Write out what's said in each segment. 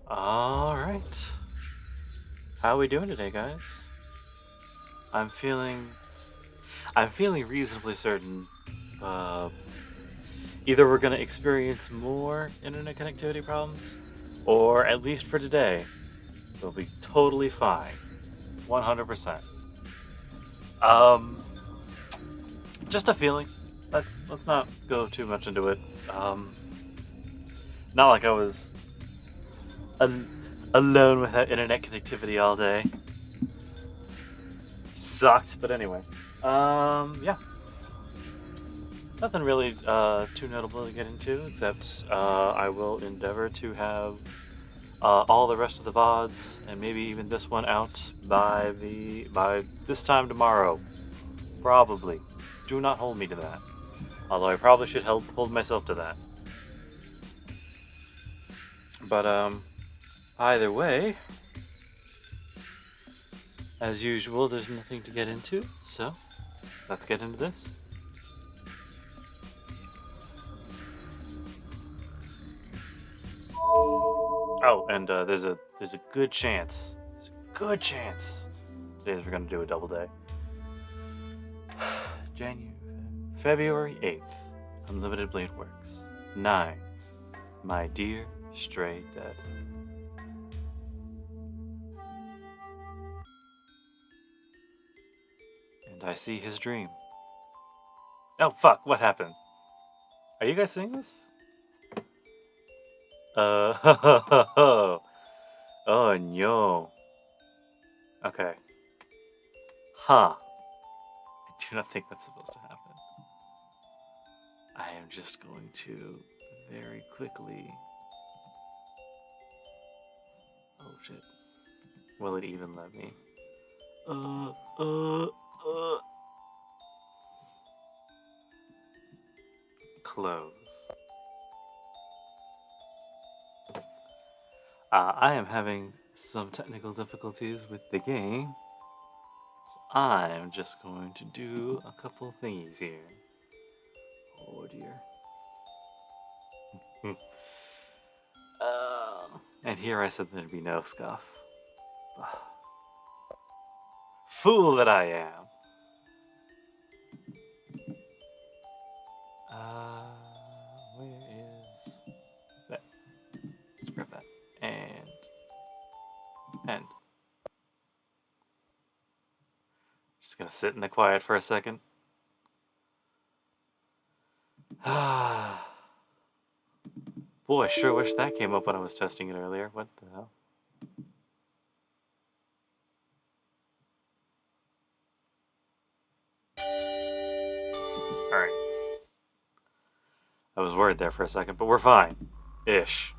Alright. How are we doing today, guys? I'm feeling reasonably certain uh, either we're gonna experience more internet connectivity problems, or at least for today, we'll be totally fine. 100%. Um just a feeling. Let's not go too much into it. Not like I was al- alone without internet connectivity all day. Sucked, but anyway. Yeah. Nothing really too notable to get into, except I will endeavor to have all the rest of the VODs and maybe even this one out by this time tomorrow. Probably. Do not hold me to that. Although I probably should hold myself to that. But either way, as usual, there's nothing to get into, so let's get into this. Oh, and there's a good chance. There's a good chance today we're gonna do a double day. February 8th, Unlimited Blade Works. 9. My Dear Stray Dead. And I see his dream. Oh fuck, what happened? Are you guys seeing this? Oh no. Okay. Huh. I do not think that's supposed to happen. I am just going to very quickly. Oh shit. Will it even let me? Close. I am having some technical difficulties with the game. So I'm just going to do a couple thingies here. Oh dear. And here I said there'd be no scuff. Fool that I am. Where is that? Let's grab that. And just gonna sit in the quiet for a second. Boy, I sure wish that came up when I was testing it earlier. What the hell? Alright. I was worried there for a second, but we're fine. Ish.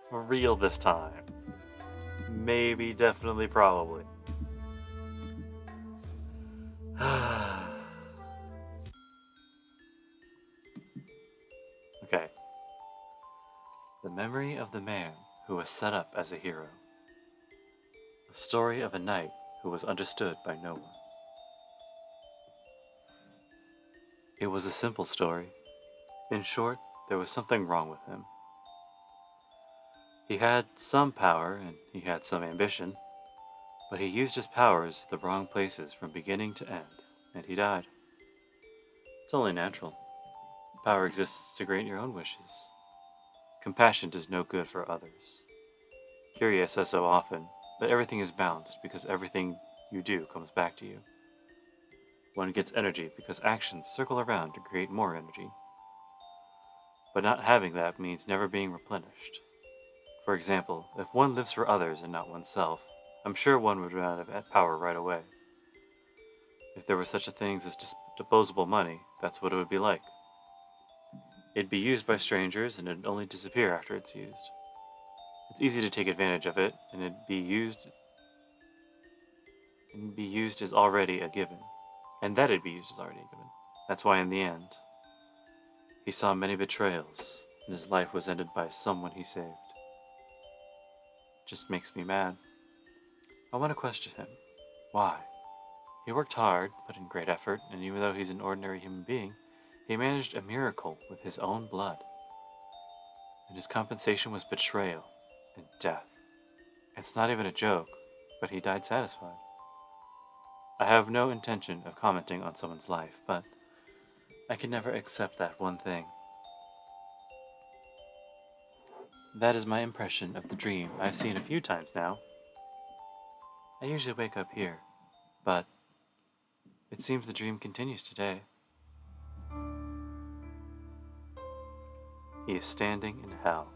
For real this time. Maybe, definitely, probably. Okay. The memory of the man who was set up as a hero. The story of a knight who was understood by no one. It was a simple story. In short, there was something wrong with him. He had some power and he had some ambition, but he used his powers the wrong places from beginning to end, and he died. It's only natural. Power exists to grant your own wishes. Compassion does no good for others. Kiryu says so often, but everything is balanced because everything you do comes back to you. One gets energy because actions circle around to create more energy. But not having that means never being replenished. For example, if one lives for others and not oneself, I'm sure one would run out of power right away. If there was such a thing as disposable money, that's what it would be like. It'd be used by strangers and it'd only disappear after it's used. It's easy to take advantage of it, and it'd be used as already a given. And that it'd be used as already a given. That's why in the end, he saw many betrayals, and his life was ended by someone he saved. Just makes me mad. I want to question him. Why? He worked hard, put in great effort, and even though he's an ordinary human being, He managed a miracle with his own blood, and his compensation was betrayal and death. It's not even a joke, but he died satisfied. I have no intention of commenting on someone's life, but I can never accept that one thing. That is my impression of the dream I've seen a few times now. I usually wake up here, but it seems the dream continues today. He is standing in hell.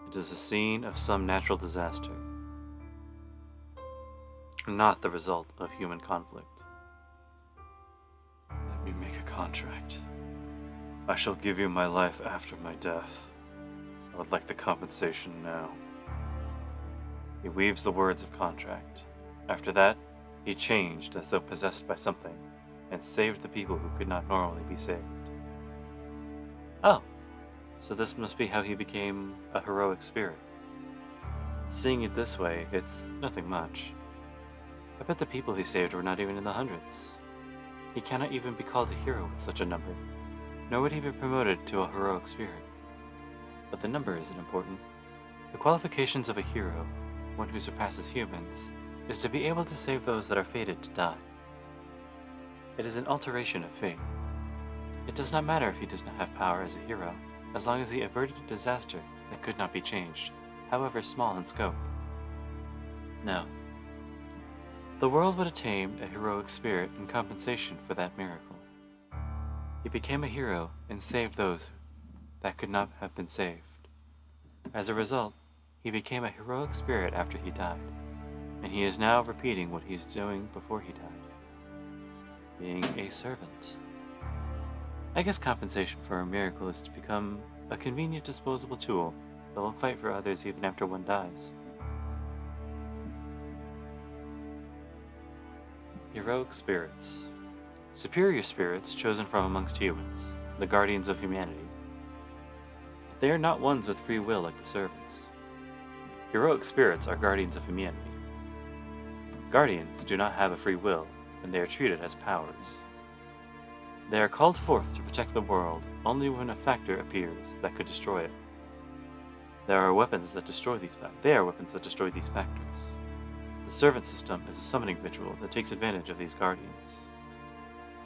It is the scene of some natural disaster, not the result of human conflict. Let me make a contract. I shall give you my life after my death. I would like the compensation now. He weaves the words of contract. After that, he changed as though possessed by something, and saved the people who could not normally be saved. Oh, so this must be how he became a heroic spirit. Seeing it this way, it's nothing much. I bet the people he saved were not even in the hundreds. He cannot even be called a hero with such a number, nor would he be promoted to a heroic spirit. But the number isn't important. The qualifications of a hero, one who surpasses humans, is to be able to save those that are fated to die. It is an alteration of fate. It does not matter if he does not have power as a hero, as long as he averted a disaster that could not be changed, however small in scope. No. The world would attain a heroic spirit in compensation for that miracle. He became a hero and saved those that could not have been saved. As a result, he became a heroic spirit after he died, and he is now repeating what he is doing before he died, being a servant. I guess compensation for a miracle is to become a convenient disposable tool that will fight for others even after one dies. Heroic spirits. Superior spirits chosen from amongst humans, the guardians of humanity. They are not ones with free will like the servants. Heroic spirits are guardians of humanity. Guardians do not have a free will, and they are treated as powers. They are called forth to protect the world only when a factor appears that could destroy it. They are weapons that destroy these factors. The servant system is a summoning ritual that takes advantage of these guardians.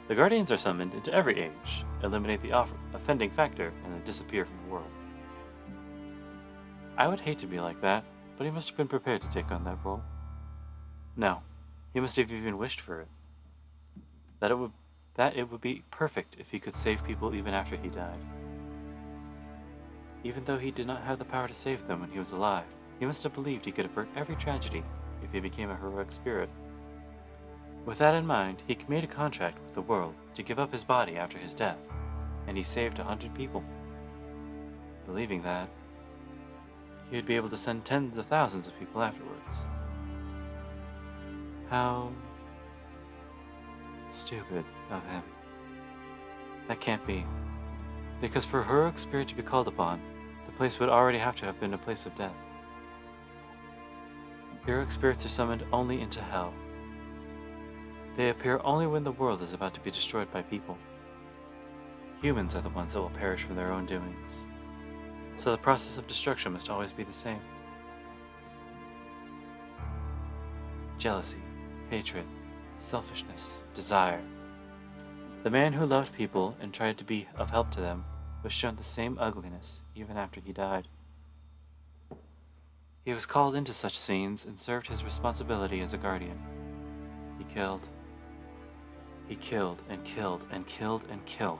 The guardians are summoned into every age, eliminate the offending factor, and then disappear from the world. I would hate to be like that, but he must have been prepared to take on that role. No, he must have even wished for it. That it would be perfect if he could save people even after he died. Even though he did not have the power to save them when he was alive, he must have believed he could avert every tragedy if he became a heroic spirit. With that in mind, he made a contract with the world to give up his body after his death, and he saved 100 people. Believing that, he would be able to send tens of thousands of people afterwards. How stupid of him. That can't be. Because for a heroic spirit to be called upon, the place would already have to have been a place of death. Heroic spirits are summoned only into hell. They appear only when the world is about to be destroyed by people. Humans are the ones that will perish from their own doings. So the process of destruction must always be the same. Jealousy, hatred, selfishness, desire. The man who loved people and tried to be of help to them was shown the same ugliness even after he died. He was called into such scenes and served his responsibility as a guardian. He killed. He killed and killed and killed and killed.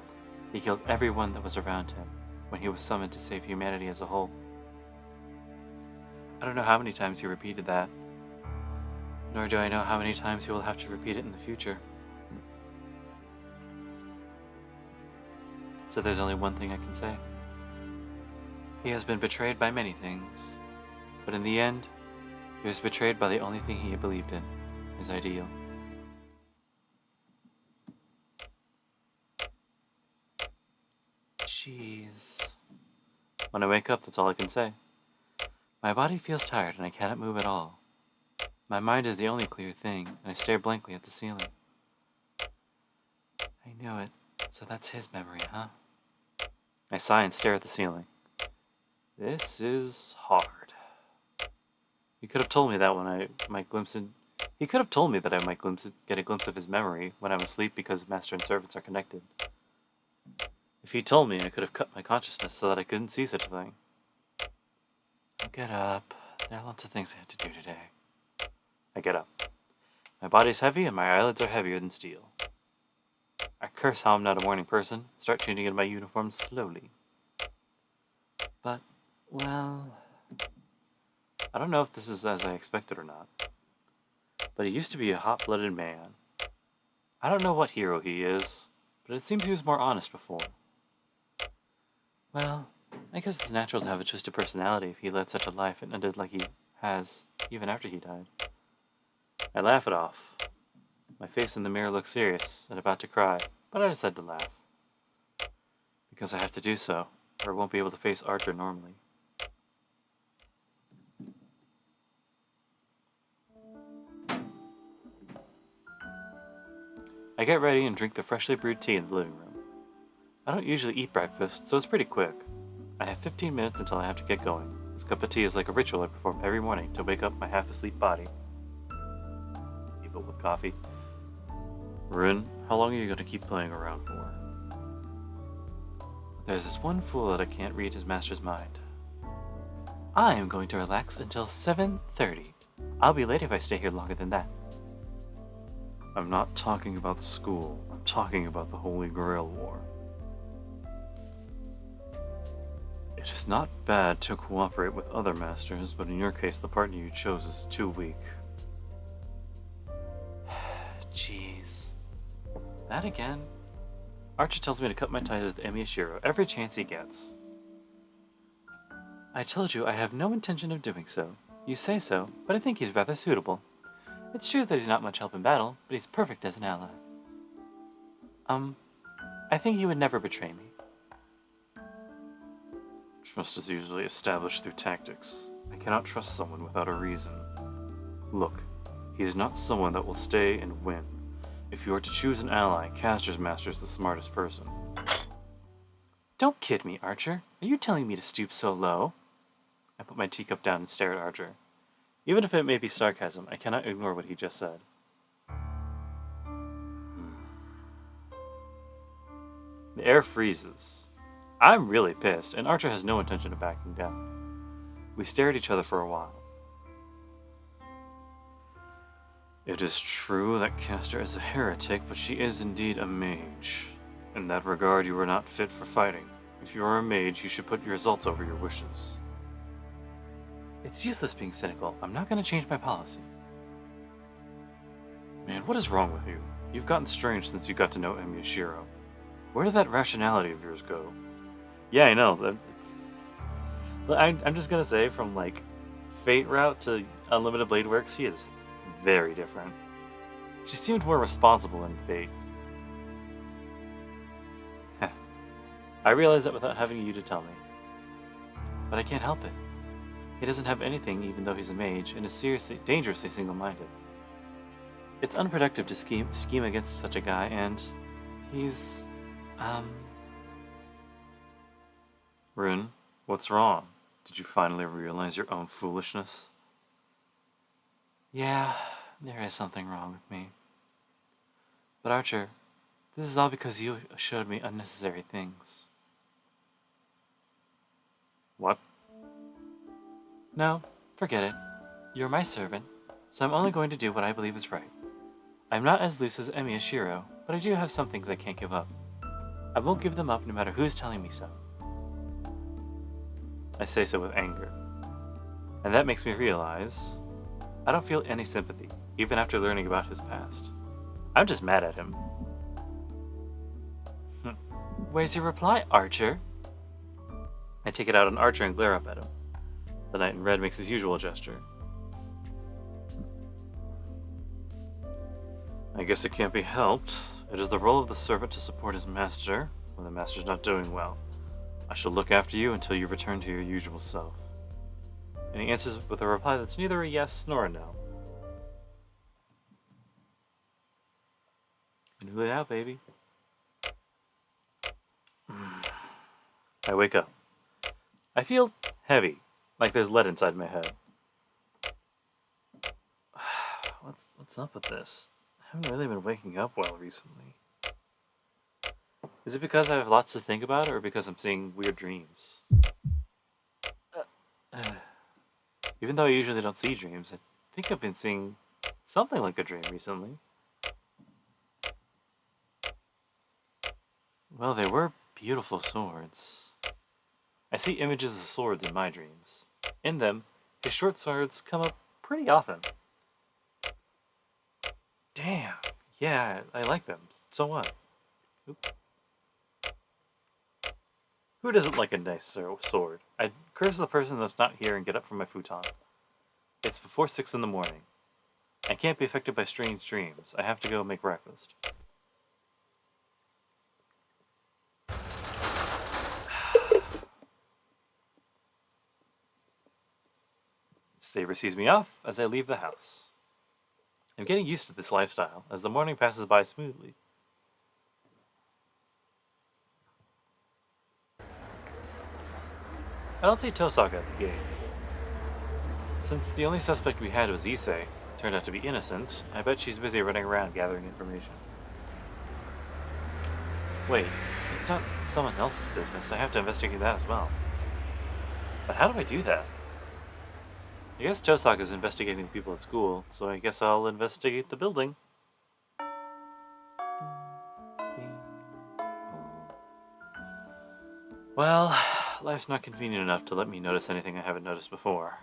He killed everyone that was around him when he was summoned to save humanity as a whole. I don't know how many times he repeated that, nor do I know how many times he will have to repeat it in the future. So there's only one thing I can say. He has been betrayed by many things, but in the end, he was betrayed by the only thing he believed in, his ideal. Jeez. When I wake up, that's all I can say. My body feels tired and I cannot move at all. My mind is the only clear thing, and I stare blankly at the ceiling. I know it. So that's his memory, huh? I sigh and stare at the ceiling. This is hard. He could have told me that when I might glimpse in. He could have told me that I might get a glimpse of his memory when I'm asleep because master and servants are connected. If he told me, I could have cut my consciousness so that I couldn't see such a thing. I'll get up. There are lots of things I have to do today. I get up. My body's heavy and my eyelids are heavier than steel. I curse how I'm not a morning person, start changing into my uniform slowly. But, well, I don't know if this is as I expected or not. But he used to be a hot-blooded man. I don't know what hero he is, but it seems he was more honest before. Well, I guess it's natural to have a twisted personality if he led such a life and ended like he has, even after he died. I laugh it off. My face in the mirror looks serious and about to cry, but I decide to laugh. Because I have to do so, or I won't be able to face Archer normally. I get ready and drink the freshly brewed tea in the living room. I don't usually eat breakfast, so it's pretty quick. I have 15 minutes until I have to get going. This cup of tea is like a ritual I perform every morning to wake up my half-asleep body. People with coffee. Rin, how long are you going to keep playing around for? There's this one fool that I can't read his master's mind. I am going to relax until 7:30. I'll be late if I stay here longer than that. I'm not talking about school. I'm talking about the Holy Grail War. It is not bad to cooperate with other masters, but in your case, the partner you chose is too weak. Jeez. That again? Archer tells me to cut my ties with Emiyashiro every chance he gets. I told you I have no intention of doing so. You say so, but I think he's rather suitable. It's true that he's not much help in battle, but he's perfect as an ally. I think he would never betray me. Trust is usually established through tactics. I cannot trust someone without a reason. Look, he is not someone that will stay and win. If you are to choose an ally, Caster's Master is the smartest person. Don't kid me, Archer. Are you telling me to stoop so low? I put my teacup down and stare at Archer. Even if it may be sarcasm, I cannot ignore what he just said. The air freezes. I'm really pissed, and Archer has no intention of backing down. We stare at each other for a while. It is true that Castor is a heretic, but she is indeed a mage. In that regard, you are not fit for fighting. If you are a mage, you should put your results over your wishes. It's useless being cynical. I'm not going to change my policy. Man, what is wrong with you? You've gotten strange since you got to know Emiyashiro. Where did that rationality of yours go? Yeah, I know. I'm just going to say, from, like, Fate route to Unlimited Blade Works, she is very different. She seemed more responsible in Fate. I realize that without having you to tell me. But I can't help it. He doesn't have anything even though he's a mage, and is dangerously single-minded. It's unproductive to scheme against such a guy, and he's, Rin, what's wrong? Did you finally realize your own foolishness? Yeah, there is something wrong with me. But Archer, this is all because you showed me unnecessary things. What? No, forget it. You're my servant, so I'm only going to do what I believe is right. I'm not as loose as Emiyashiro, but I do have some things I can't give up. I won't give them up no matter who's telling me so. I say so with anger. And that makes me realize I don't feel any sympathy, even after learning about his past. I'm just mad at him. Where's your reply, Archer? I take it out on Archer and glare up at him. The knight in red makes his usual gesture. I guess it can't be helped. It is the role of the servant to support his master when the master's not doing well. I shall look after you until you return to your usual self. And he answers with a reply that's neither a yes nor a no. And who it out, baby? I wake up. I feel heavy, like there's lead inside my head. What's up with this? I haven't really been waking up well recently. Is it because I have lots to think about, or because I'm seeing weird dreams? Even though I usually don't see dreams, I think I've been seeing something like a dream recently. Well, they were beautiful swords. I see images of swords in my dreams. In them, his short swords come up pretty often. Damn. Yeah, I like them. So what? Oop. Who doesn't like a nice sword? I'd curse the person that's not here and get up from my futon. It's before 6 in the morning. I can't be affected by strange dreams. I have to go make breakfast. Saber sees me off as I leave the house. I'm getting used to this lifestyle as the morning passes by smoothly. I don't see Tosaka at the gate. Since the only suspect we had was Issei, turned out to be innocent, I bet she's busy running around gathering information. Wait, it's not someone else's business. I have to investigate that as well. But how do I do that? I guess Tosaka's investigating the people at school, so I guess I'll investigate the building. Well, life's not convenient enough to let me notice anything I haven't noticed before.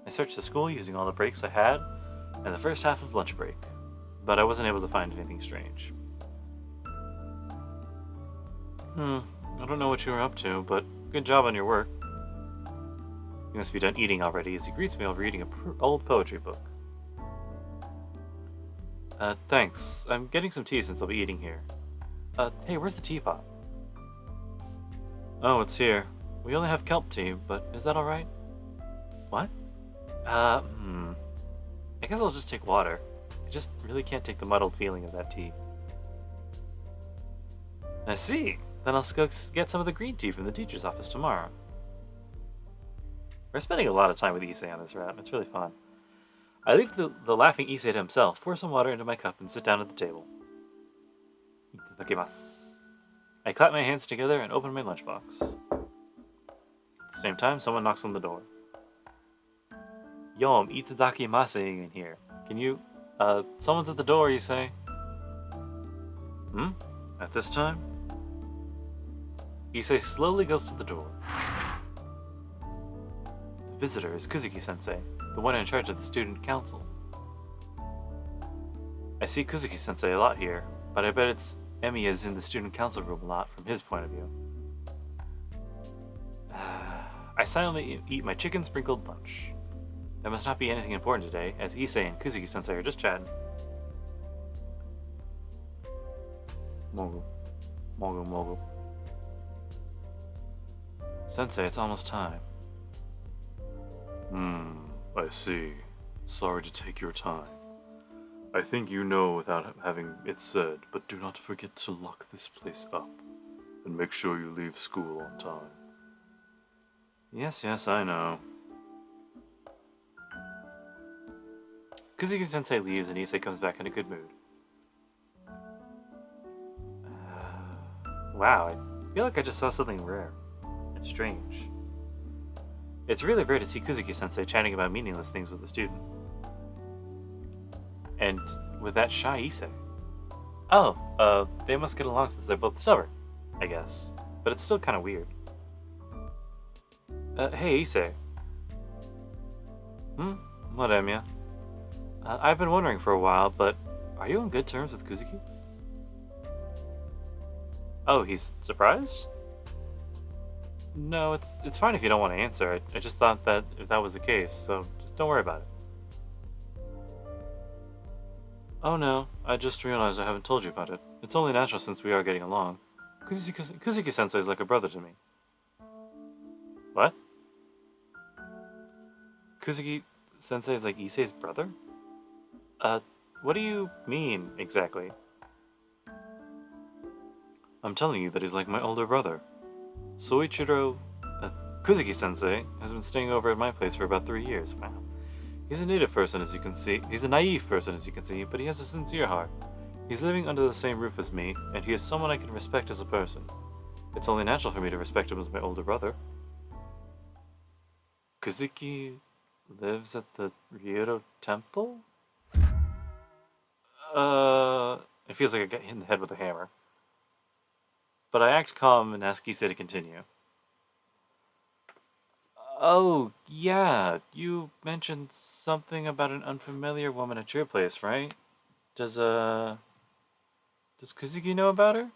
I searched the school using all the breaks I had, and the first half of lunch break, but I wasn't able to find anything strange. I don't know what you were up to, but good job on your work. You must be done eating already, as he greets me while reading an old poetry book. Thanks. I'm getting some tea since I'll be eating here. Hey, where's the teapot? Oh, it's here. We only have kelp tea, but is that alright? What? I guess I'll just take water. I just really can't take the muddled feeling of that tea. I see. Then I'll go get some of the green tea from the teacher's office tomorrow. We're spending a lot of time with Issei on this route. It's really fun. I leave the laughing Issei to himself, pour some water into my cup, and sit down at the table. Itadakimasu. I clap my hands together and open my lunchbox. At the same time, someone knocks on the door. Yo, I'm itadakimasu in here. Can you, someone's at the door, Issei. At this time? Issei slowly goes to the door. The visitor is Kuzuki-sensei, the one in charge of the student council. I see Kuzuki-sensei a lot here, but I bet it's Emiya's in the student council room a lot from his point of view. I silently eat my chicken sprinkled lunch. There must not be anything important today, as Issei and Kuzuki-sensei are just chatting. Mogu. Mogu mogu. Sensei, it's almost time. I see. Sorry to take your time. I think you know without having it said, but do not forget to lock this place up, and make sure you leave school on time. Yes, I know. Kuzuki-sensei leaves and Issei comes back in a good mood. Wow, I feel like I just saw something rare and strange. It's really rare to see Kuzuki-sensei chatting about meaningless things with a student. And with that shy Issei. Oh, they must get along since they're both stubborn, I guess. But it's still kind of weird. Hey Issei. What, Emiya? I've been wondering for a while, but are you on good terms with Kuzuki? Oh, he's surprised? No, it's fine if you don't want to answer. I just thought that if that was the case, so just don't worry about it. Oh no, I just realized I haven't told you about it. It's only natural since we are getting along. Kuzuki-sensei is like a brother to me. What? Kuzuki-sensei is like Issei's brother? What do you mean, exactly? I'm telling you that he's like my older brother. Soichiro Kuzuki-sensei has been staying over at my place for about 3 years. Wow. He's a native person, as you can see. He's a naive person, as you can see, but he has a sincere heart. He's living under the same roof as me, and he is someone I can respect as a person. It's only natural for me to respect him as my older brother. Kuzuki lives at the Ryoto Temple? It feels like I got hit in the head with a hammer. But I act calm and ask Issei to continue. Oh, yeah, you mentioned something about an unfamiliar woman at your place, right? Does Kuzuki know about her?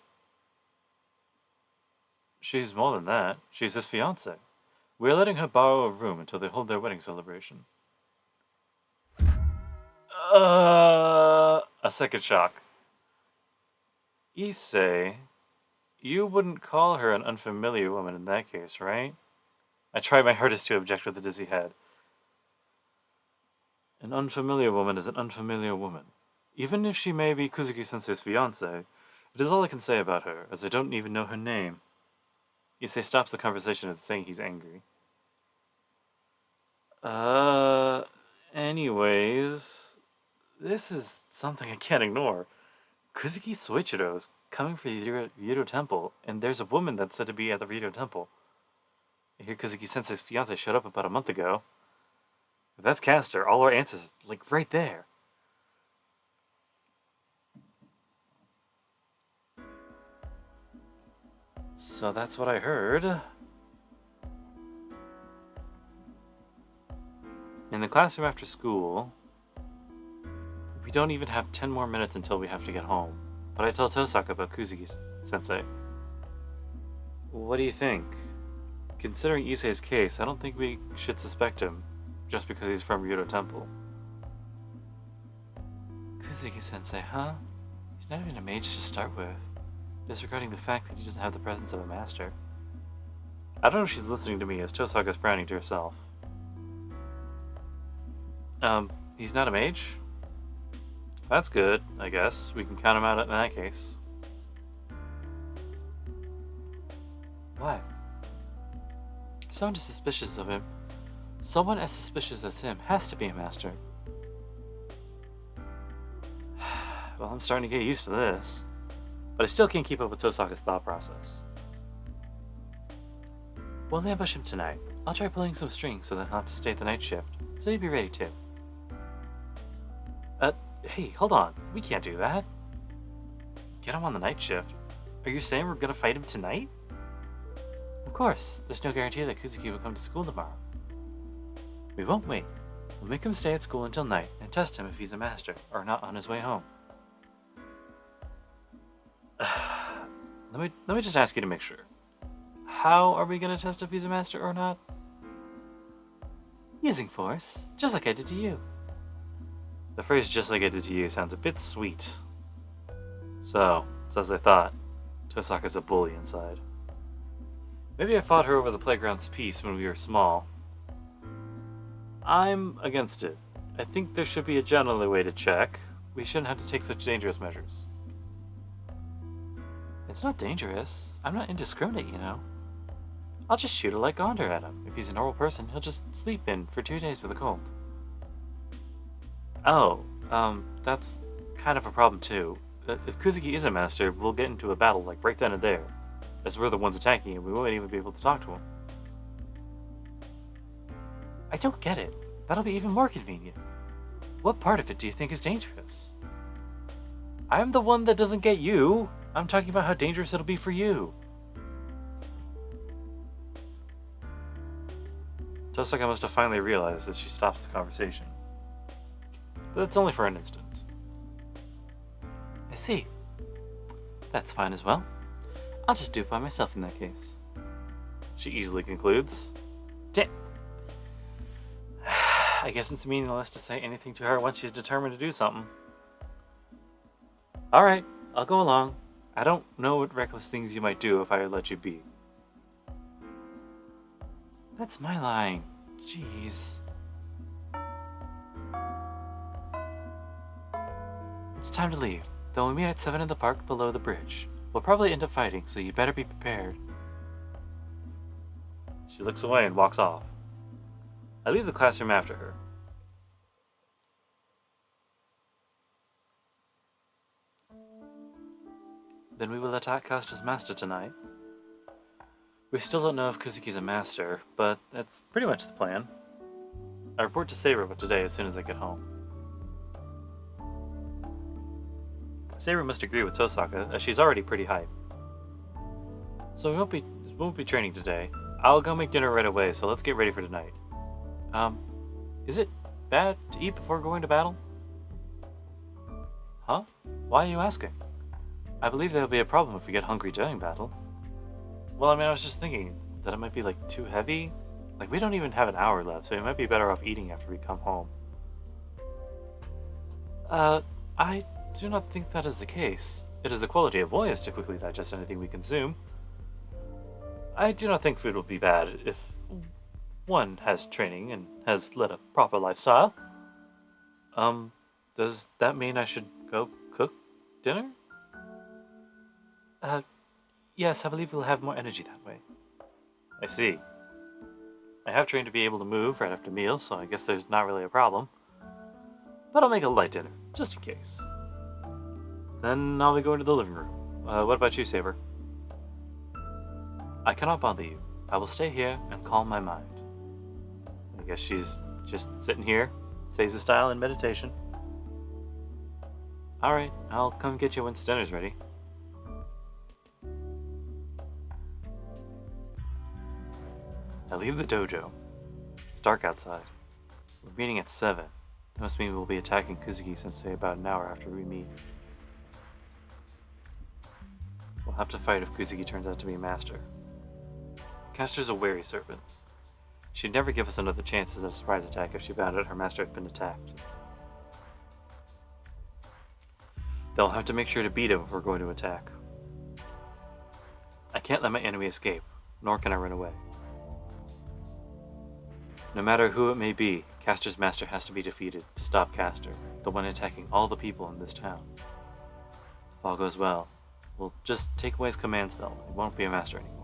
She's more than that. She's his fiancée. We're letting her borrow a room until they hold their wedding celebration. A second shock. Issei, you wouldn't call her an unfamiliar woman in that case, right? I tried my hardest to object with a dizzy head. An unfamiliar woman is an unfamiliar woman. Even if she may be Kuzuki-sensei's fiancée, it is all I can say about her, as I don't even know her name. Issei stops the conversation at saying he's angry. Anyways, this is something I can't ignore. Kuzuki Soichiro is coming for the Ryoto Temple, and there's a woman that's said to be at the Ryoto Temple. I hear Kuzuki-sensei's fiancé showed up about a month ago. If that's Caster, all our answers, like, right there. So that's what I heard. In the classroom after school, we don't even have 10 more minutes until we have to get home. But I tell Tosaka about Kuzuki-sensei. What do you think? Considering Issei's case, I don't think we should suspect him just because he's from Ryoto Temple. Kuzuki-sensei, huh? He's not even a mage to start with, disregarding the fact that he doesn't have the presence of a master. I don't know if she's listening to me as Tosaka's frowning to herself. He's not a mage? That's good, I guess. We can count him out in that case. What? Someone is suspicious of him. Someone as suspicious as him has to be a master. Well, I'm starting to get used to this. But I still can't keep up with Tosaka's thought process. We'll ambush him tonight. I'll try pulling some strings so that he'll have to stay the night shift. So you'll be ready too. Hey, hold on. We can't do that. Get him on the night shift. Are you saying we're gonna fight him tonight? Of course. There's no guarantee that Kuzuki will come to school tomorrow. We won't wait. We'll make him stay at school until night and test him if he's a master or not on his way home. Let me just ask you to make sure. How are we gonna test if he's a master or not? Using force, just like I did to you. The phrase "just like I did to you" sounds a bit sweet. So, it's as I thought. Tosaka's a bully inside. Maybe I fought her over the playground's peace when we were small. I'm against it. I think there should be a gentler way to check. We shouldn't have to take such dangerous measures. It's not dangerous. I'm not indiscriminate, you know. I'll just shoot a light gaunter at him. If he's a normal person, he'll just sleep in for 2 days with a cold. Oh, that's kind of a problem too. If Kuzuki is a master, we'll get into a battle like right then and there. As we're the ones attacking him, we won't even be able to talk to him. I don't get it. That'll be even more convenient. What part of it do you think is dangerous? I'm the one that doesn't get you. I'm talking about how dangerous it'll be for you. Tosaka must have finally realized as she stops the conversation. But it's only for an instant. I see. That's fine as well. I'll just do it by myself in that case. She easily concludes. Damn. I guess it's meaningless to say anything to her once she's determined to do something. Alright, I'll go along. I don't know what reckless things you might do if I let you be. That's my line. Jeez. It's time to leave. Then we'll meet at 7 in the park below the bridge. We'll probably end up fighting, so you better be prepared. She looks away and walks off. I leave the classroom after her. Then we will attack Kasta's master tonight. We still don't know if Kuzuki's a master, but that's pretty much the plan. I report to Saber about today as soon as I get home. Saber must agree with Tosaka, as she's already pretty hyped. So we won't be training today. I'll go make dinner right away, so let's get ready for tonight. Is it bad to eat before going to battle? Huh? Why are you asking? I believe there'll be a problem if we get hungry during battle. Well, I mean, I was just thinking that it might be, too heavy. We don't even have an hour left, so we might be better off eating after we come home. I do not think that is the case. It is the quality of voice to quickly digest anything we consume. I do not think food will be bad if one has training and has led a proper lifestyle. Does that mean I should go cook dinner? Yes, I believe we'll have more energy that way. I see. I have trained to be able to move right after meals, so I guess there's not really a problem. But I'll make a light dinner, just in case. Then I'll be going to the living room. What about you, Saber? I cannot bother you. I will stay here and calm my mind. I guess she's just sitting here, Seiza style in meditation. Alright, I'll come get you once dinner's ready. I leave the dojo. It's dark outside. We're meeting at 7. That must mean we'll be attacking Kuzuki-sensei about an hour after we meet. We'll have to fight if Kuzuki turns out to be a master. Caster's a wary servant. She'd never give us another chance at a surprise attack if she found out her master had been attacked. They'll have to make sure to beat him if we're going to attack. I can't let my enemy escape, nor can I run away. No matter who it may be, Caster's master has to be defeated to stop Caster, the one attacking all the people in this town. If all goes well, we'll just take away his command spell. He won't be a master anymore.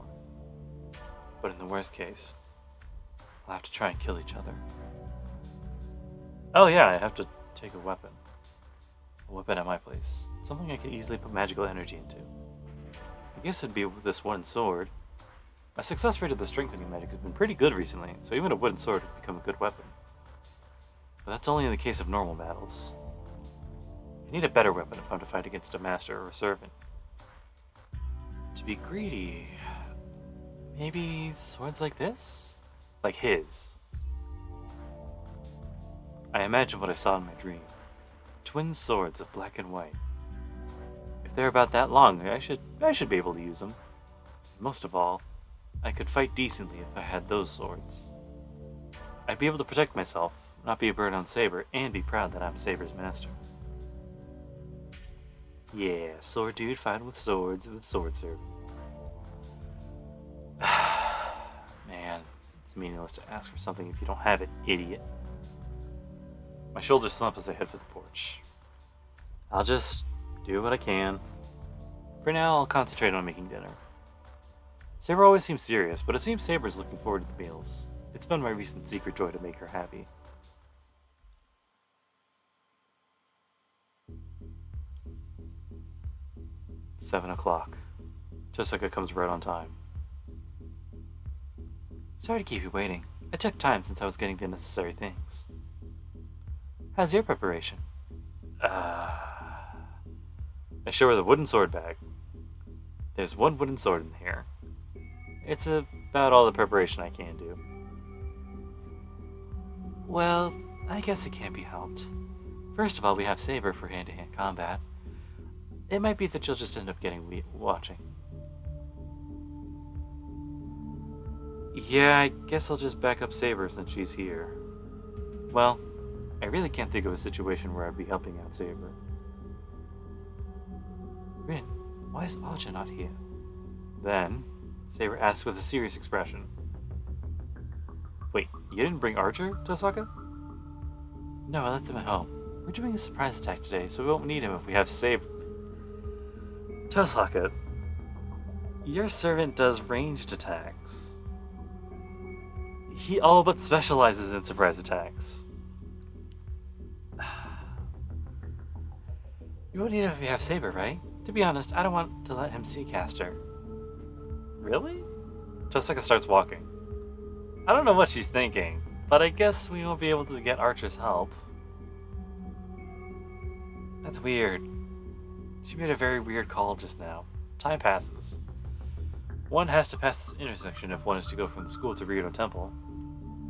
But in the worst case, we'll have to try and kill each other. Oh yeah, I have to take a weapon. A weapon at my place. Something I can easily put magical energy into. I guess it'd be this wooden sword. My success rate of the strengthening magic has been pretty good recently, so even a wooden sword would become a good weapon. But that's only in the case of normal battles. I need a better weapon if I'm to fight against a master or a servant. To be greedy, maybe swords like this? Like his. I imagine what I saw in my dream. Twin swords of black and white. If they're about that long, I should be able to use them. Most of all, I could fight decently if I had those swords. I'd be able to protect myself, not be a burden on Saber, and be proud that I'm Saber's master. Yeah, sword dude fighting with swords and the sword servant. Man, it's meaningless to ask for something if you don't have it, idiot. My shoulders slump as I head for the porch. I'll just do what I can. For now, I'll concentrate on making dinner. Saber always seems serious, but it seems Saber's looking forward to the meals. It's been my recent secret joy to make her happy. It's 7 o'clock. Tosaka comes right on time. Sorry to keep you waiting. I took time since I was getting the necessary things. How's your preparation? I show her the wooden sword bag. There's one wooden sword in here. It's about all the preparation I can do. Well, I guess it can't be helped. First of all, we have Saber for hand-to-hand combat. It might be that you'll just end up getting watching. Yeah, I guess I'll just back up Saber since she's here. Well, I really can't think of a situation where I'd be helping out Saber. Rin, why is Aja not here? Then, Saber asks with a serious expression. Wait, you didn't bring Archer, Tosaka? No, I left him at home. We're doing a surprise attack today, so we won't need him if we have Saber. Tosaka, your servant does ranged attacks. He all but specializes in surprise attacks. You won't need it if you have Saber, right? To be honest, I don't want to let him see Caster. Really? Jessica starts walking. I don't know what she's thinking, but I guess we won't be able to get Archer's help. That's weird. She made a very weird call just now. Time passes. One has to pass this intersection if one is to go from the school to Rito Temple.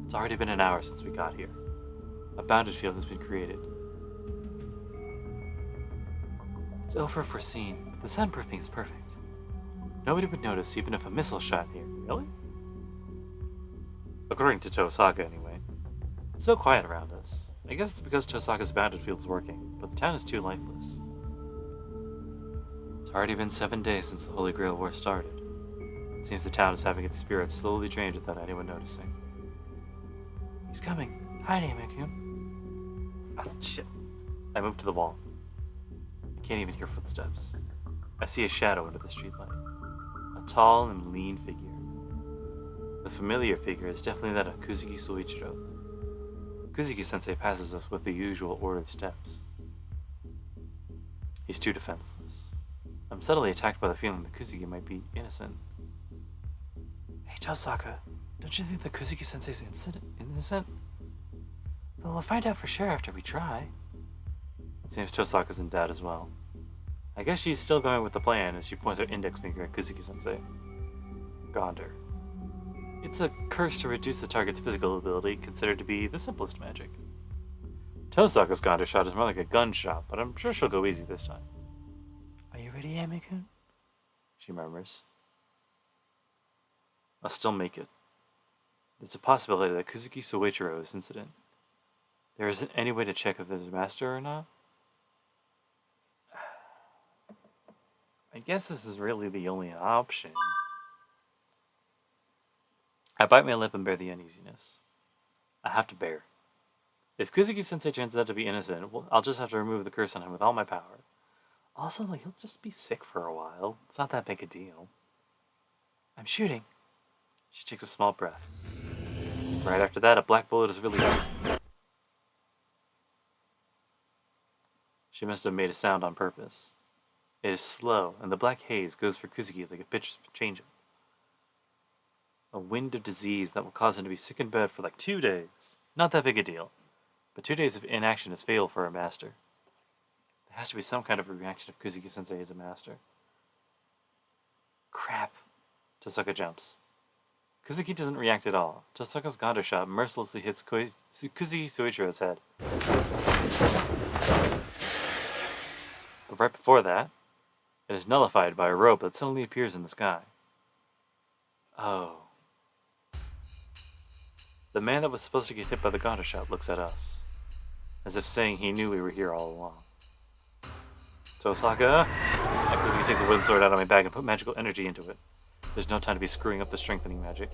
It's already been an hour since we got here. A bounded field has been created. It's overforeseen, but the soundproofing is perfect. Nobody would notice even if a missile shot here. Really? According to Tosaka, anyway. It's so quiet around us. I guess it's because Tosaka's bounded field is working, but the town is too lifeless. It's already been 7 days since the Holy Grail War started. It seems the town is having its spirit slowly drained without anyone noticing. He's coming. Hi, Namakun. Ah, shit. I moved to the wall. I can't even hear footsteps. I see a shadow under the streetlight. A tall and lean figure. The familiar figure is definitely that of Kuzuki Soichiro. Kuzuki-sensei passes us with the usual ordered steps. He's too defenseless. I'm subtly attacked by the feeling that Kuzuki might be innocent. Hey, Tosaka, don't you think that Kuzuki-sensei is innocent? But we'll find out for sure after we try. It seems Tosaka's in doubt as well. I guess she's still going with the plan as she points her index finger at Kuzuki-sensei. Gonder. It's a curse to reduce the target's physical ability, considered to be the simplest magic. Tosaka's Gonder shot is more like a gunshot, but I'm sure she'll go easy this time. Are you ready, Amikun? She murmurs. I'll still make it. There's a possibility that Kuzuki Soichiro is incident. There isn't any way to check if there's a master or not. I guess this is really the only option. I bite my lip and bear the uneasiness. I have to bear. If Kuzuki-sensei turns out to be innocent, well, I'll just have to remove the curse on him with all my power. Also, he'll just be sick for a while. It's not that big a deal. I'm shooting. She takes a small breath. Right after that, a black bullet is released. She must have made a sound on purpose. It is slow, and the black haze goes for Kuzuki like a pitch change-up. A wind of disease that will cause him to be sick in bed for like 2 days. Not that big a deal. But 2 days of inaction is fatal for a master. There has to be some kind of a reaction if Kuzuki-sensei is a master. Crap. Tosaka jumps. Kuzuki doesn't react at all. Tosaka's Gonder shot mercilessly hits Kuzuki Soichiro's head. But right before that, it is nullified by a rope that suddenly appears in the sky. Oh. The man that was supposed to get hit by the Gonder shot looks at us, as if saying he knew we were here all along. Tosaka, I quickly take the wooden sword out of my bag and put magical energy into it. There's no time to be screwing up the strengthening magic.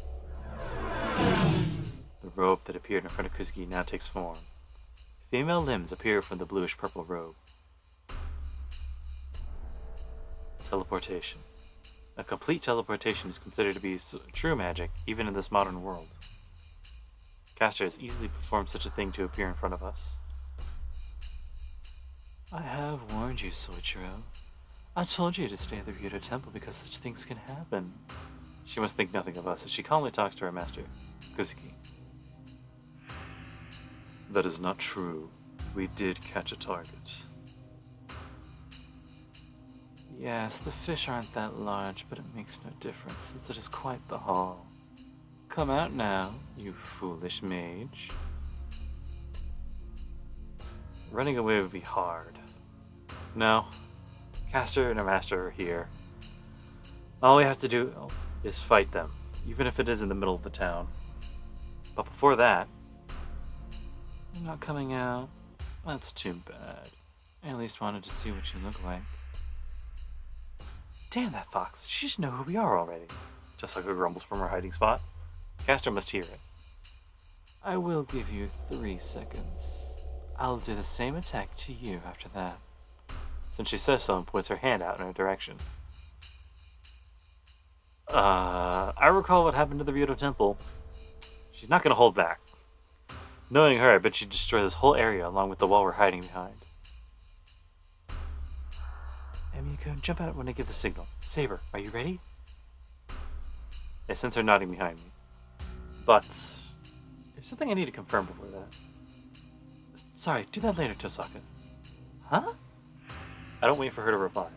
The robe that appeared in front of Kuzuki now takes form. Female limbs appear from the bluish-purple robe. Teleportation. A complete teleportation is considered to be true magic, even in this modern world. Caster has easily performed such a thing to appear in front of us. I have warned you, Soichiro. I told you to stay at the Rito Temple because such things can happen. She must think nothing of us as she calmly talks to her master, Kuzuki. That is not true. We did catch a target. Yes, the fish aren't that large, but it makes no difference since it is quite the haul. Come out now, you foolish mage. Running away would be hard. No, Caster and her master are here. All we have to do is fight them, even if it is in the middle of the town. But before that, you're not coming out. That's too bad. I at least wanted to see what you look like. Damn that fox, she should know who we are already. Just like it grumbles from her hiding spot. Caster must hear it. I will give you 3 seconds. I'll do the same attack to you after that. Since she says so and points her hand out in her direction. I recall what happened to the Rito Temple. She's not gonna hold back. Knowing her, I bet she'd destroy this whole area along with the wall we're hiding behind. Emiya-kun, jump out when I give the signal. Saber, are you ready? I sense her nodding behind me. But there's something I need to confirm before that. Sorry, do that later, Tosaka. Huh? I don't wait for her to reply.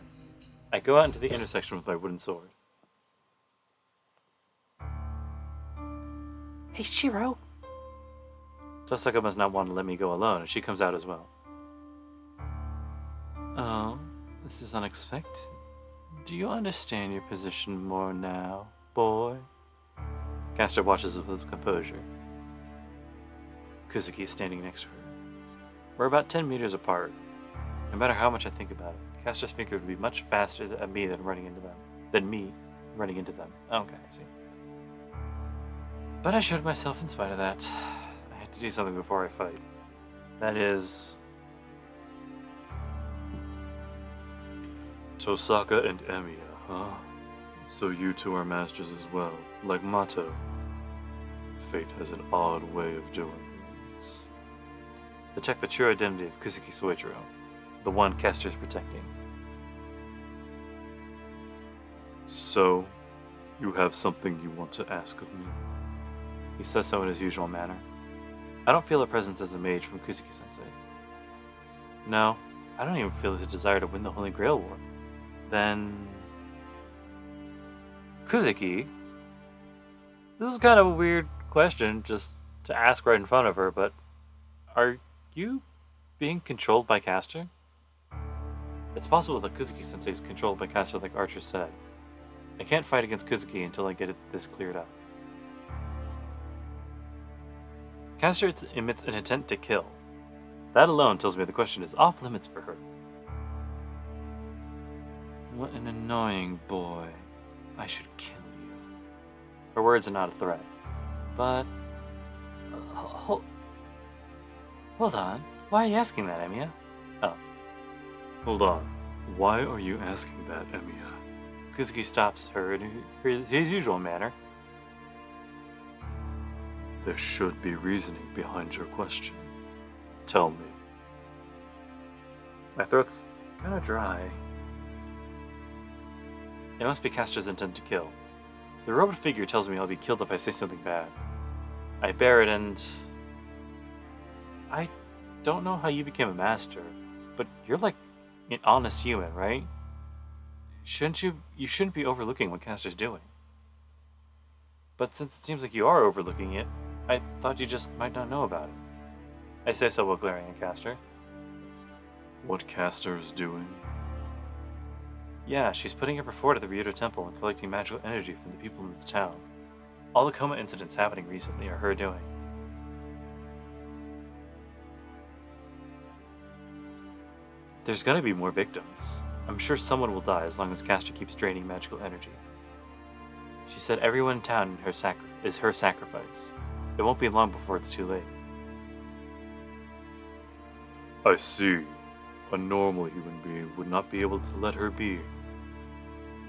I go out into the intersection with my wooden sword. Hey, Shiro! Tosaka must not want to let me go alone, and she comes out as well. Oh, this is unexpected. Do you understand your position more now, boy? Caster watches with composure. Kuzuki is standing next to her. We're about 10 meters apart. No matter how much I think about it, Caster's finger would be much faster at me than me running into them. Okay, I see. But I showed myself in spite of that. I had to do something before I fight. That is... Tosaka and Emiya, huh? So you two are masters as well, like Mato. Fate has an odd way of doing things. To check the true identity of Kuzuki Soichiro, the one Caster's protecting. So, you have something you want to ask of me? He says so in his usual manner. I don't feel a presence as a mage from Kuzuki-sensei. No, I don't even feel his desire to win the Holy Grail War. Then... Kuzuki? This is kind of a weird question just to ask right in front of her, but are you being controlled by Caster? It's possible that Kuzuki-sensei is controlled by Caster like Archer said. I can't fight against Kuzuki until I get this cleared up. Caster emits an intent to kill. That alone tells me the question is off limits for her. What an annoying boy. I should kill you. Her words are not a threat. But... hold on. Why are you asking that, Emiya? Oh. Hold on. Why are you asking that, Emiya? Kuzuki stops her in his usual manner. There should be reasoning behind your question. Tell me. My throat's kind of dry. It must be Caster's intent to kill. The robot figure tells me I'll be killed if I say something bad. I bear it and... I don't know how you became a master, but you're like an honest human, right? You shouldn't be overlooking what Caster's doing. But since it seems like you are overlooking it, I thought you just might not know about it. I say so while glaring at Caster. What Caster is doing? Yeah, she's putting up her fort at the Ryoto Temple and collecting magical energy from the people in this town. All the coma incidents happening recently are her doing. There's gonna be more victims. I'm sure someone will die as long as Caster keeps draining magical energy. She said everyone in town is her sacrifice. It won't be long before it's too late. I see. A normal human being would not be able to let her be.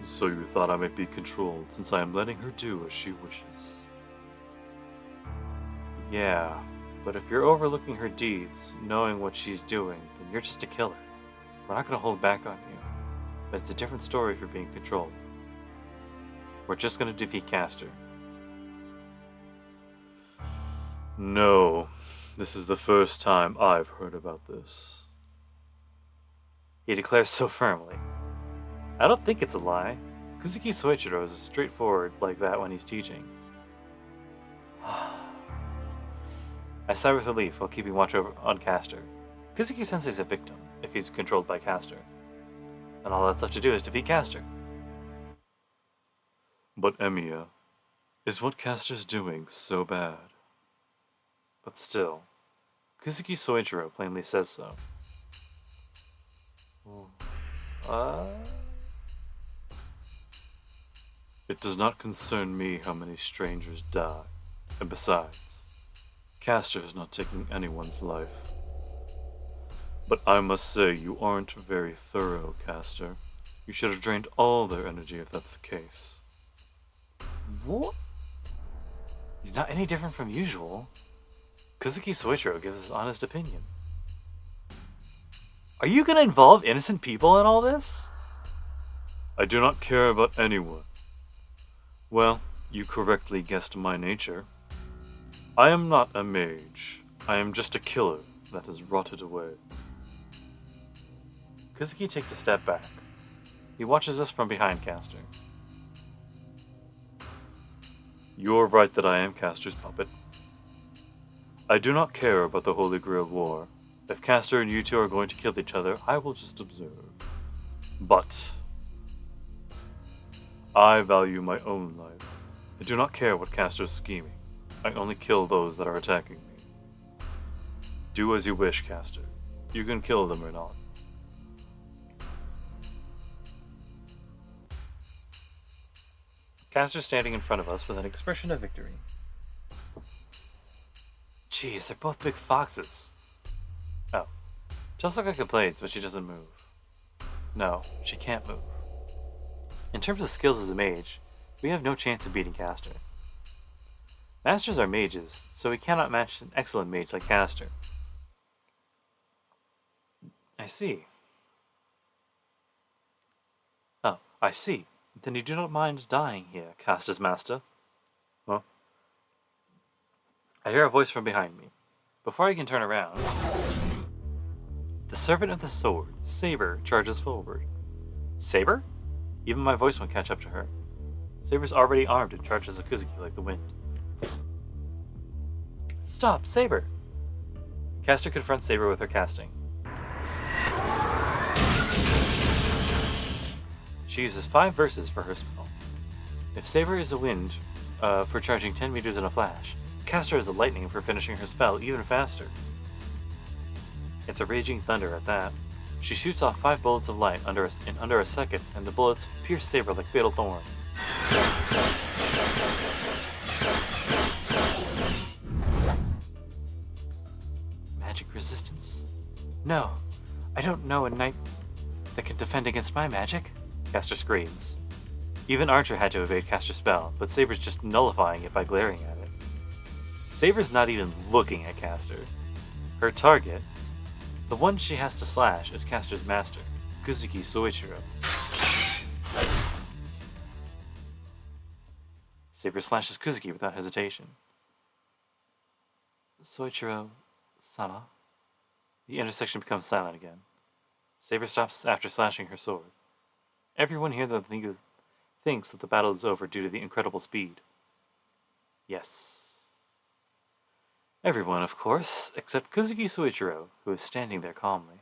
So you thought I might be controlled since I am letting her do as she wishes. Yeah, but if you're overlooking her deeds, knowing what she's doing, then you're just a killer. We're not going to hold back on you. But it's a different story if you're being controlled. We're just going to defeat Caster. No, this is the first time I've heard about this. He declares so firmly. I don't think it's a lie. Kuzuki Soichiro is straightforward like that when he's teaching. I sigh with relief while keeping watch on Caster. Kuzuki-sensei is a victim if he's controlled by Caster. And all that's left to do is defeat Caster. But Emiya, is what Caster's doing so bad? But still, Kuzuki Soichiro plainly says so. It does not concern me how many strangers die. And besides, Caster is not taking anyone's life. But I must say you aren't very thorough, Caster. You should have drained all their energy if that's the case. What? He's not any different from usual. Kuzuki Soichiro gives his honest opinion. Are you gonna involve innocent people in all this? I do not care about anyone. Well, you correctly guessed my nature. I am not a mage. I am just a killer that has rotted away. Kuzuki takes a step back. He watches us from behind Caster. You are right that I am Caster's puppet. I do not care about the Holy Grail War. If Caster and you two are going to kill each other, I will just observe. But I value my own life. I do not care what Caster is scheming. I only kill those that are attacking me. Do as you wish, Caster. You can kill them or not. Caster's standing in front of us with an expression of victory. Jeez, they're both big foxes. Oh. Tosaka complains, but she doesn't move. No, she can't move. In terms of skills as a mage, we have no chance of beating Caster. Masters are mages, so we cannot match an excellent mage like Caster. I see. Oh, I see. Then you do not mind dying here, Caster's master. Well, I hear a voice from behind me. Before I can turn around, the servant of the sword, Saber, charges forward. Saber? Even my voice won't catch up to her. Saber's already armed and charges at Kuzuki like the wind. Stop, Saber! Caster confronts Saber with her casting. She uses 5 verses for her spell. If Saber is a wind for charging 10 meters in a flash, Caster is a lightning for finishing her spell even faster. It's a raging thunder at that. She shoots off 5 bullets of light in under a second, and the bullets pierce Saber like fatal thorns. Magic resistance? No, I don't know a knight that can defend against my magic, Caster screams. Even Archer had to evade Caster's spell, but Saber's just nullifying it by glaring at it. Saber's not even looking at Caster. Her target, the one she has to slash, is Caster's master, Kuzuki Soichiro. Saber slashes Kuzuki without hesitation. Soichiro-sama. The intersection becomes silent again. Saber stops after slashing her sword. Everyone here thinks that the battle is over due to the incredible speed. Yes. Everyone, of course, except Kuzuki Soichiro, who is standing there calmly.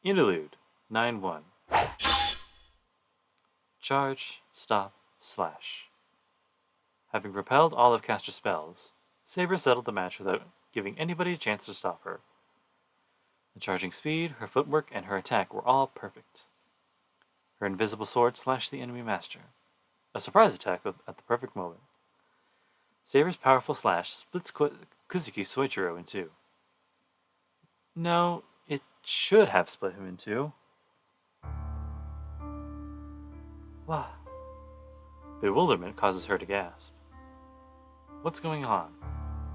Interlude 9-1. Charge, stop, slash. Having repelled all of Caster's spells, Saber settled the match without giving anybody a chance to stop her. The charging speed, her footwork, and her attack were all perfect. Her invisible sword slashed the enemy master. A surprise attack at the perfect moment. Saber's powerful slash splits Kuzuki Soichiro in 2. No, it should have split him in 2. Wow. Bewilderment causes her to gasp. What's going on?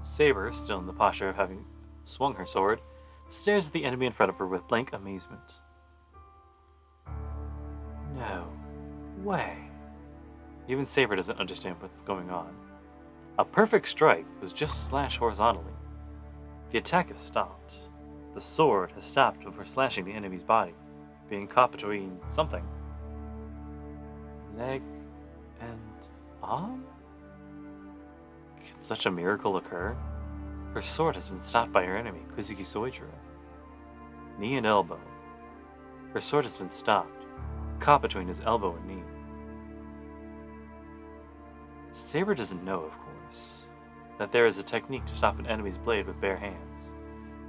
Saber, still in the posture of having swung her sword, stares at the enemy in front of her with blank amazement. No way. Even Saber doesn't understand what's going on. A perfect strike was just slashed horizontally. The attack has stopped. The sword has stopped before slashing the enemy's body, being caught between something. Leg and arm? Can such a miracle occur? Her sword has been stopped by her enemy, Kuzuki Soichiro. Knee and elbow. Her sword has been stopped, caught between his elbow and knee. Saber doesn't know, of course, that there is a technique to stop an enemy's blade with bare hands,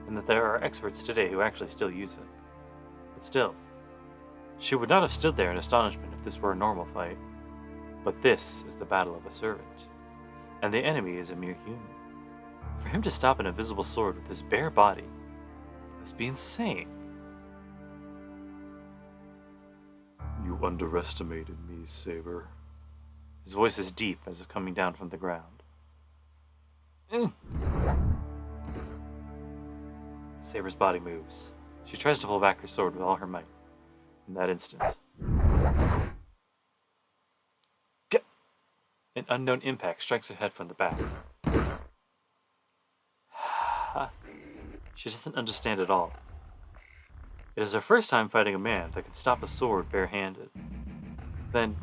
and that there are experts today who actually still use it. But still, she would not have stood there in astonishment if this were a normal fight. But this is the battle of a servant, and the enemy is a mere human. For him to stop an invisible sword with his bare body must be insane. You underestimated me, Saber. His voice is deep, as if coming down from the ground. Mm. Saber's body moves. She tries to pull back her sword with all her might. In that instant, an unknown impact strikes her head from the back. She doesn't understand at all. It is her first time fighting a man that can stop a sword barehanded. Then,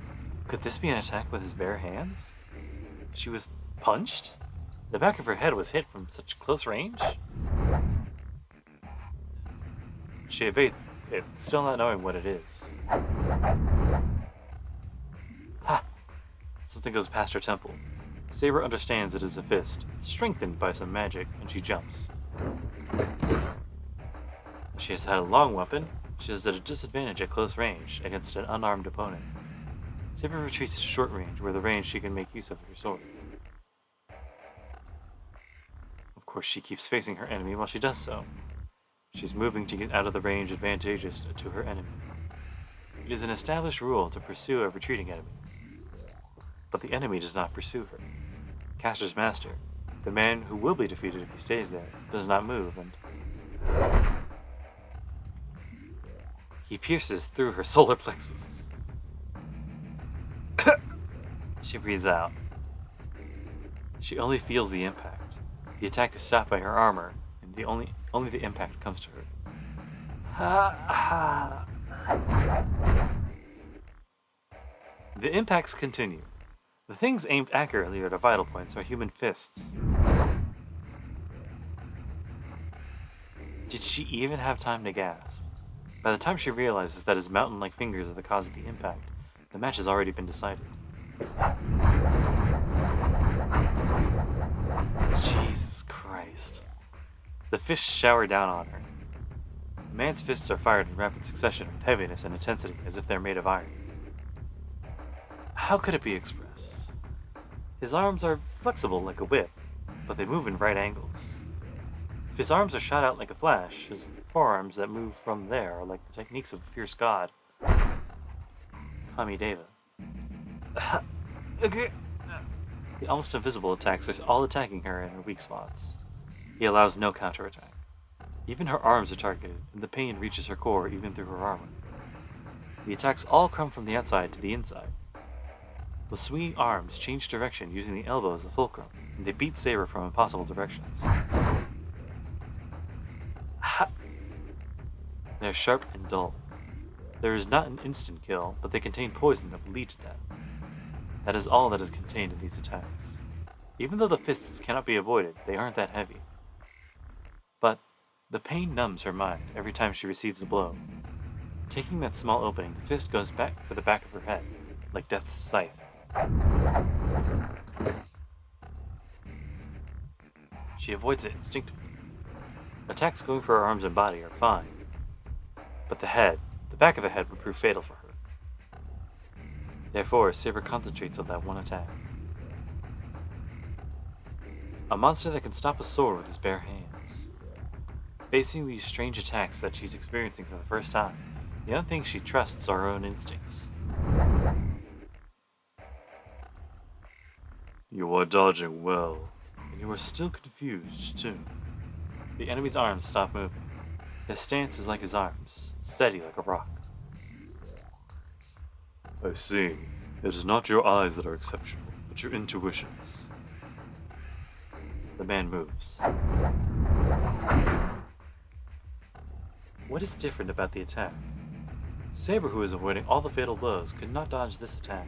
could this be an attack with his bare hands? She was punched? The back of her head was hit from such close range? She evades it, still not knowing what it is. Ha! Something goes past her temple. Saber understands it is a fist, strengthened by some magic, and she jumps. She has had a long weapon. She is at a disadvantage at close range against an unarmed opponent. Saber retreats to short range, where the range she can make use of her sword. Of course, she keeps facing her enemy while she does so. She's moving to get out of the range advantageous to her enemy. It is an established rule to pursue a retreating enemy. But the enemy does not pursue her. Caster's master, the man who will be defeated if he stays there, does not move, and he pierces through her solar plexus. She breathes out. She only feels the impact. The attack is stopped by her armor, and only the impact comes to her. The impacts continue. The things aimed accurately at her vital points are human fists. Did she even have time to gasp? By the time she realizes that his mountain-like fingers are the cause of the impact, the match has already been decided. Jesus Christ. The fists shower down on her. The man's fists are fired in rapid succession with heaviness and intensity as if they're made of iron. How could it be expressed? His arms are flexible like a whip, but they move in right angles. If his arms are shot out like a flash, his forearms that move from there are like the techniques of a fierce god. Kamideva. The almost invisible attacks are all attacking her in her weak spots. He allows no counterattack. Even her arms are targeted, and the pain reaches her core even through her armor. The attacks all come from the outside to the inside. The swinging arms change direction using the elbow as the fulcrum, and they beat Saber from impossible directions. They're sharp and dull. There is not an instant kill, but they contain poison that will lead to death. That is all that is contained in these attacks. Even though the fists cannot be avoided, they aren't that heavy. But the pain numbs her mind every time she receives a blow. Taking that small opening, the fist goes back for the back of her head, like death's scythe. She avoids it instinctively. Attacks going for her arms and body are fine, but the back of the head would prove fatal for her. Therefore, Saber concentrates on that one attack. A monster that can stop a sword with his bare hands. Facing these strange attacks that she's experiencing for the first time, the only thing she trusts are her own instincts. You are dodging well, and you are still confused, too. The enemy's arms stop moving. His stance is like his arms, steady like a rock. I see. It is not your eyes that are exceptional, but your intuitions. The man moves. What is different about the attack? Saber, who is avoiding all the fatal blows, could not dodge this attack.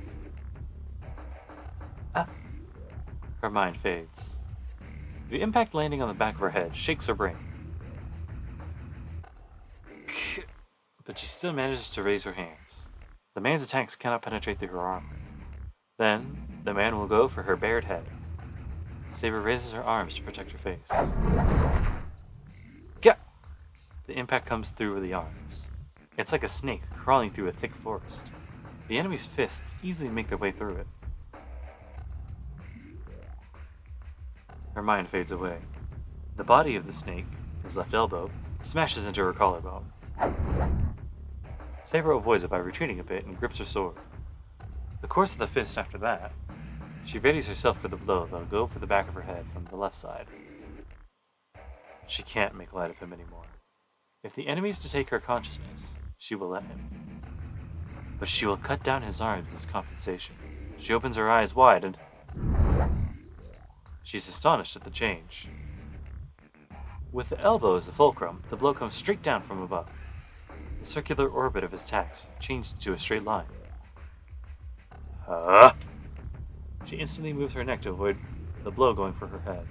Her mind fades. The impact landing on the back of her head shakes her brain. But she still manages to raise her hands. The man's attacks cannot penetrate through her armor. Then, the man will go for her bared head. Saber raises her arms to protect her face. Gah! The impact comes through the arms. It's like a snake crawling through a thick forest. The enemy's fists easily make their way through it. Her mind fades away. The body of the snake, his left elbow, smashes into her collarbone. Saber avoids it by retreating a bit and grips her sword. The course of the fist after that, she readies herself for the blow that'll go for the back of her head from the left side. She can't make light of him anymore. If the enemy is to take her consciousness, she will let him. But she will cut down his arms as compensation. She opens her eyes wide and... she's astonished at the change. With the elbow as the fulcrum, the blow comes straight down from above. The circular orbit of his attacks changed to a straight line. She instantly moves her neck to avoid the blow going for her head.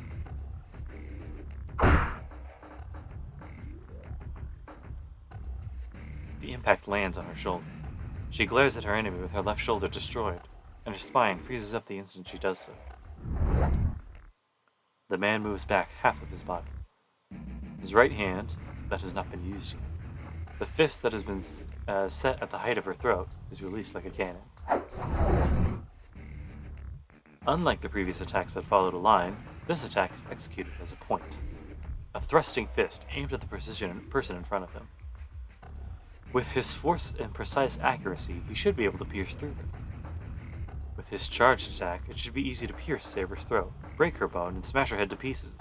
The impact lands on her shoulder. She glares at her enemy with her left shoulder destroyed, and her spine freezes up the instant she does so. The man moves back half of his body. His right hand, that has not been used yet, the fist that has been set at the height of her throat, is released like a cannon. Unlike the previous attacks that followed a line, this attack is executed as a point. A thrusting fist aimed at the person in front of him. With his force and precise accuracy, he should be able to pierce through them. With his charged attack, it should be easy to pierce Saber's throat, break her bone, and smash her head to pieces.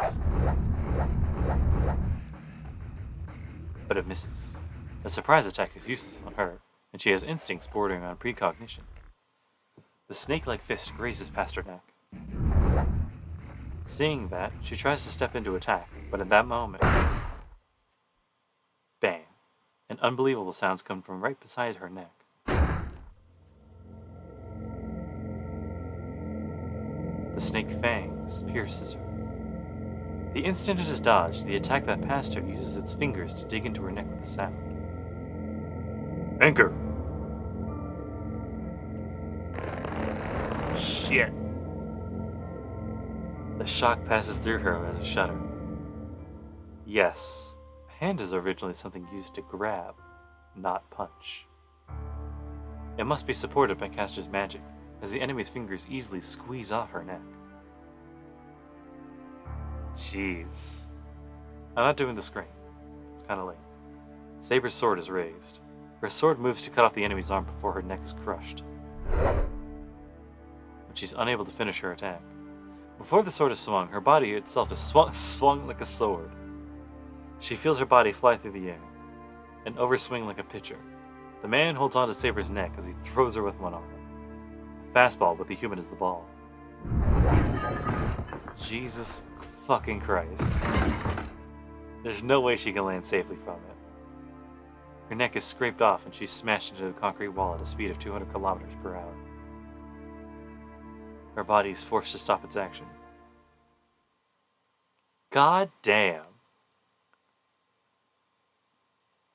But it misses. A surprise attack is useless on her, and she has instincts bordering on precognition. The snake-like fist grazes past her neck. Seeing that, she tries to step into attack, but at that moment... bang! And unbelievable sounds come from right beside her neck. The snake fangs pierces her. The instant it is dodged, the attack that passed her uses its fingers to dig into her neck with a sound. Anchor! Shit! The shock passes through her as a shudder. Yes, hand is originally something used to grab, not punch. It must be supported by caster's magic, as the enemy's fingers easily squeeze off her neck. Jeez. I'm not doing the scream. It's kinda late. Saber's sword is raised. Her sword moves to cut off the enemy's arm before her neck is crushed. But she's unable to finish her attack. Before the sword is swung, her body itself is swung like a sword. She feels her body fly through the air, and overswing like a pitcher. The man holds onto Saber's neck as he throws her with one arm. A fastball, but the human is the ball. Jesus fucking Christ. There's no way she can land safely from it. Her neck is scraped off and she's smashed into the concrete wall at a speed of 200 kilometers per hour. Her body is forced to stop its action. God damn.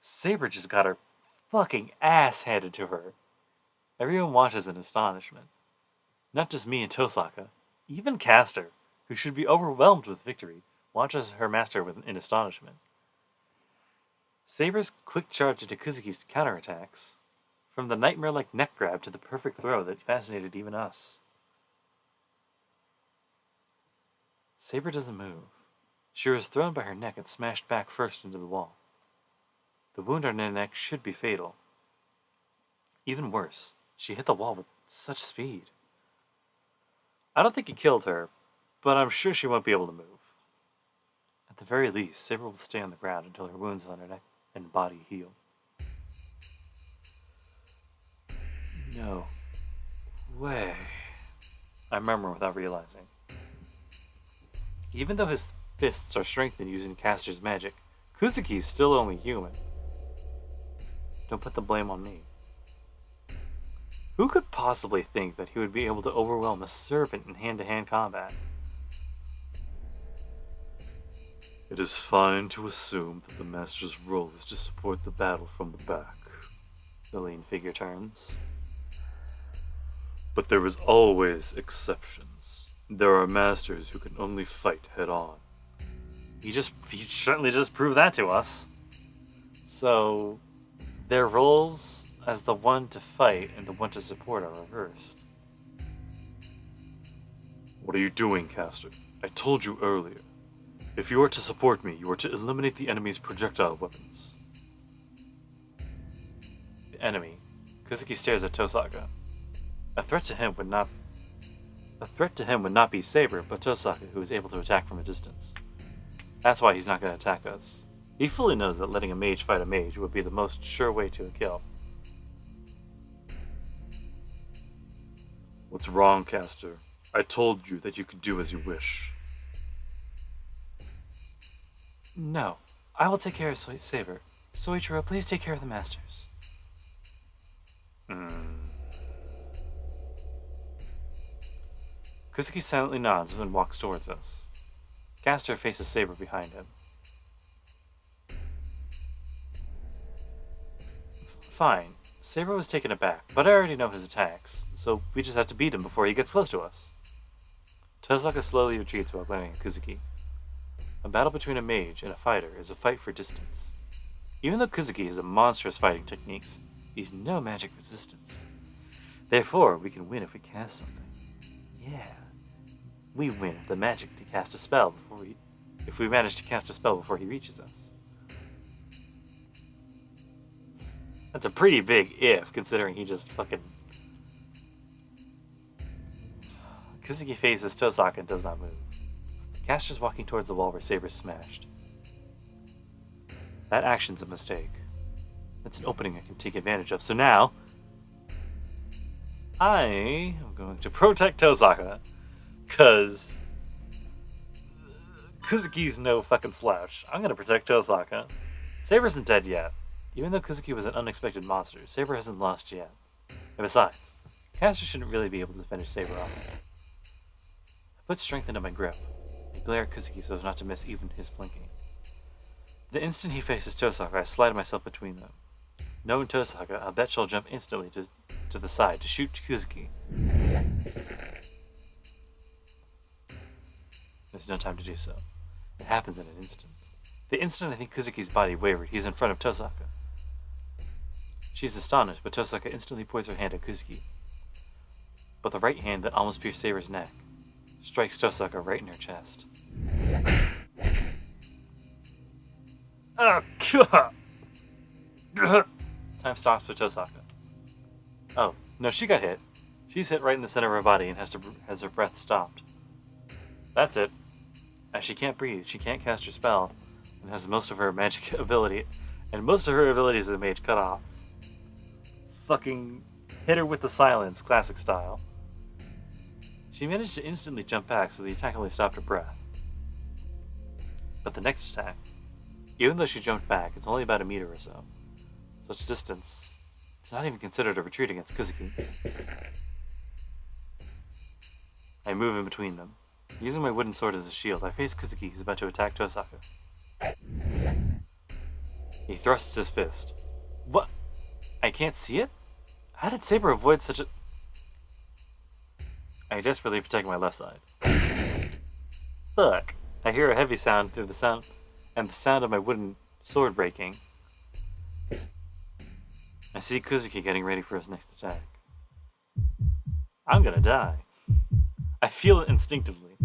Saber just got her fucking ass handed to her. Everyone watches in astonishment. Not just me and Tosaka. Even Caster, who should be overwhelmed with victory, watches her master in astonishment. Saber's quick charge into Kuzuki's counterattacks, from the nightmare-like neck grab to the perfect throw that fascinated even us. Saber doesn't move. She was thrown by her neck and smashed back first into the wall. The wound on her neck should be fatal. Even worse, she hit the wall with such speed. I don't think he killed her, but I'm sure she won't be able to move. At the very least, Saber will stay on the ground until her wounds on her neck and body heal. No way, I murmur without realizing. Even though his fists are strengthened using Caster's magic, Kuzuki is still only human. Don't put the blame on me. Who could possibly think that he would be able to overwhelm a servant in hand-to-hand combat? It is fine to assume that the master's role is to support the battle from the back. The lean figure turns. But there is always exceptions. There are masters who can only fight head-on. He certainly just proved that to us. So, their roles as the one to fight and the one to support are reversed. What are you doing, Caster? I told you earlier. If you are to support me, you are to eliminate the enemy's projectile weapons. The enemy. Kuzuki stares at Tosaka. A threat to him would not be Saber, but Tosaka, who is able to attack from a distance. That's why he's not going to attack us. He fully knows that letting a mage fight a mage would be the most sure way to a kill. What's wrong, Caster? I told you that you could do as you wish. No, I will take care of Saber. Soichiro, please take care of the masters. Kuzuki silently nods and walks towards us. Caster faces Saber behind him. Fine. Saber was taken aback, but I already know his attacks, so we just have to beat him before he gets close to us. Tosaka slowly retreats while glaring at Kuzuki. A battle between a mage and a fighter is a fight for distance. Even though Kuzuki has a monstrous fighting techniques, he's no magic resistance. Therefore, we can win if we cast something. Yeah. We win if if we manage to cast a spell before he reaches us. That's a pretty big if, considering he just fucking... Kuzuki faces Tosaka and does not move. The caster's walking towards the wall where Saber's smashed. That action's a mistake. That's an opening I can take advantage of. So now, I am going to protect Tosaka, because Kuzuki's no fucking slouch. I'm going to protect Tosaka. Saber isn't dead yet. Even though Kuzuki was an unexpected monster, Saber hasn't lost yet. And besides, caster shouldn't really be able to finish Saber off. I put strength into my grip. I glare at Kuzuki so as not to miss even his blinking. The instant he faces Tosaka, I slide myself between them. Knowing Tosaka, I'll bet she'll jump instantly to the side to shoot Kuzuki. There's no time to do so. It happens in an instant. The instant I think Kuzuki's body wavered, he's in front of Tosaka. She's astonished, but Tosaka instantly points her hand at Kuzuki. But the right hand that almost pierced Saber's neck strikes Tosaka right in her chest. Oh, God! Time stops for Tosaka. Oh, no, she got hit. She's hit right in the center of her body and has her breath stopped. That's it. As she can't breathe, she can't cast her spell, and has most of her magic ability, and most of her abilities as a mage cut off. Fucking hit her with the silence, classic style. She managed to instantly jump back, so the attack only stopped her breath. But the next attack, even though she jumped back, it's only about a meter or so. Such distance, it's not even considered a retreat against Kuzuki. I move in between them. Using my wooden sword as a shield, I face Kuzuki, who's about to attack Tosaka. He thrusts his fist. What? I can't see it? How did Saber avoid such a... I desperately protect my left side. Fuck. I hear a heavy sound through the sound, and the sound of my wooden sword breaking. I see Kuzuki getting ready for his next attack. I'm gonna die. I feel it instinctively.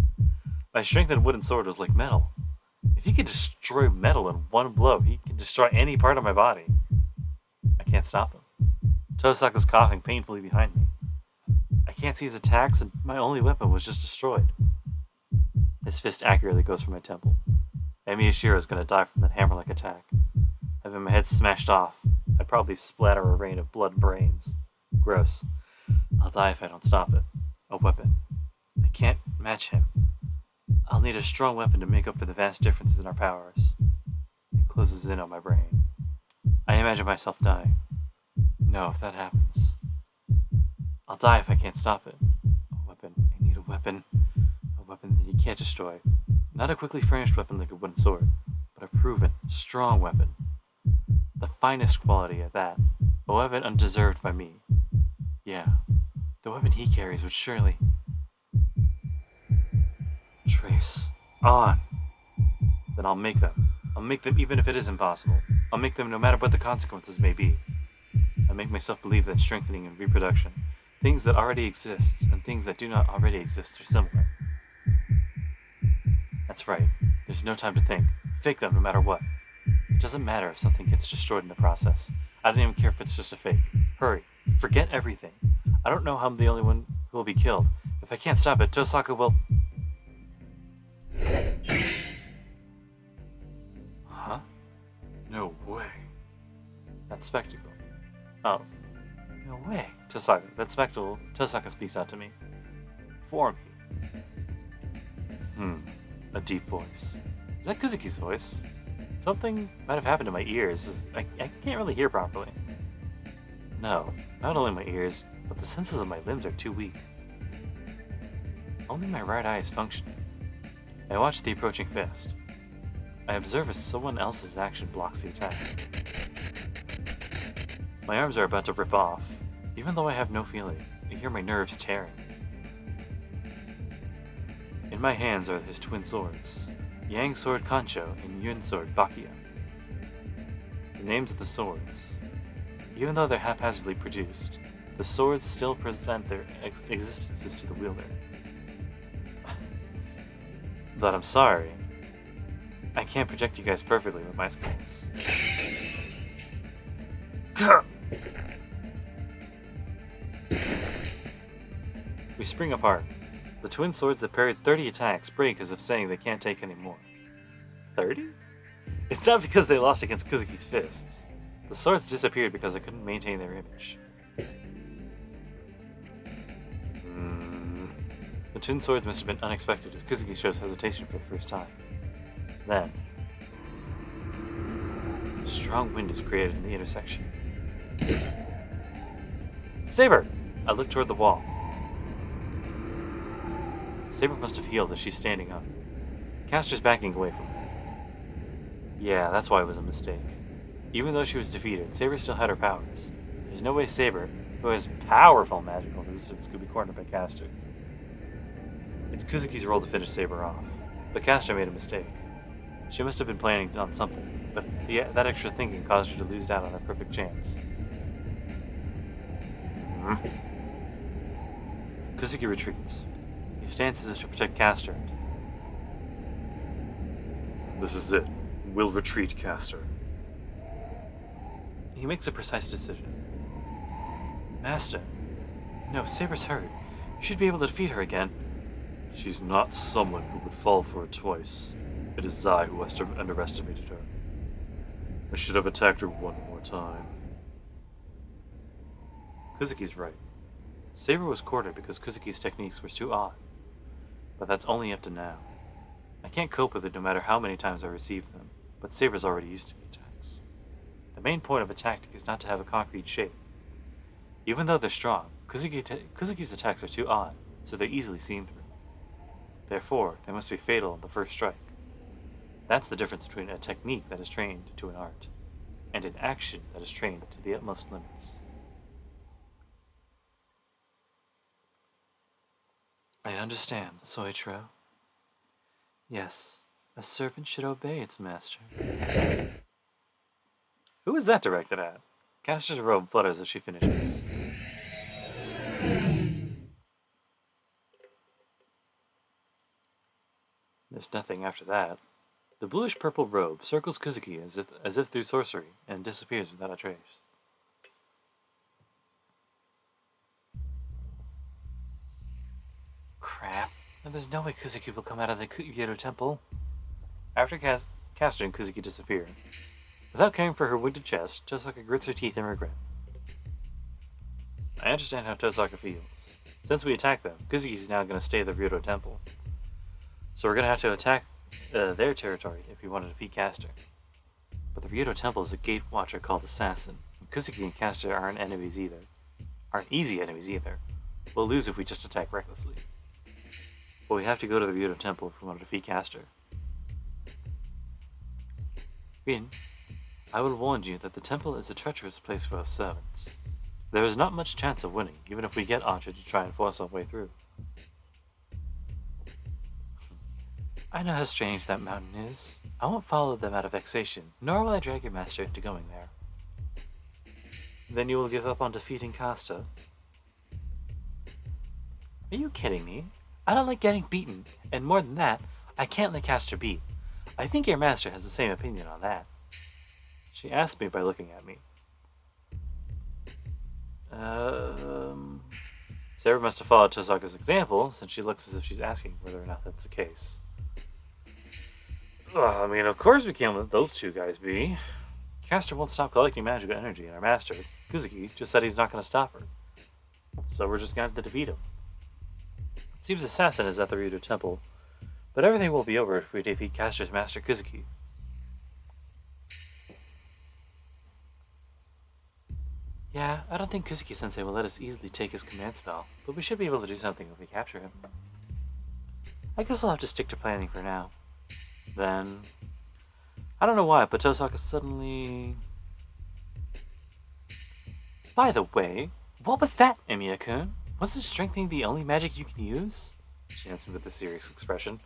My strengthened wooden sword was like metal. If he could destroy metal in one blow, he can destroy any part of my body. I can't stop him. Tosaka's coughing painfully behind me. I can't see his attacks, and my only weapon was just destroyed. His fist accurately goes for my temple. Emi Ashira is going to die from that hammer-like attack. Having my head smashed off, I'd probably splatter a rain of blood and brains. Gross. I'll die if I don't stop it. A weapon. I can't match him. I'll need a strong weapon to make up for the vast differences in our powers. It closes in on my brain. I imagine myself dying. No, if that happens, I'll die if I can't stop it. A weapon. I need a weapon. A weapon that you can't destroy. Not a quickly furnished weapon like a wooden sword, but a proven, strong weapon. The finest quality at that. A weapon undeserved by me. Yeah, the weapon he carries would surely... Trace. On. Then I'll make them. I'll make them even if it is impossible. I'll make them no matter what the consequences may be. I make myself believe that strengthening and reproduction, things that already exist and things that do not already exist, are similar. That's right. There's no time to think. Fake them no matter what. It doesn't matter if something gets destroyed in the process. I don't even care if it's just a fake. Hurry. Forget everything. I don't know how I'm the only one who will be killed. If I can't stop it, Tosaka will... Huh? No way. That spectacle. Oh. No way. Tosaka. That spectacle. Tosaka speaks out to me. For me. A deep voice. Is that Kuzuki's voice? Something might have happened to my ears. I can't really hear properly. No, not only my ears, but the senses of my limbs are too weak. Only my right eye is functioning. I watch the approaching fist. I observe as someone else's action blocks the attack. My arms are about to rip off. Even though I have no feeling, I hear my nerves tearing. In my hands are his twin swords, Yang Sword Kancho and Yun Sword Bakia. The names of the swords. Even though they're haphazardly produced, the swords still present their existences to the wielder. But I'm sorry. I can't project you guys perfectly with my skills. We spring apart. The twin swords that parried 30 attacks break as if saying they can't take any more. 30? It's not because they lost against Kuzuki's fists. The swords disappeared because I couldn't maintain their image. The twin swords must have been unexpected as Kuzuki shows hesitation for the first time. Then, a strong wind is created in the intersection. Saber! I look toward the wall. Saber must have healed as she's standing up. Caster's backing away from her. Yeah, that's why it was a mistake. Even though she was defeated, Saber still had her powers. There's no way Saber, who has powerful magical resistance, could be cornered by Caster. It's Kuzuki's role to finish Saber off, but Caster made a mistake. She must have been planning on something, but that extra thinking caused her to lose out on her perfect chance. Kuzuki retreats. He stands as if to protect Caster. This is it. We'll retreat, Caster. He makes a precise decision. Master. No, Saber's hurt. You should be able to defeat her again. She's not someone who would fall for it twice. It is I who underestimated her. I should have attacked her one more time. Kuzuki's right. Saber was cornered because Kuzuki's techniques were too odd. But that's only up to now. I can't cope with it no matter how many times I receive them, but Saber's already used to the attacks. The main point of a tactic is not to have a concrete shape. Even though they're strong, Kuzuki's attacks are too odd, so they're easily seen through. Therefore, they must be fatal on the first strike. That's the difference between a technique that is trained to an art, and an action that is trained to the utmost limits. I understand, Soichiro. Yes, a servant should obey its master. Who is that directed at? Caster's robe flutters as she finishes. There's nothing after that. The bluish-purple robe circles Kuzuki as if through sorcery and disappears without a trace. Crap. There's no way Kuzuki will come out of the Yedo Temple. After Caster and Kuzuki disappear, without caring for her wounded chest, Tosaka grits her teeth in regret. I understand how Tosaka feels. Since we attacked them, Kuzuki's now going to stay at the Yedo Temple. So we're going to have to attack their territory if we want to defeat Caster. But the Yedo Temple is a gate watcher called Assassin, and Kuzuki and Caster aren't easy enemies either. We'll lose if we just attack recklessly. But we have to go to the Yedo Temple if we want to defeat Caster. Rin, I will warn you that the temple is a treacherous place for us servants. There is not much chance of winning, even if we get Archer to try and force our way through. I know how strange that mountain is. I won't follow them out of vexation, nor will I drag your master into going there. Then you will give up on defeating Caster? Are you kidding me? I don't like getting beaten, and more than that, I can't let Caster beat. I think your master has the same opinion on that. She asked me by looking at me. Saber must have followed Tosaka's example, since she looks as if she's asking whether or not that's the case. Well, I mean, of course we can't let those two guys be. Caster won't stop collecting magical energy, and our master, Kuzuki, just said he's not going to stop her. So we're just going to have to defeat him. It seems Assassin is at the Ryudo Temple, but everything will be over if we defeat Caster's master, Kuzuki. Yeah, I don't think Kuzuki-sensei will let us easily take his command spell, but we should be able to do something if we capture him. I guess I'll have to stick to planning for now. Then, I don't know why, but Tosaka suddenly... By the way, what was that, Emiya-kun? Wasn't strengthening the only magic you can use? She answered with a serious expression.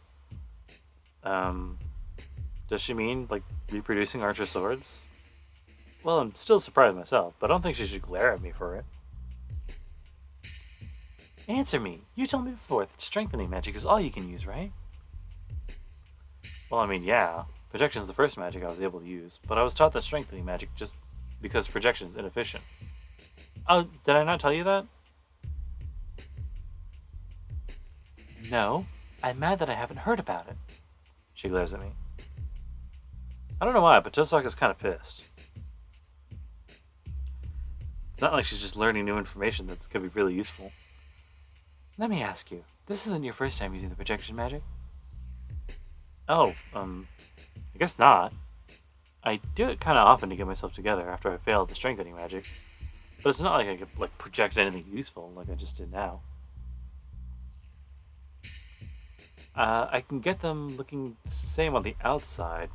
Does she mean, like, reproducing archer swords? Well, I'm still surprised myself, but I don't think she should glare at me for it. Answer me. You told me before that strengthening magic is all you can use, right? Well, I mean, yeah. Projection is the first magic I was able to use, but I was taught that strengthening magic just because projection is inefficient. Oh, did I not tell you that? No. I'm mad that I haven't heard about it. She glares at me. I don't know why, but Tosaka's kind of pissed. It's not like she's just learning new information that's going to be really useful. Let me ask you, this isn't your first time using the projection magic? Oh, I guess not. I do it kind of often to get myself together after I fail at the strengthening magic, but it's not like I could, like, project anything useful like I just did now. I can get them looking the same on the outside,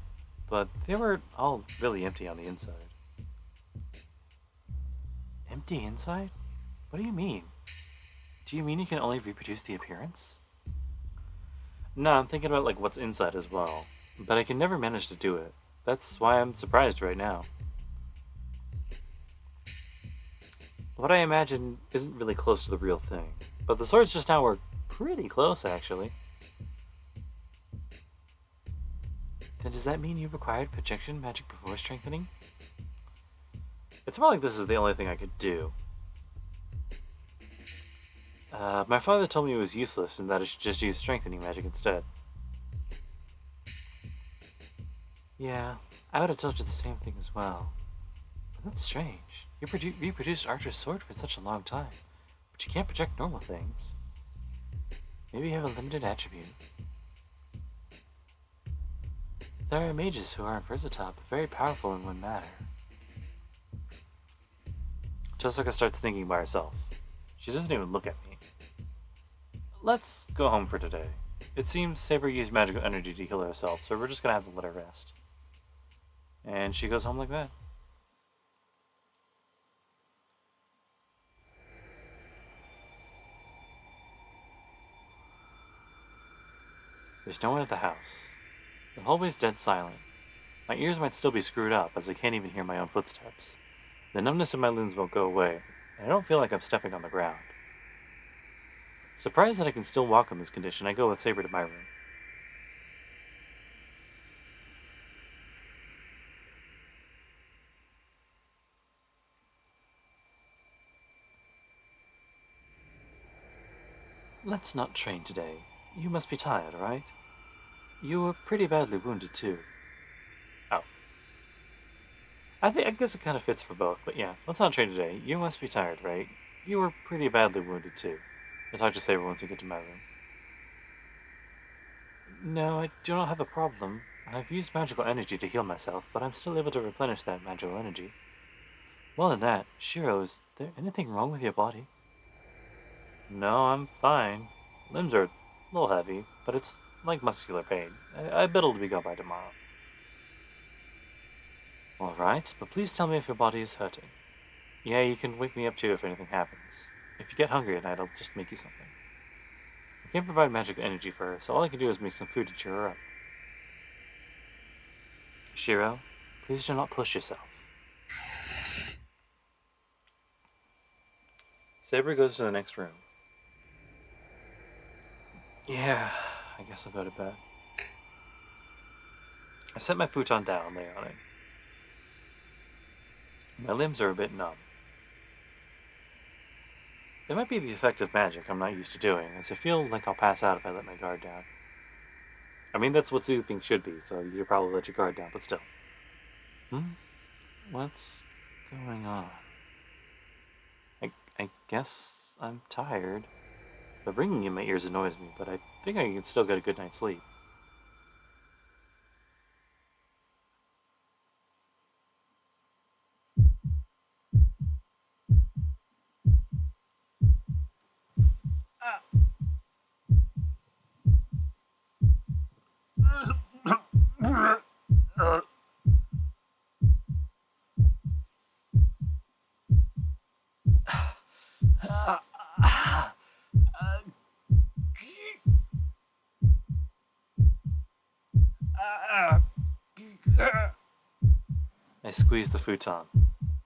but they were all really empty on the inside. Empty inside? What do you mean? Do you mean you can only reproduce the appearance? No, I'm thinking about, like, what's inside as well, but I can never manage to do it. That's why I'm surprised right now. What I imagine isn't really close to the real thing, but the swords just now were pretty close, actually. Then does that mean you required projection magic before strengthening? It's more like this is the only thing I could do. My father told me it was useless and that I should just use strengthening magic instead. Yeah, I would have told you the same thing as well. But that's strange. You reproduced Archer's sword for such a long time, but you can't project normal things. Maybe you have a limited attribute. There are mages who aren't versatile, but very powerful in one matter. Tosaka starts thinking by herself. She doesn't even look at me. Let's go home for today. It seems Saber used magical energy to heal herself, so we're just gonna have to let her rest. And she goes home like that. There's no one at the house. The hallway's dead silent. My ears might still be screwed up, as I can't even hear my own footsteps. The numbness in my limbs won't go away, and I don't feel like I'm stepping on the ground. Surprised that I can still walk in this condition, I go with Saber to my room. Let's not train today. You must be tired, right? You were pretty badly wounded, too. Oh. I guess it kind of fits for both, but yeah, let's not train today. You must be tired, right? You were pretty badly wounded, too. I'll talk to Saber once we get to my room. No, I do not have a problem. I've used magical energy to heal myself, but I'm still able to replenish that magical energy. More than that, Shiro, is there anything wrong with your body? No, I'm fine. Limbs are a little heavy, but it's like muscular pain. I bet it'll be gone by tomorrow. Alright, but please tell me if your body is hurting. Yeah, you can wake me up too if anything happens. If you get hungry at night, I'll just make you something. I can't provide magic energy for her, so all I can do is make some food to cheer her up. Shiro, please do not push yourself. Saber goes to the next room. Yeah, I guess I'll go to bed. I set my futon down and lay on it. My limbs are a bit numb. It might be the effect of magic I'm not used to doing, as I feel like I'll pass out if I let my guard down. I mean, that's what sleeping should be, so you probably let your guard down, but still. What's going on? I guess I'm tired. The ringing in my ears annoys me, but I think I can still get a good night's sleep. I squeeze the futon.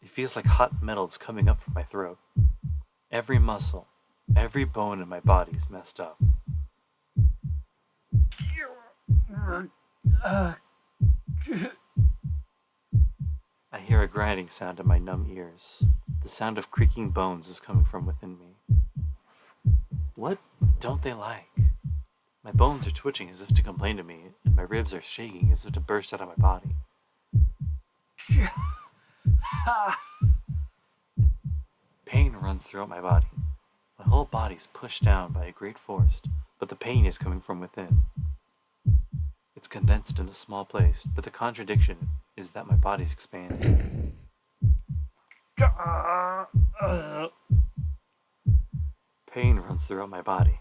It feels like hot metal is coming up from my throat. Every muscle, every bone in my body is messed up. I hear a grinding sound in my numb ears. The sound of creaking bones is coming from within me. What don't they like? My bones are twitching as if to complain to me, and my ribs are shaking as if to burst out of my body. Pain runs throughout my body. My whole body is pushed down by a great force, but the pain is coming from within. It's condensed in a small place, but the contradiction is that my body's expanding. Pain runs throughout my body.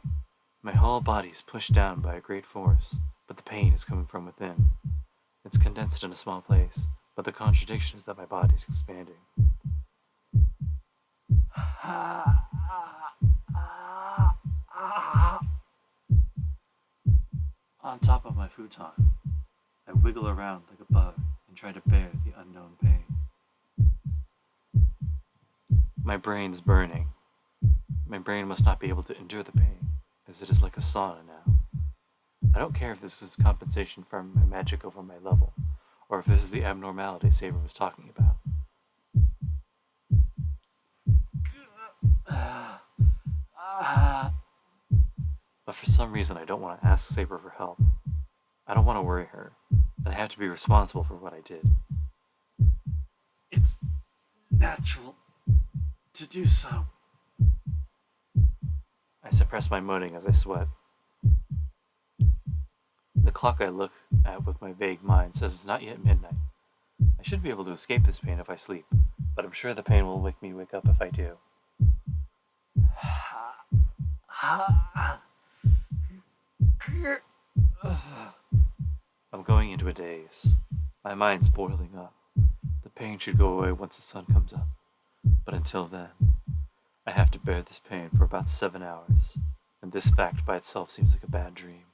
My whole body is pushed down by a great force, but the pain is coming from within. It's condensed in a small place, but the contradiction is that my body is expanding. On top of my futon, I wiggle around like a bug and try to bear the unknown pain. My brain's burning. My brain must not be able to endure the pain, as it is like a sauna now. I don't care if this is compensation for my magic over my level, or if this is the abnormality Saber was talking about. But for some reason I don't want to ask Saber for help. I don't want to worry her, and I have to be responsible for what I did. It's natural to do so. I suppress my moaning as I sweat. The clock I look at with my vague mind says it's not yet midnight. I should be able to escape this pain if I sleep, but I'm sure the pain will make me wake up if I do. I'm going into a daze. My mind's boiling up. The pain should go away once the sun comes up. But until then, I have to bear this pain for about 7 hours, and this fact by itself seems like a bad dream.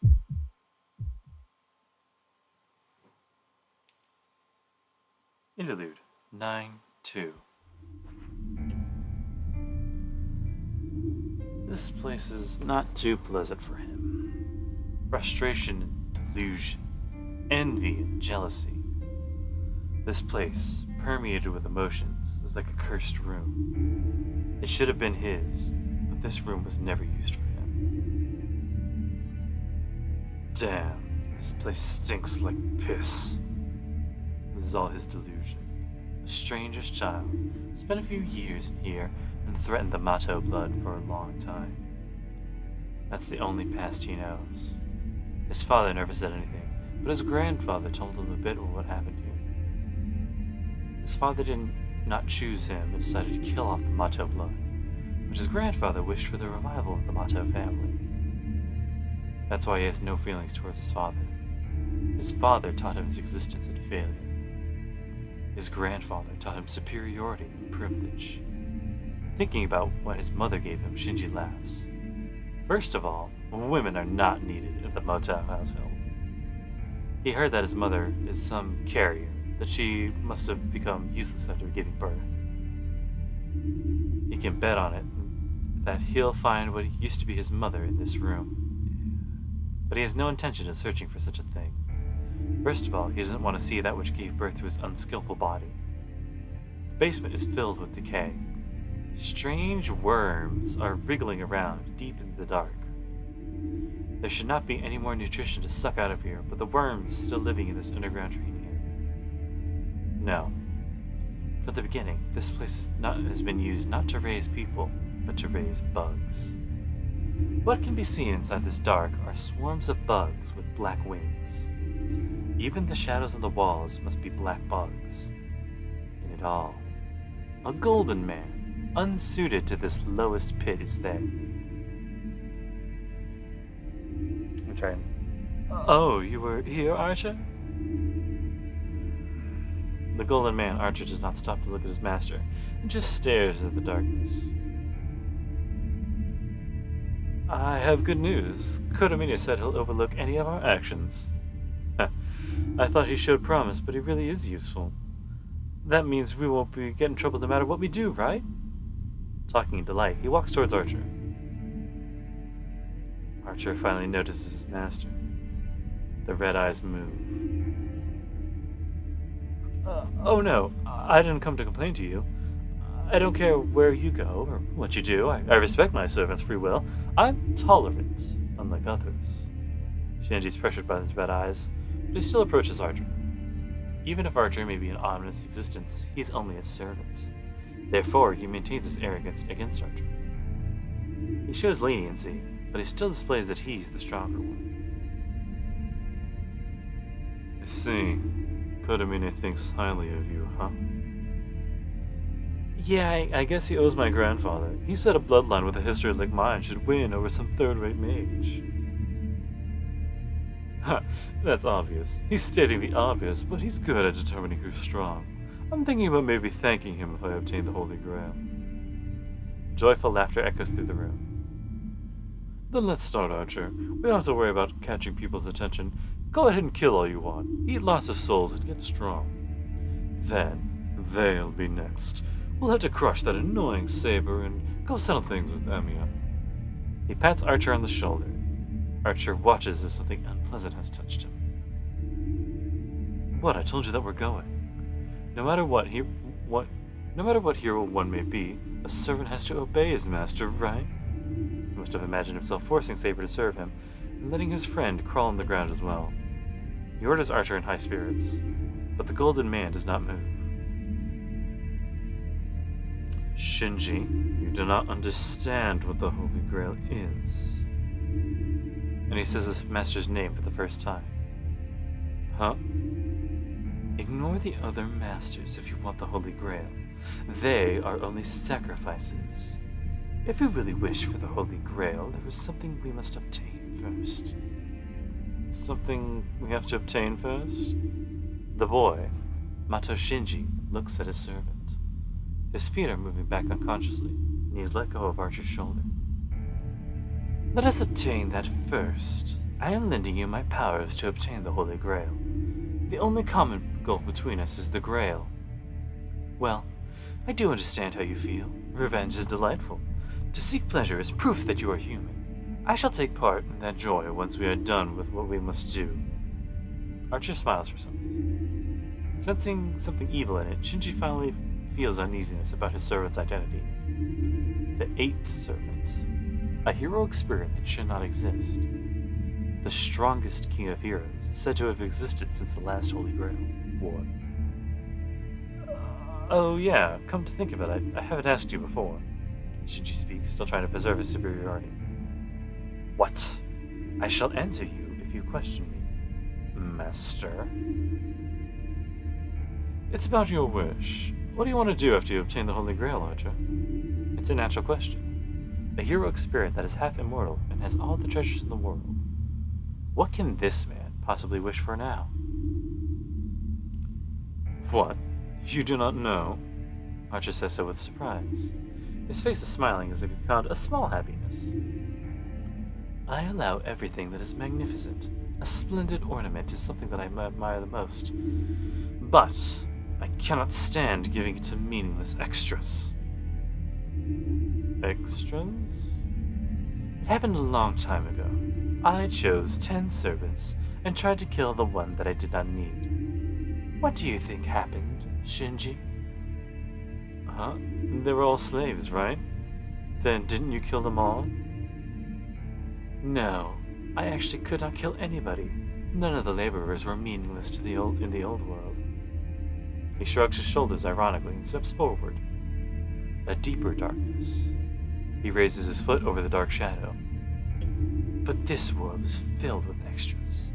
Interlude 9-2. This place is not too pleasant for him. Frustration and delusion, envy and jealousy. This place, permeated with emotions, is like a cursed room. It should have been his, but this room was never used for him. Damn, this place stinks like piss. This is all his delusion. The strangest child spent a few years in here and threatened the Mato blood for a long time. That's the only past he knows. His father never said anything, but his grandfather told him a bit of what happened here. His father did not choose him and decided to kill off the Mato blood, but his grandfather wished for the revival of the Mato family. That's why he has no feelings towards his father. His father taught him his existence and failure. His grandfather taught him superiority and privilege. Thinking about what his mother gave him, Shinji laughs. First of all, women are not needed in the Moto household. He heard that his mother is some carrier, that she must have become useless after giving birth. He can bet on it that he'll find what used to be his mother in this room. But he has no intention of searching for such a thing. First of all, he doesn't want to see that which gave birth to his unskillful body. The basement is filled with decay. Strange worms are wriggling around deep in the dark. There should not be any more nutrition to suck out of here, but the worms still living in this underground training area. No. From the beginning, this place has been used not to raise people, but to raise bugs. What can be seen inside this dark are swarms of bugs with black wings. Even the shadows on the walls must be black bugs. In it all, a golden man, unsuited to this lowest pit, is there. I'm trying. Oh, you were here, Archer? The golden man, Archer, does not stop to look at his master, and just stares at the darkness. I have good news. Kodamine said he'll overlook any of our actions. I thought he showed promise, but he really is useful. That means we won't get in trouble no matter what we do, right? Talking in delight, he walks towards Archer. Archer finally notices his master. The red eyes move. Oh no, I didn't come to complain to you. I don't care where you go or what you do. I respect my servants' free will. I'm tolerant, unlike others. Shinji's pressured by his red eyes, but he still approaches Archer. Even if Archer may be an ominous existence, he's only a servant. Therefore, he maintains his arrogance against Archer. He shows leniency, but he still displays that he's the stronger one. I see. Kodamine thinks highly of you, huh? Yeah, I guess he owes my grandfather. He said a bloodline with a history like mine should win over some third-rate mage. That's obvious. He's stating the obvious, but he's good at determining who's strong. I'm thinking about maybe thanking him if I obtain the Holy Grail. Joyful laughter echoes through the room. Then let's start, Archer. We don't have to worry about catching people's attention. Go ahead and kill all you want. Eat lots of souls and get strong. Then, they'll be next. We'll have to crush that annoying Saber and go settle things with Emiya. He pats Archer on the shoulder. Archer watches as something unpleasant has touched him. What? I told you that we're going. No matter what hero one may be, a servant has to obey his master, right? He must have imagined himself forcing Saber to serve him, and letting his friend crawl on the ground as well. He orders Archer in high spirits, but the golden man does not move. Shinji, you do not understand what the Holy Grail is. And he says his master's name for the first time. Huh? Ignore the other masters if you want the Holy Grail. They are only sacrifices. If we really wish for the Holy Grail, there is something we must obtain first. Something we have to obtain first? The boy, Mato Shinji, looks at his servant. His feet are moving back unconsciously, and he's let go of Archer's shoulder. Let us obtain that first. I am lending you my powers to obtain the Holy Grail. The only common goal between us is the Grail. Well, I do understand how you feel. Revenge is delightful. To seek pleasure is proof that you are human. I shall take part in that joy once we are done with what we must do. Archer smiles for some reason. Sensing something evil in it, Shinji finally feels uneasiness about his servant's identity. The eighth servant. A heroic spirit that should not exist. The strongest king of heroes, said to have existed since the last Holy Grail war. Oh yeah, come to think of it, I haven't asked you before. Shinji speaks, still trying to preserve his superiority. What? I shall answer you if you question me, Master. It's about your wish. What do you want to do after you obtain the Holy Grail, Archer? It's a natural question. A heroic spirit that is half immortal and has all the treasures in the world. What can this man possibly wish for now? What? You do not know? Archer says so with surprise. His face is smiling as if he found a small happiness. I allow everything that is magnificent. A splendid ornament is something that I admire the most. But I cannot stand giving it to meaningless extras. Extras? It happened a long time ago. I chose 10 servants and tried to kill the one that I did not need. What do you think happened, Shinji? Huh? They were all slaves, right? Then didn't you kill them all? No, I actually could not kill anybody. None of the laborers were meaningless in the old world. He shrugs his shoulders ironically and steps forward. A deeper darkness. He raises his foot over the dark shadow. But this world is filled with extras.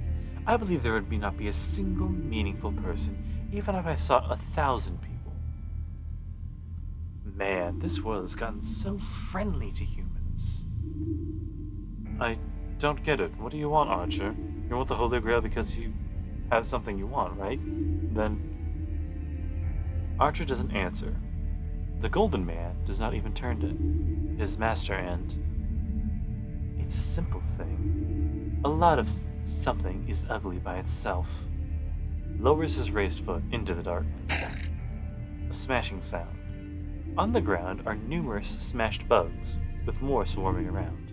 I believe there would not be a single meaningful person, even if I sought 1,000 people. Man, this world has gotten so friendly to humans. I don't get it. What do you want, Archer? You want the Holy Grail because you have something you want, right? Then... Archer doesn't answer. The Golden Man does not even turn to his master, and it's a simple thing. A lot of something is ugly by itself. Lowers his raised foot into the darkness. A smashing sound. On the ground are numerous smashed bugs, with more swarming around.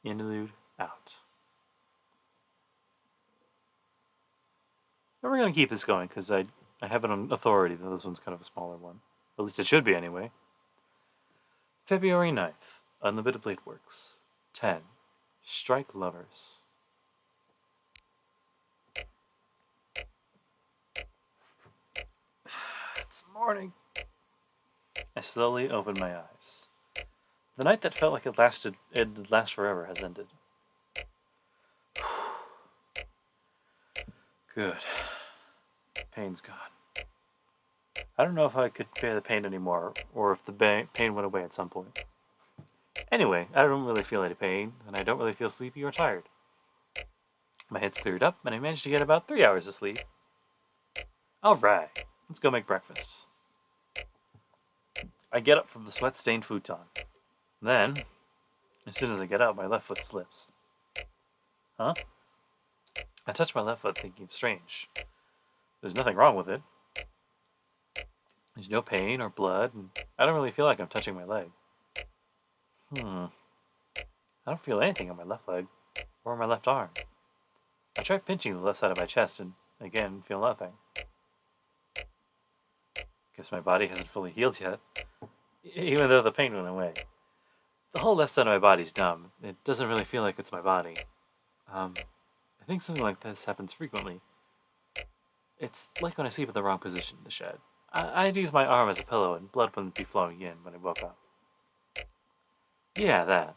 Interlude out. And we're going to keep this going because I have it on authority that this one's kind of a smaller one. At least it should be anyway. February 9th. Unlimited Blade Works. 10. Strike Lovers. It's morning. I slowly open my eyes. The night that felt like it'd last forever has ended. Good. Pain's gone. I don't know if I could bear the pain anymore, or if the pain went away at some point. Anyway, I don't really feel any pain, and I don't really feel sleepy or tired. My head's cleared up, and I managed to get about 3 hours of sleep. Alright, let's go make breakfast. I get up from the sweat-stained futon. Then, as soon as I get up, my left foot slips. Huh? I touch my left foot thinking it's strange. There's nothing wrong with it. There's no pain or blood, and I don't really feel like I'm touching my leg. I don't feel anything on my left leg, or my left arm. I try pinching the left side of my chest, and again, feel nothing. Guess my body hasn't fully healed yet, even though the pain went away. The whole left side of my body's numb. It doesn't really feel like it's my body. I think something like this happens frequently. It's like when I sleep in the wrong position in the shed. I'd use my arm as a pillow and blood wouldn't be flowing in when I woke up. Yeah, that.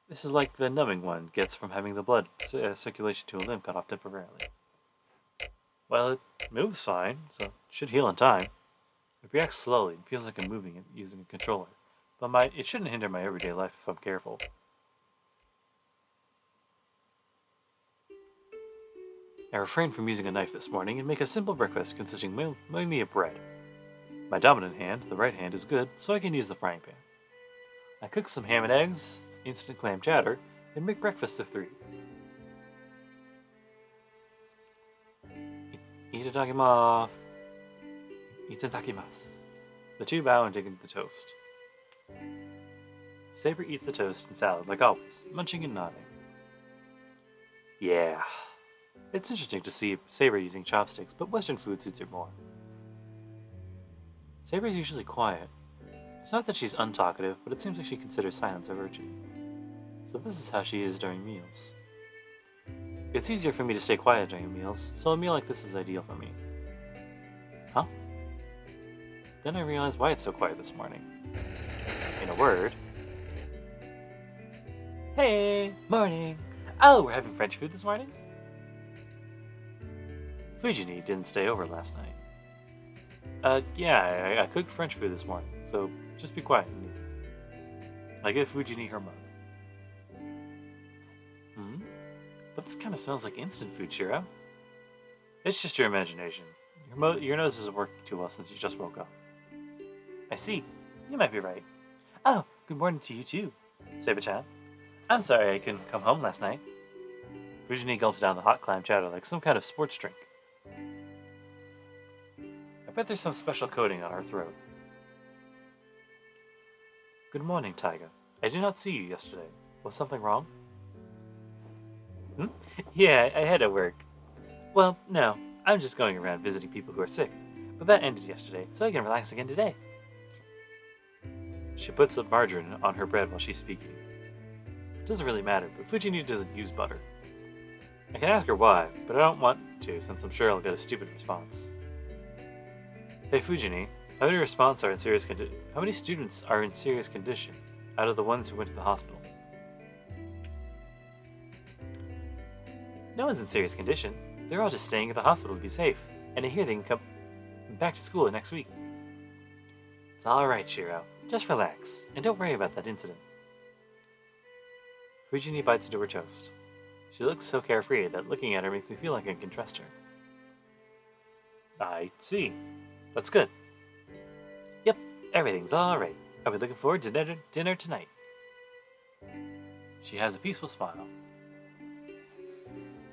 This is like the numbing one gets from having the blood circulation to a limb cut off temporarily. Well, it moves fine, so it should heal in time. It reacts slowly and feels like I'm moving it using a controller, but it shouldn't hinder my everyday life if I'm careful. I refrain from using a knife this morning and make a simple breakfast consisting mainly of bread. My dominant hand, the right hand, is good, so I can use the frying pan. I cook some ham and eggs, instant clam chowder, and make breakfast of 3. Itadakimasu. Itadakimasu. The two bow and dig into the toast. Saber eats the toast and salad like always, munching and nodding. Yeah. It's interesting to see Saber using chopsticks, but Western food suits her more. Saber's usually quiet. It's not that she's untalkative, but it seems like she considers silence a virtue. So this is how she is during meals. It's easier for me to stay quiet during meals, so a meal like this is ideal for me. Huh? Then I realize why it's so quiet this morning. In a word... Hey! Morning! Oh, we're having French food this morning? Fujini didn't stay over last night. Yeah, I cooked French food this morning, so just be quiet and eat. I give Fujini her mug. But this kind of smells like instant food, Shiro. It's just your imagination. Your nose isn't working too well since you just woke up. I see. You might be right. Oh, good morning to you too, Saber-chan. I'm sorry I couldn't come home last night. Fujini gulps down the hot clam chowder like some kind of sports drink. I bet there's some special coating on her throat. Good morning, Taiga. I did not see you yesterday. Was something wrong? Yeah, I had to work. Well, no. I'm just going around visiting people who are sick. but that ended yesterday, so I can relax again today. She puts some margarine on her bread while she's speaking. It doesn't really matter, but Fujini doesn't use butter. I can ask her why, but I don't want to since I'm sure I'll get a stupid response. Hey Fujini, how many how many students are in serious condition out of the ones who went to the hospital? No one's in serious condition. They're all just staying at the hospital to be safe, and I hear they can come back to school next week. It's alright, Shiro. Just relax, and don't worry about that incident. Fujini bites into her toast. She looks so carefree that looking at her makes me feel like I can trust her. I see. That's good. Yep, everything's alright. I'll be looking forward to dinner tonight. She has a peaceful smile.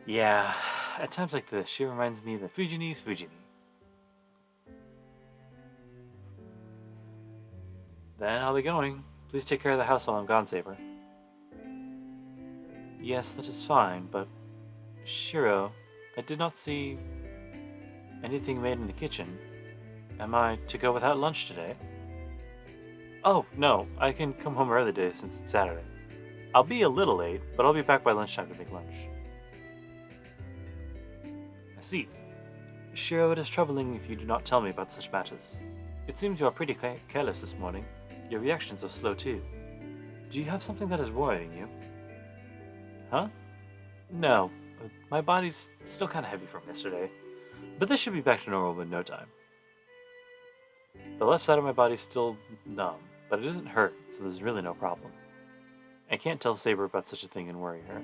Yeah, at times like this, she reminds me that Fujini's Fujini. Then I'll be going. Please take care of the house while I'm gone, Saber. Yes, that is fine, but... Shiro, I did not see anything made in the kitchen. Am I to go without lunch today? Oh, no, I can come home early today since it's Saturday. I'll be a little late, but I'll be back by lunchtime to make lunch. I see. Shiro, it is troubling if you do not tell me about such matters. It seems you are pretty careless this morning. Your reactions are slow too. Do you have something that is worrying you? Huh? No. My body's still kind of heavy from yesterday. But this should be back to normal in no time. The left side of my body's still numb, but it doesn't hurt, so there's really no problem. I can't tell Saber about such a thing and worry her.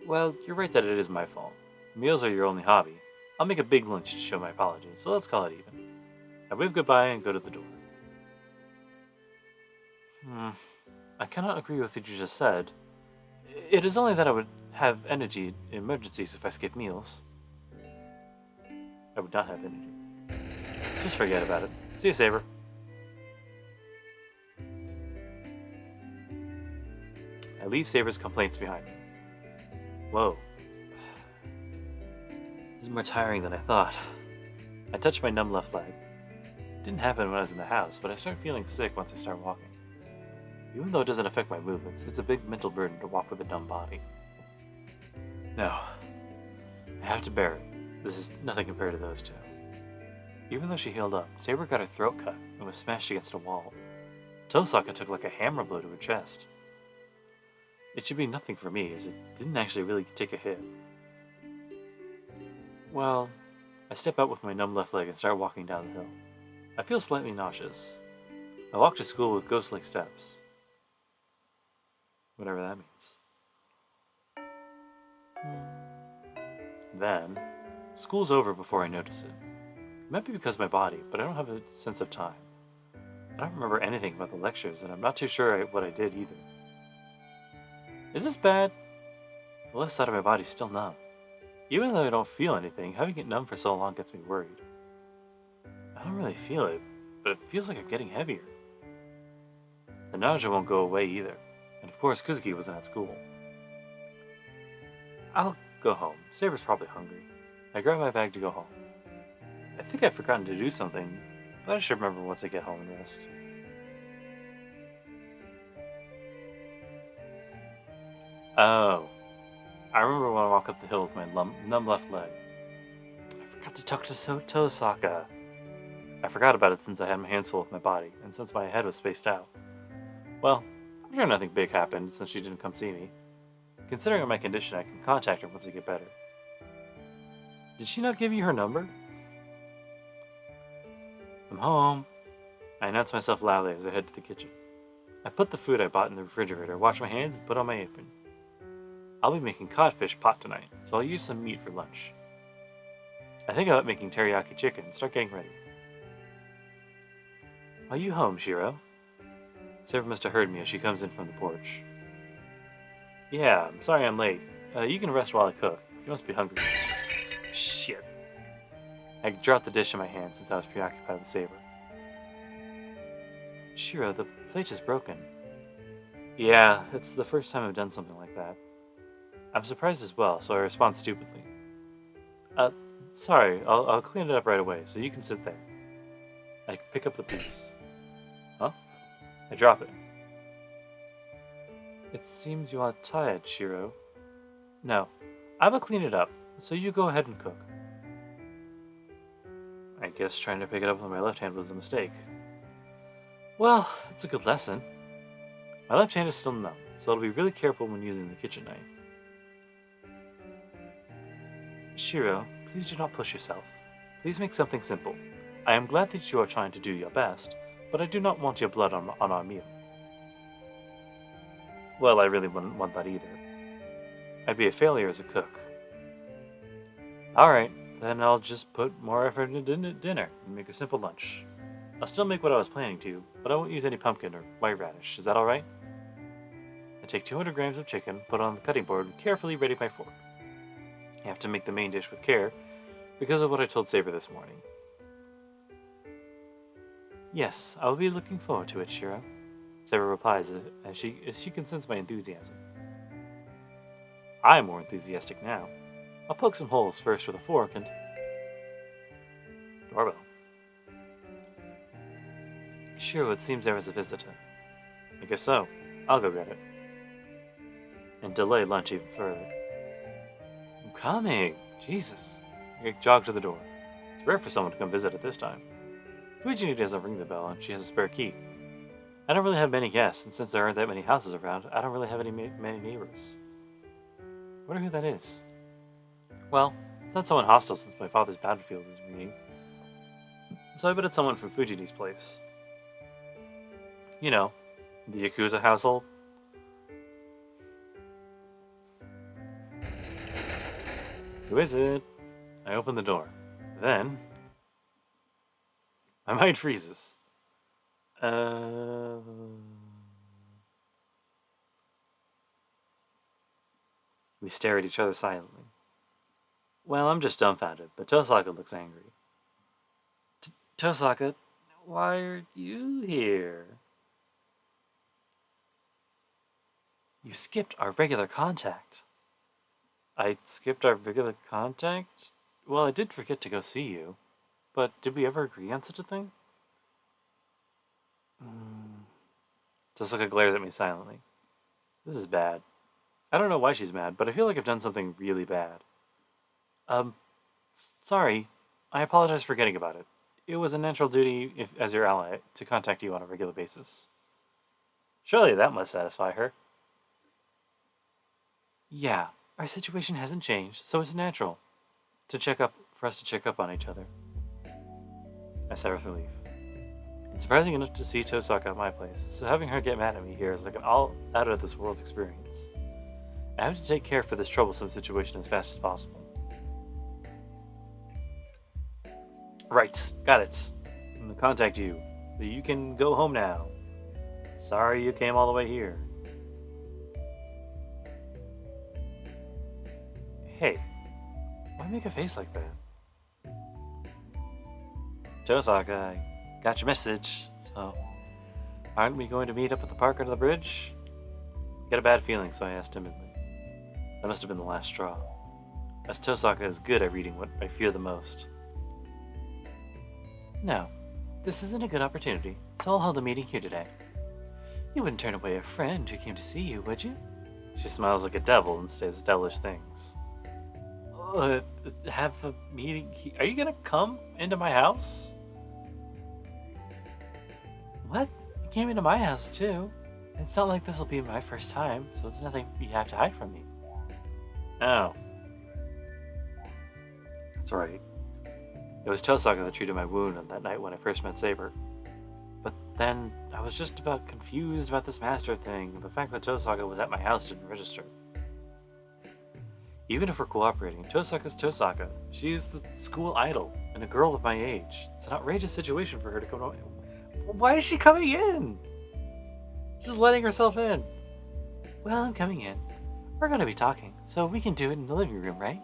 Well, you're right that it is my fault. Meals are your only hobby. I'll make a big lunch to show my apology, so let's call it even. I wave goodbye and go to the door. I cannot agree with what you just said. It is only that I would have energy in emergencies if I skip meals. I would not have energy. Just forget about it. See you, Saber. I leave Saber's complaints behind me. Whoa. This is more tiring than I thought. I touch my numb left leg. It didn't happen when I was in the house, but I start feeling sick once I start walking. Even though it doesn't affect my movements, it's a big mental burden to walk with a numb body. No. I have to bear it. This is nothing compared to those two. Even though she healed up, Saber got her throat cut and was smashed against a wall. Tosaka took like a hammer blow to her chest. It should be nothing for me, as it didn't actually really take a hit. Well, I step out with my numb left leg and start walking down the hill. I feel slightly nauseous. I walk to school with ghost-like steps. Whatever that means. Then, school's over before I notice it. It might be because of my body, but I don't have a sense of time. I don't remember anything about the lectures, and I'm not too sure what I did either. Is this bad? The left side of my body's still numb. Even though I don't feel anything, having it numb for so long gets me worried. I don't really feel it, but it feels like I'm getting heavier. The nausea won't go away either, and of course Kuzuki wasn't at school. I'll go home. Saber's probably hungry. I grab my bag to go home. I think I've forgotten to do something, but I should remember once I get home and rest. Oh. I remember when I walk up the hill with my numb left leg. I forgot to talk to Tosaka. I forgot about it since I had my hands full with my body, and since my head was spaced out. Well, I'm sure nothing big happened since she didn't come see me. Considering my condition, I can contact her once I get better. Did she not give you her number? I'm home. I announce myself loudly as I head to the kitchen. I put the food I bought in the refrigerator, wash my hands, and put on my apron. I'll be making codfish pot tonight, so I'll use some meat for lunch. I think about making teriyaki chicken and start getting ready. Are you home, Shiro? Saber must have heard me as she comes in from the porch. Yeah, I'm sorry I'm late. You can rest while I cook. You must be hungry. Shit. I dropped the dish in my hand since I was preoccupied with Saber. Shiro, the plate is broken. Yeah, it's the first time I've done something like that. I'm surprised as well, so I respond stupidly. Sorry, I'll clean it up right away, so you can sit there. I pick up the piece. Huh? I drop it. It seems you are tired, Shiro. No, I will clean it up, so you go ahead and cook. I guess trying to pick it up with my left hand was a mistake. Well, it's a good lesson. My left hand is still numb, so I'll be really careful when using the kitchen knife. Shiro, please do not push yourself. Please make something simple. I am glad that you are trying to do your best, but I do not want your blood on our meal. Well, I really wouldn't want that either. I'd be a failure as a cook. Alright, then I'll just put more effort into dinner and make a simple lunch. I'll still make what I was planning to, but I won't use any pumpkin or white radish. Is that alright? I take 200 grams of chicken, put it on the cutting board, and carefully ready my fork. I have to make the main dish with care, because of what I told Saber this morning. Yes, I will be looking forward to it, Shiro. Saber replies as she can sense my enthusiasm. I'm more enthusiastic now. I'll poke some holes first with a fork and... Doorbell. Shiro, it seems there was a visitor. I guess so. I'll go get it. And delay lunch even further. I'm coming! Jesus. I jog to the door. It's rare for someone to come visit at this time. Fujini doesn't ring the bell, and she has a spare key. I don't really have many guests, and since there aren't that many houses around, I don't really have many neighbors. I wonder who that is. Well, it's not someone hostile since my father's battlefield is ringing. So I bet it's someone from Fujini's place. You know, the Yakuza household. Who is it? I open the door. Then... my mind freezes. We stare at each other silently. Well, I'm just dumbfounded, but Tosaka looks angry. Tosaka, why are you here? You skipped our regular contact. I skipped our regular contact? Well, I did forget to go see you. But did we ever agree on such a thing? Tosaka glares at me silently. This is bad. I don't know why she's mad, but I feel like I've done something really bad. Sorry. I apologize for forgetting about it. It was a natural duty, as your ally, to contact you on a regular basis. Surely that must satisfy her. Yeah, our situation hasn't changed, so it's natural for us to check up on each other. I sigh with relief. It's surprising enough to see Tosaka at my place, so having her get mad at me here is like an all-out-of-this-world experience. I have to take care for this troublesome situation as fast as possible. Right, got it. I'm gonna contact you. You can go home now. Sorry you came all the way here. Hey, why make a face like that? Tosaka, I got your message, so aren't we going to meet up at the park under the bridge? I get a bad feeling, so I asked timidly. That must have been the last straw, as Tosaka is good at reading what I fear the most. No, this isn't a good opportunity, so I'll hold the meeting here today. You wouldn't turn away a friend who came to see you, would you? She smiles like a devil and says devilish things. Have a meeting? Are you gonna come into my house? What? You came into my house too. It's not like this will be my first time, so it's nothing you have to hide from me. Oh. That's right. It was Tosaka that treated my wound on that night when I first met Saber. But then, I was just about confused about this master thing. The fact that Tosaka was at my house didn't register. Even if we're cooperating, Tosaka's Tosaka. She's the school idol, and a girl of my age. It's an outrageous situation for her to come to... Why is she coming in? She's letting herself in. Well, I'm coming in. We're gonna be talking, so we can do it in the living room, right?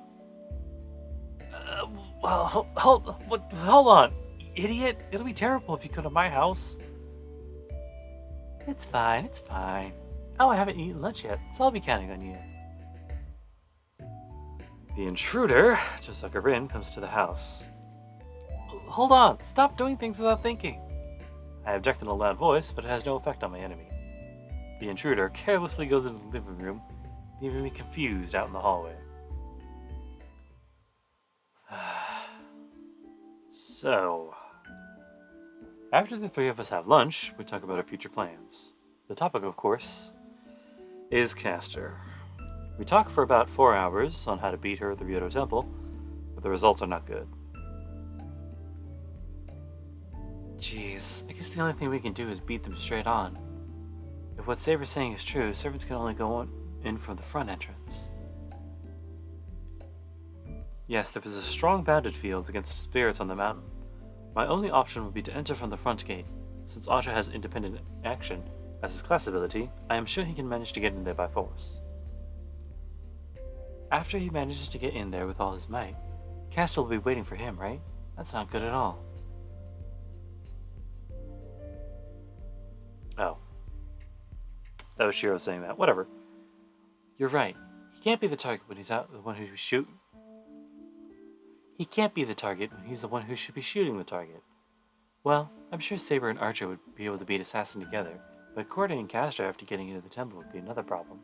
Well, hold on, idiot. It'll be terrible if you go to my house. It's fine, it's fine. Oh, I haven't eaten lunch yet, so I'll be counting on you. The intruder, Tosaka Rin, comes to the house. Hold on! Stop doing things without thinking! I object in a loud voice, but it has no effect on my enemy. The intruder carelessly goes into the living room, leaving me confused out in the hallway. So, after the three of us have lunch, we talk about our future plans. The topic, of course, is Castor. We talk for about 4 hours on how to beat her at the Ryoto Temple, but the results are not good. Jeez, I guess the only thing we can do is beat them straight on. If what Saber's saying is true, servants can only go in from the front entrance. Yes, there is a strong bounded field against spirits on the mountain. My only option would be to enter from the front gate. Since Aja has independent action as his class ability, I am sure he can manage to get in there by force. After he manages to get in there with all his might, Castor will be waiting for him, right? That's not good at all. Oh. That was Shiro saying that. Whatever. You're right. He can't be the target when he's out the one who shoot. He can't be the target when he's the one who should be shooting the target. Well, I'm sure Saber and Archer would be able to beat Assassin together, but coordinating Castor after getting into the temple would be another problem.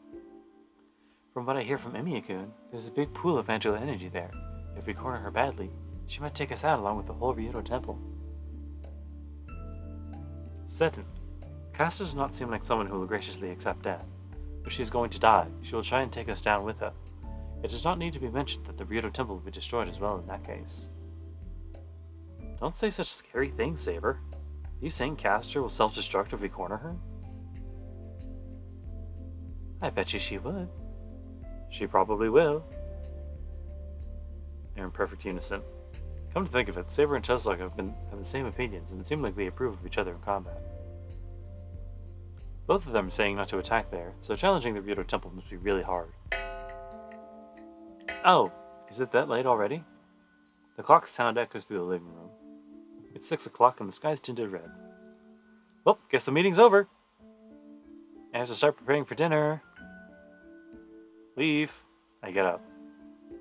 From what I hear from Emiya-kun, there's a big pool of Angela energy there. If we corner her badly, she might take us out along with the whole Ryoto Temple. Seton. Castor does not seem like someone who will graciously accept death. If she is going to die, she will try and take us down with her. It does not need to be mentioned that the Ryoto Temple will be destroyed as well in that case. Don't say such scary things, Saber. Are you saying Castor will self-destruct if we corner her? I bet you she would. She probably will. They're in perfect unison. Come to think of it, Saber and Tosaka have the same opinions, and it seems like they approve of each other in combat. Both of them are saying not to attack there, so challenging the Ryoto Temple must be really hard. Oh, is it that late already? The clock's sound echoes through the living room. It's 6 o'clock and the sky's tinted red. Well, guess the meeting's over. I have to start preparing for dinner. Leave. I get up.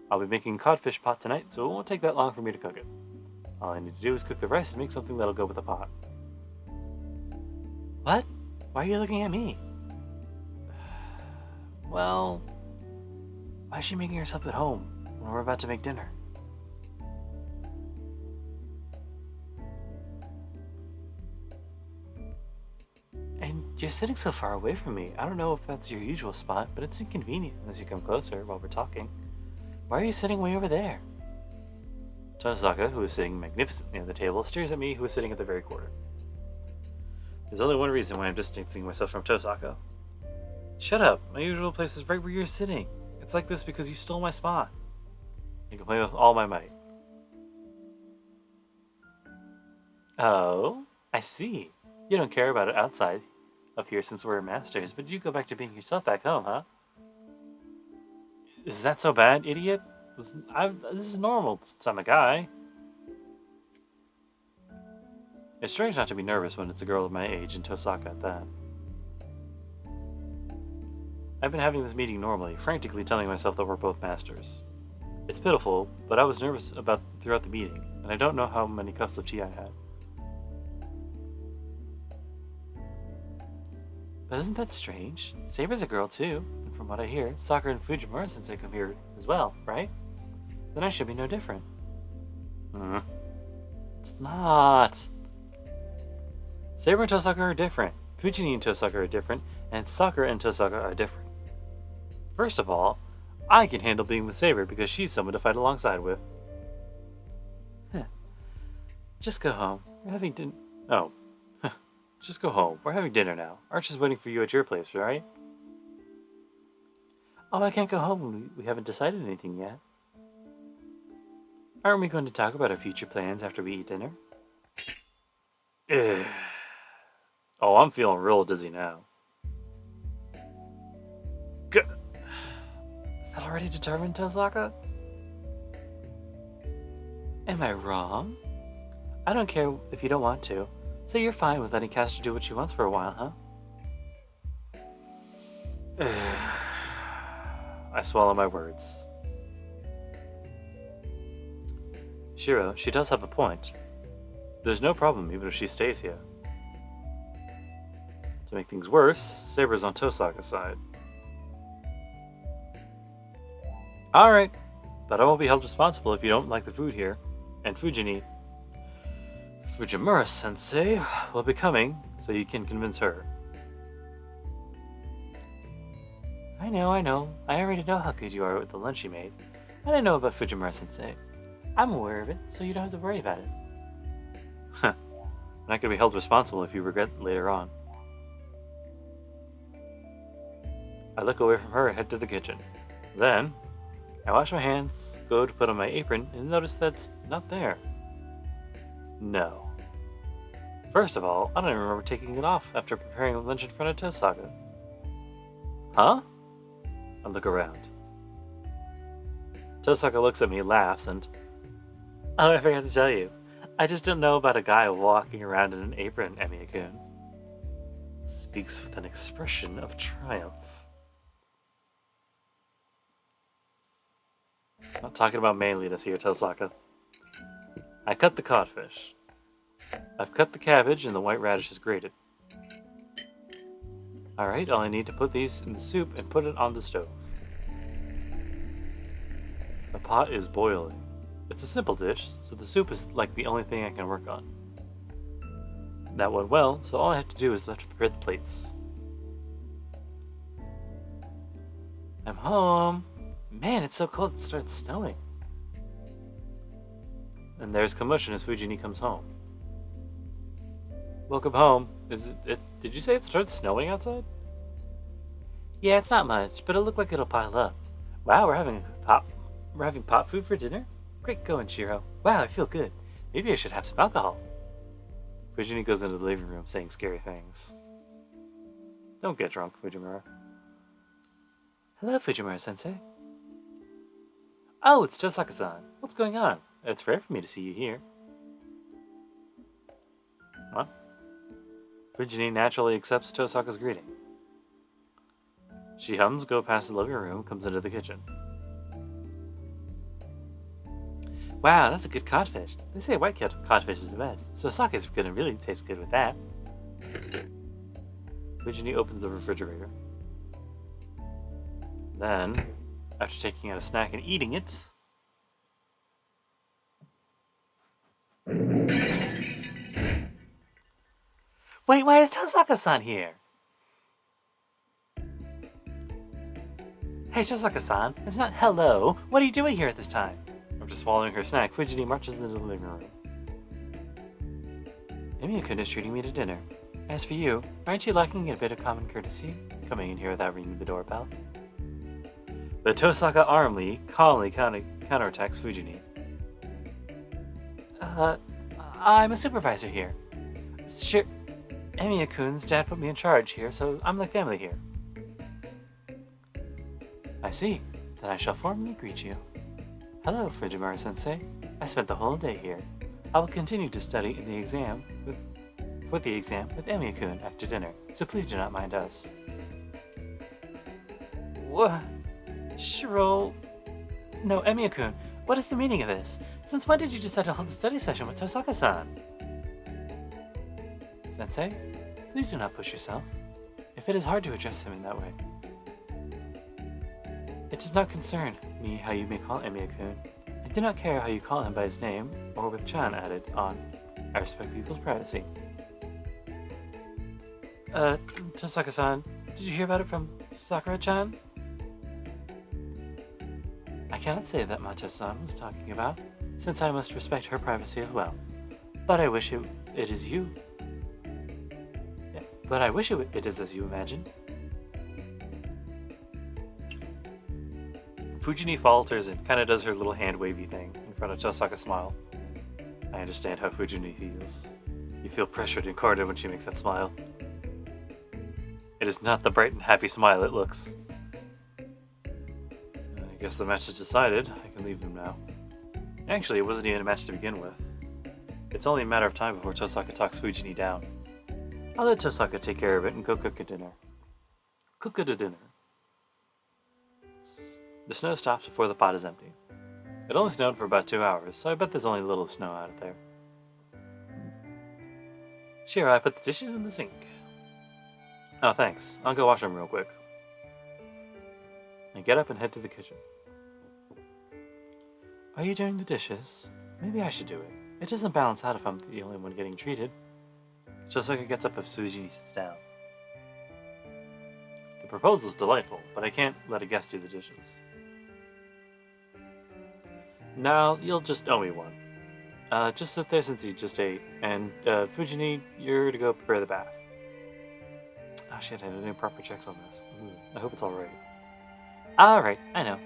I'll be making codfish pot tonight, so it won't take that long for me to cook it. All I need to do is cook the rice and make something that'll go with the pot. What? Why are you looking at me? Well, why is she making herself at home when we're about to make dinner? And you're sitting so far away from me. I don't know if that's your usual spot, but it's inconvenient as you come closer while we're talking. Why are you sitting way over there? Tosaka, who is sitting magnificently at the table, stares at me, who is sitting at the very corner. There's only one reason why I'm distancing myself from Tosaka. Shut up! My usual place is right where you're sitting. It's like this because you stole my spot. I complain with all my might. Oh, I see. You don't care about it outside up here since we're masters, but you go back to being yourself back home, huh? Is that so bad, idiot? This is normal since I'm a guy. It's strange not to be nervous when it's a girl of my age and Tosaka at that. I've been having this meeting normally, frantically telling myself that we're both masters. It's pitiful, but I was nervous about throughout the meeting, and I don't know how many cups of tea I had. But isn't that strange? Saber's a girl too, and from what I hear, Sakura and Fujimura-sensei come here as well, right? Then I should be no different. It's not. Saber and Tosaka are different, Fujini and Tosaka are different, and Sakura and Tosaka are different. First of all, I can handle being with Saber because she's someone to fight alongside with. Just go home. We're having dinner. Oh. Just go home. We're having dinner now. Archer's waiting for you at your place, right? Oh, I can't go home. We haven't decided anything yet. Aren't we going to talk about our future plans after we eat dinner? Ugh. Oh, I'm feeling real dizzy now. Is that already determined, Tosaka? Am I wrong? I don't care if you don't want to. So you're fine with letting Castor do what she wants for a while, huh? I swallow my words. Shiro, she does have a point. There's no problem even if she stays here. To make things worse, Saber's on Tosaka's side. Alright, but I won't be held responsible if you don't like the food here. And Fujimura-sensei will be coming, so you can convince her. I know. I already know how good you are with the lunch you made. And I know about Fujimura-sensei. I'm aware of it, so you don't have to worry about it. Huh. And I could be held responsible if you regret it later on. I look away from her and head to the kitchen. Then, I wash my hands, go to put on my apron, and notice that's not there. No. First of all, I don't even remember taking it off after preparing lunch in front of Tosaka. Huh? I look around. Tosaka looks at me, laughs, and... Oh, I forgot to tell you. I just don't know about a guy walking around in an apron, Emiya-kun. Speaks with an expression of triumph. Not talking about manliness here, Tosaka. I cut the codfish. I've cut the cabbage and the white radish is grated. Alright, all I need to put these in the soup and put it on the stove. The pot is boiling. It's a simple dish, so the soup is like the only thing I can work on. That went well, so all I have to do is left to prepare the plates. I'm home. Man, it's so cold it starts snowing. And there's commotion as Fujini comes home. Welcome home. Did you say it started snowing outside? Yeah, it's not much, but it looked like it'll pile up. Wow, we're having pot food for dinner? Great going, Shiro. Wow, I feel good. Maybe I should have some alcohol. Fujini goes into the living room saying scary things. Don't get drunk, Fujimura. Hello, Fujimura-sensei. Oh, it's Tosaka-san. What's going on? It's rare for me to see you here. What? Fujini naturally accepts Tosaka's greeting. She hums, goes past the living room, comes into the kitchen. Wow, that's a good codfish. They say white codfish is the best, so sake's gonna really taste good with that. Fujini opens the refrigerator. Then, after taking out a snack and eating it... Wait, why is Tosaka-san here? Hey, Tosaka-san, it's not hello. What are you doing here at this time? After swallowing her snack, Fujini marches into the living room. Emiya-kun is treating me to dinner. As for you, aren't you lacking a bit of common courtesy, coming in here without ringing the doorbell? The Tosaka army calmly counterattacks Fujini. I'm a supervisor here. Sure, Emiya-kun's dad put me in charge here, so I'm like family here. I see. Then I shall formally greet you. Hello, Fujimura-sensei. I spent the whole day here. I will continue to study for the exam with Emiya-kun after dinner, so please do not mind us. What? Shiro... No, Emiya-kun, what is the meaning of this? Since when did you decide to hold a study session with Tosaka-san? Sensei, please do not push yourself. If it is hard to address him in that way. It does not concern me how you may call Emiya-kun. I do not care how you call him by his name, or with Chan added on. I respect people's privacy. Tosaka-san, did you hear about it from Sakura-chan? I cannot say that Mata-san was talking about, since I must respect her privacy as well. But I wish it is you. Yeah, but I wish it is as you imagine. Fujini falters and kind of does her little hand wavy thing in front of Tosaka's smile. I understand how Fujini feels. You feel pressured and guarded when she makes that smile. It is not the bright and happy smile it looks. I guess the match is decided. I can leave them now. Actually, it wasn't even a match to begin with. It's only a matter of time before Tosaka talks Fujini down. I'll let Tosaka take care of it and go cook a dinner. Cook it a dinner. The snow stops before the pot is empty. It only snowed for about 2 hours, so I bet there's only a little snow out there. Sure, I put the dishes in the sink. Oh, thanks. I'll go wash them real quick. I get up and head to the kitchen. Are you doing the dishes? Maybe I should do it. It doesn't balance out if I'm the only one getting treated. Jessica gets up if Suji sits down. The proposal's delightful, but I can't let a guest do the dishes. Now, you'll just owe me one. Just sit there since you just ate, and Fujini, you're to go prepare the bath. Oh shit, I didn't do proper checks on this. I hope it's alright. Alright, I know.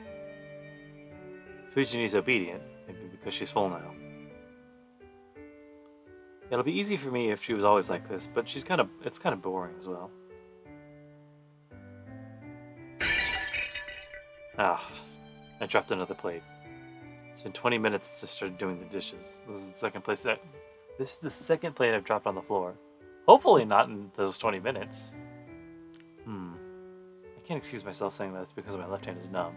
Fujini's obedient, maybe because she's full now. It'll be easy for me if she was always like this, but it's kind of boring as well. Ah, I dropped another plate. It's been 20 minutes since I started doing the dishes. This is the second plate I've dropped on the floor. Hopefully not in those 20 minutes. I can't excuse myself saying that it's because my left hand is numb.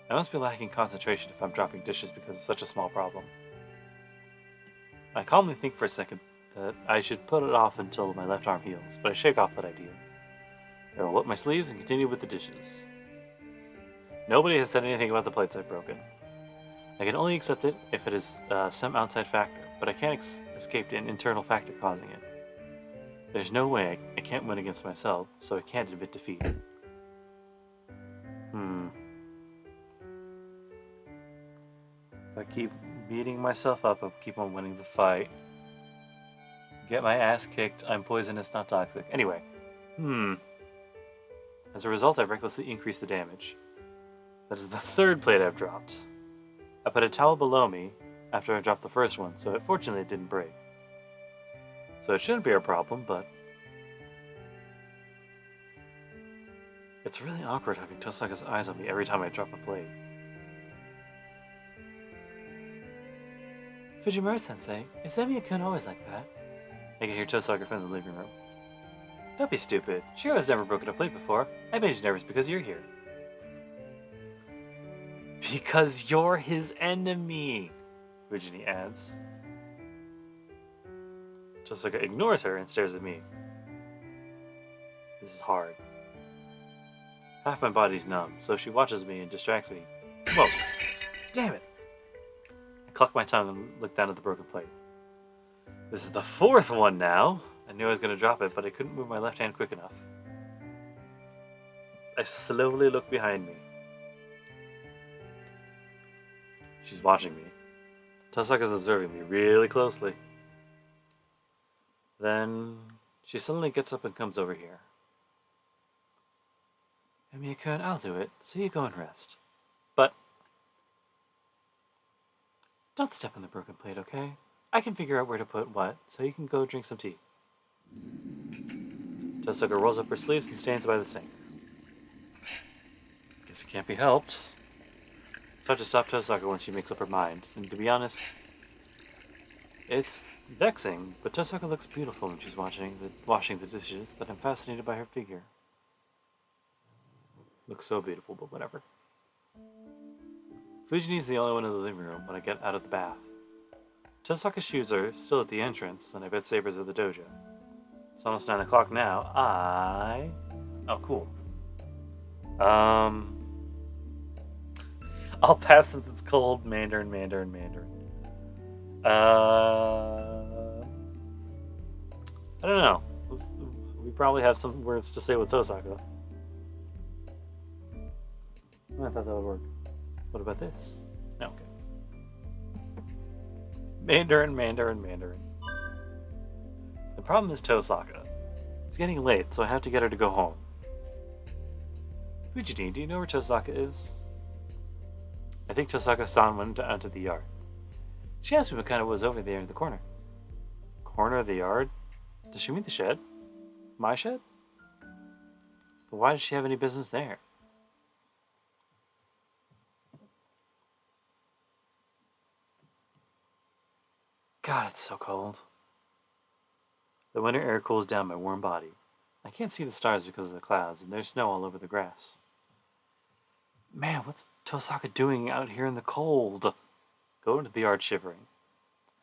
I must be lacking concentration if I'm dropping dishes because it's such a small problem. I calmly think for a second that I should put it off until my left arm heals, but I shake off that idea. I roll up my sleeves and continue with the dishes. Nobody has said anything about the plates I've broken. I can only accept it if it is some outside factor, but I can't escape an internal factor causing it. There's no way I can't win against myself, so I can't admit defeat. If I keep beating myself up, I'll keep on winning the fight. Get my ass kicked, I'm poisonous, not toxic. Anyway, As a result, I've recklessly increased the damage. That is the third plate I've dropped. I put a towel below me after I dropped the first one, so fortunately it didn't break. So it shouldn't be a problem, but it's really awkward having Tosaka's eyes on me every time I drop a plate. Fujimura-sensei, is Emiya-kun always like that? I can hear Tosaka from the living room. Don't be stupid. Shiro's never broken a plate before. I bet he's nervous because you're here. Because you're his enemy, Fujini adds. Tosaka ignores her and stares at me. This is hard. Half my body's numb, so she watches me and distracts me. Whoa! Damn it! I cluck my tongue and look down at the broken plate. This is the fourth one now. I knew I was going to drop it, but I couldn't move my left hand quick enough. I slowly look behind me. She's watching me. Tosaka's observing me really closely. Then she suddenly gets up and comes over here. Emiya-kun, I'll do it, so you go and rest. But don't step on the broken plate, okay? I can figure out where to put what, so you can go drink some tea. Tosaka rolls up her sleeves and stands by the sink. Guess it can't be helped. It's hard to stop Tosaka when she makes up her mind, and to be honest, it's vexing, but Tosaka looks beautiful when she's washing the dishes that I'm fascinated by her figure. Looks so beautiful, but whatever. Fujini's the only one in the living room when I get out of the bath. Tosaka's shoes are still at the entrance, and I bet Saber's at the dojo. It's almost 9 o'clock now. Oh, cool. I'll pass since it's cold. Mandarin. I don't know. We probably have some words to say with Tosaka. I thought that would work. What about this? No, okay. Mandarin. The problem is Tosaka. It's getting late, so I have to get her to go home. Fujini, do you know where Tosaka is? I think Tosaka-san went out to the yard. She asked me what kind of was over there in the corner. Corner of the yard? Does she mean the shed? My shed? But why does she have any business there? God, it's so cold. The winter air cools down my warm body. I can't see the stars because of the clouds, and there's snow all over the grass. Man, what's Tosaka doing out here in the cold? Go into the yard shivering.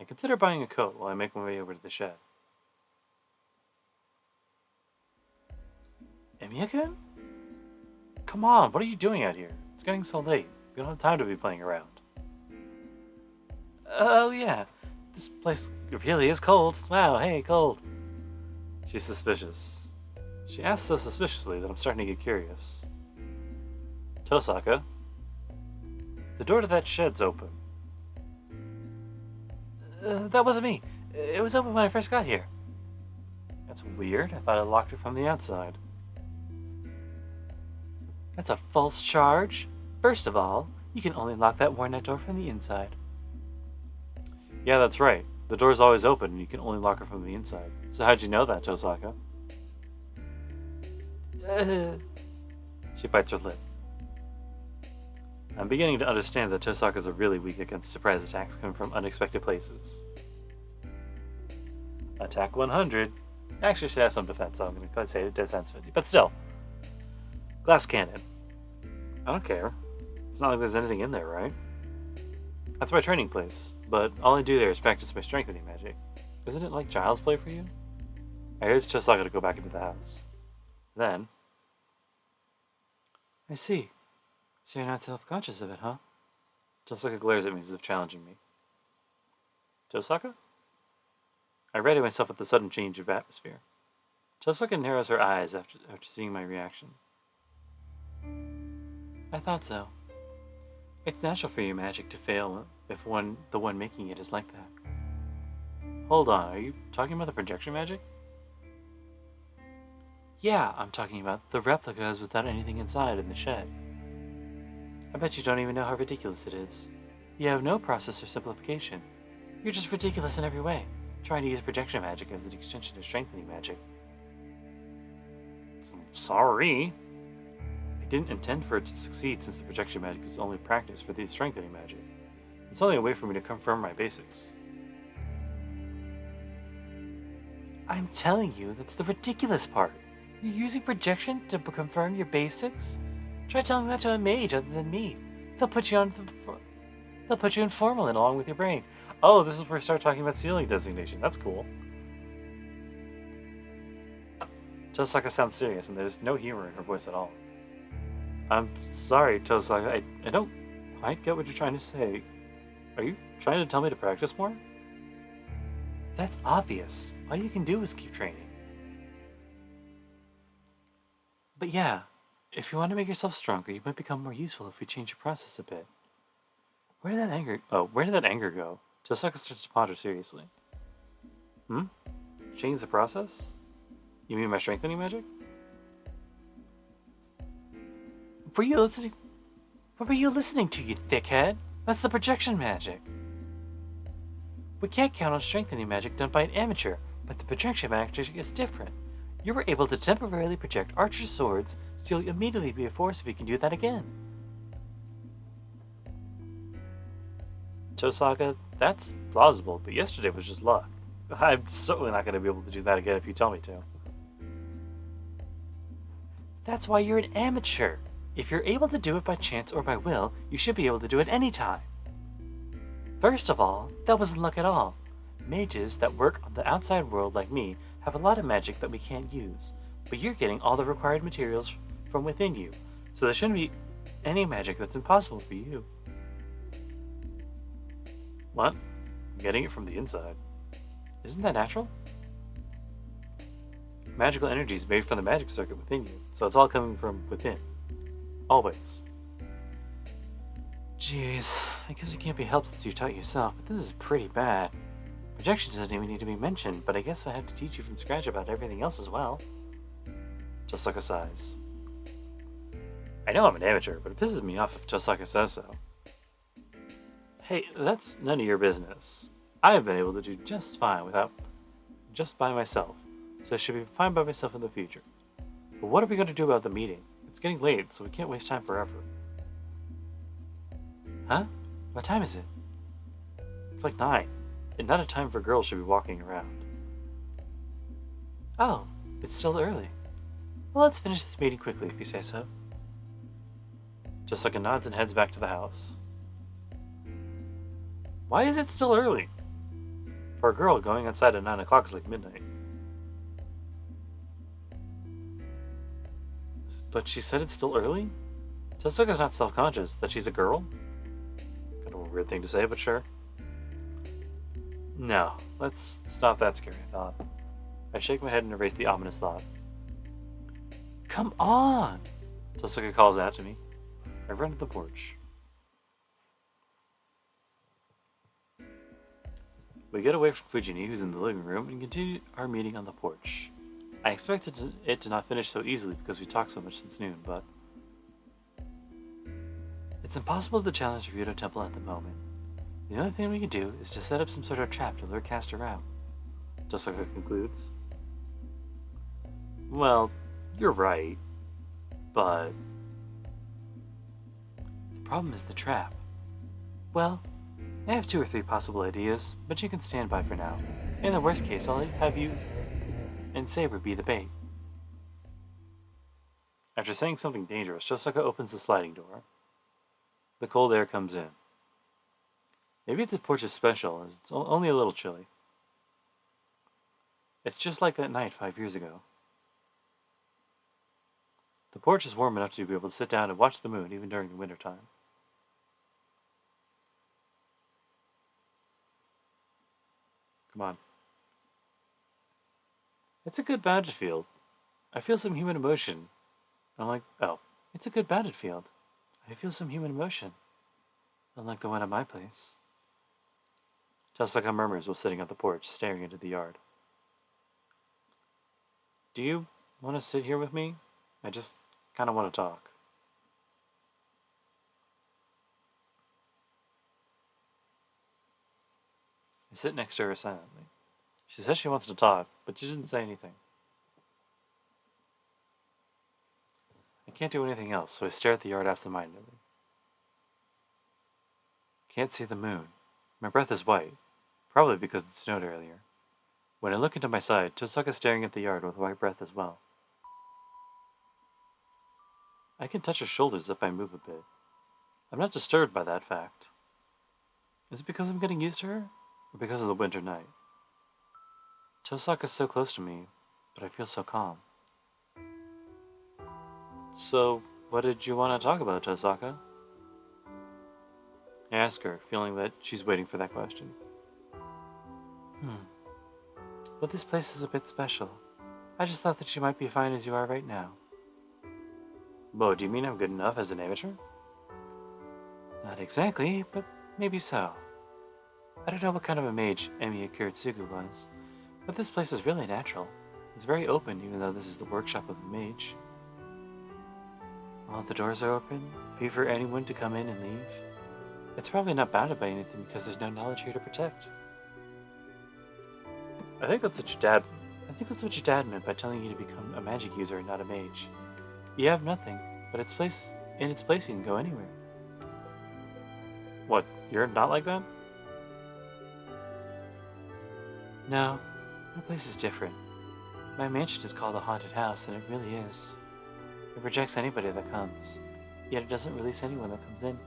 I consider buying a coat while I make my way over to the shed. Emiya-kun? Come on, what are you doing out here? It's getting so late. We don't have time to be playing around. Oh yeah, this place really is cold. Wow, hey, cold. She's suspicious. She asks so suspiciously that I'm starting to get curious. Tosaka, the door to that shed's open. That wasn't me. It was open when I first got here. That's weird. I thought I locked it from the outside. That's a false charge. First of all, you can only lock that worn-out door from the inside. Yeah, that's right. The door's always open and you can only lock it from the inside. So how'd you know that, Tosaka? She bites her lip. I'm beginning to understand that Tosaka's are really weak against surprise attacks coming from unexpected places. Attack 100. Actually, she has some defense, so I'm going to say defense 50. But still. Glass cannon. I don't care. It's not like there's anything in there, right? That's my training place, but all I do there is practice my strengthening magic. Isn't it like child's play for you? I urge Tosaka to go back into the house. Then... I see. So you're not self-conscious of it, huh? Tosaka glares at me as if challenging me. Tosaka? I ready myself at the sudden change of atmosphere. Tosaka narrows her eyes after seeing my reaction. I thought so. It's natural for your magic to fail if the one making it is like that. Hold on, are you talking about the projection magic? Yeah, I'm talking about the replicas without anything inside in the shed. I bet you don't even know how ridiculous it is. You have no process or simplification. You're just ridiculous in every way, trying to use projection magic as an extension of strengthening magic. Sorry. I didn't intend for it to succeed since the projection magic is only practice for the strengthening magic. It's only a way for me to confirm my basics. I'm telling you, that's the ridiculous part. You're using projection to confirm your basics? Try telling that to a mage other than me. They'll put you in formalin along with your brain. Oh, this is where we start talking about ceiling designation. That's cool. Tosaka sounds serious, and there's no humor in her voice at all. I'm sorry, Tosaka. I don't quite get what you're trying to say. Are you trying to tell me to practice more? That's obvious. All you can do is keep training. But yeah, if you want to make yourself stronger, you might become more useful if we change your process a bit. Where did that anger go? Tosaka starts to ponder seriously. Change the process? You mean my strengthening magic? What were you listening to, you thickhead? That's the projection magic. We can't count on strengthening magic done by an amateur, but the projection magic is different. You were able to temporarily project archer's swords, so you'll immediately be a force if you can do that again. Tosaka, that's plausible, but yesterday was just luck. I'm certainly not going to be able to do that again if you tell me to. That's why you're an amateur. If you're able to do it by chance or by will, you should be able to do it anytime. First of all, that wasn't luck at all. Mages that work on the outside world like me have a lot of magic that we can't use, but you're getting all the required materials from within you, so there shouldn't be any magic that's impossible for you. What? I'm getting it from the inside. Isn't that natural? Magical energy is made from the magic circuit within you, so it's all coming from within. Always. Jeez, I guess it can't be helped since you taught yourself, but this is pretty bad. Projection doesn't even need to be mentioned, but I guess I have to teach you from scratch about everything else as well. Tosaka sighs. I know I'm an amateur, but it pisses me off if Tosaka says so. Hey, that's none of your business. I have been able to do just fine just by myself, so I should be fine by myself in the future. But what are we going to do about the meeting? It's getting late, so we can't waste time forever. Huh? What time is it? It's like 9, and not a time for girls should be walking around. Oh, it's still early. Well, let's finish this meeting quickly if you say so. Tosaka nods and heads back to the house. Why is it still early? For a girl, going outside at 9 o'clock is like midnight. But she said it's still early? Tosaka's not self-conscious that she's a girl? Kind of a weird thing to say, but sure. No, let's stop that scary thought. I shake my head and erase the ominous thought. Come on! Tosaka calls out to me. I run to the porch. We get away from Fujini, who's in the living room, and continue our meeting on the porch. I expected it to not finish so easily because we talked so much since noon, but... It's impossible to challenge the Ryudo Temple at the moment. The only thing we can do is to set up some sort of trap to lure Caster out, Tosaka concludes. Well, you're right, but... The problem is the trap. Well, I have 2 or 3 possible ideas, but you can stand by for now. In the worst case, I'll have you and Saber be the bait. After saying something dangerous, Tosaka opens the sliding door. The cold air comes in. Maybe the porch is special, as it's only a little chilly. It's just like that night 5 years ago. The porch is warm enough to be able to sit down and watch the moon even during the winter time. Come on. It's a good bounded field. I feel some human emotion. I'm like, oh, it's a good bounded field. I feel some human emotion. Unlike the one at my place. Tosaka murmurs while sitting on the porch, staring into the yard. Do you want to sit here with me? I just kind of want to talk. I sit next to her silently. She says she wants to talk, but she doesn't say anything. I can't do anything else, so I stare at the yard absentmindedly. Can't see the moon. My breath is white, probably because it snowed earlier. When I look into my side, Tosaka's staring at the yard with white breath as well. I can touch her shoulders if I move a bit. I'm not disturbed by that fact. Is it because I'm getting used to her, or because of the winter night? Tosaka's so close to me, but I feel so calm. So, what did you want to talk about, Tosaka? I ask her, feeling that she's waiting for that question. Well, this place is a bit special. I just thought that you might be fine as you are right now. Bo, do you mean I'm good enough as an amateur? Not exactly, but maybe so. I don't know what kind of a mage Emi Kiritsugu was, but this place is really natural. It's very open, even though this is the workshop of a mage. All the doors are open, free for anyone to come in and leave. It's probably not bounded by anything because there's no knowledge here to protect. I think that's what your dad meant by telling you to become a magic user and not a mage. You have nothing, but in its place you can go anywhere. What, you're not like that? No, my place is different. My mansion is called a haunted house, and it really is. It rejects anybody that comes, yet it doesn't release anyone that comes in.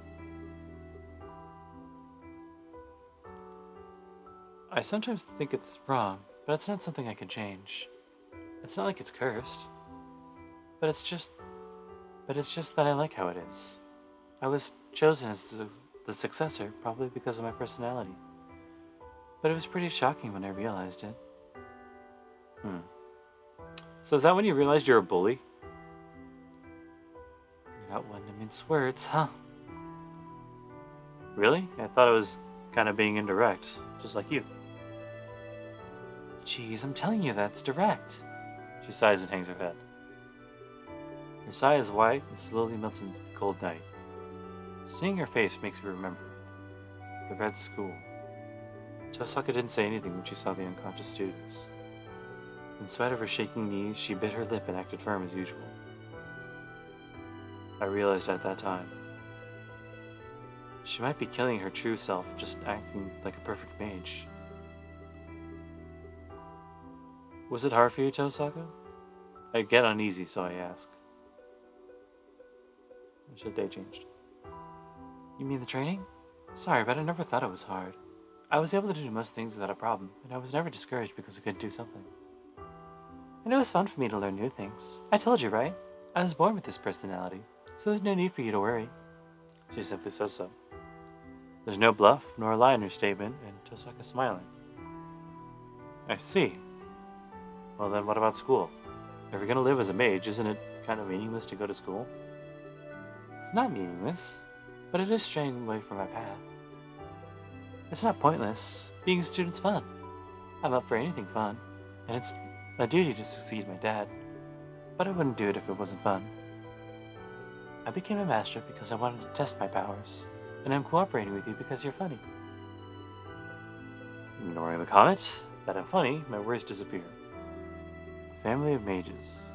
I sometimes think it's wrong, but it's not something I can change. It's not like it's cursed. But it's just that I like how it is. I was chosen as the successor, probably because of my personality. But it was pretty shocking when I realized it. So is that when you realized you're a bully? You're not one to mince words, huh? Really? I thought it was kind of being indirect, just like you. Jeez, I'm telling you that's direct. She sighs and hangs her head. Her sigh is white and slowly melts into the cold night. Seeing her face makes me remember the red school. Tosaka didn't say anything when she saw the unconscious students. In spite of her shaking knees, she bit her lip and acted firm as usual. I realized at that time, she might be killing her true self, just acting like a perfect mage. Was it hard for you, Tosaka? I get uneasy, so I ask. The day changed. You mean the training? Sorry, but I never thought it was hard. I was able to do most things without a problem, and I was never discouraged because I couldn't do something. And it was fun for me to learn new things. I told you, right? I was born with this personality, so there's no need for you to worry. She simply says so. There's no bluff nor lie in her statement, and Tosaka's smiling. I see. Well then, what about school? If you're gonna live as a mage, isn't it kind of meaningless to go to school? It's not meaningless, but it is straying away from my path. It's not pointless. Being a student's fun. I'm up for anything fun, and it's a duty to succeed my dad, but I wouldn't do it if it wasn't fun. I became a master because I wanted to test my powers, and I'm cooperating with you because you're funny. Ignoring the comment that I'm funny, my worries disappear. Family of mages.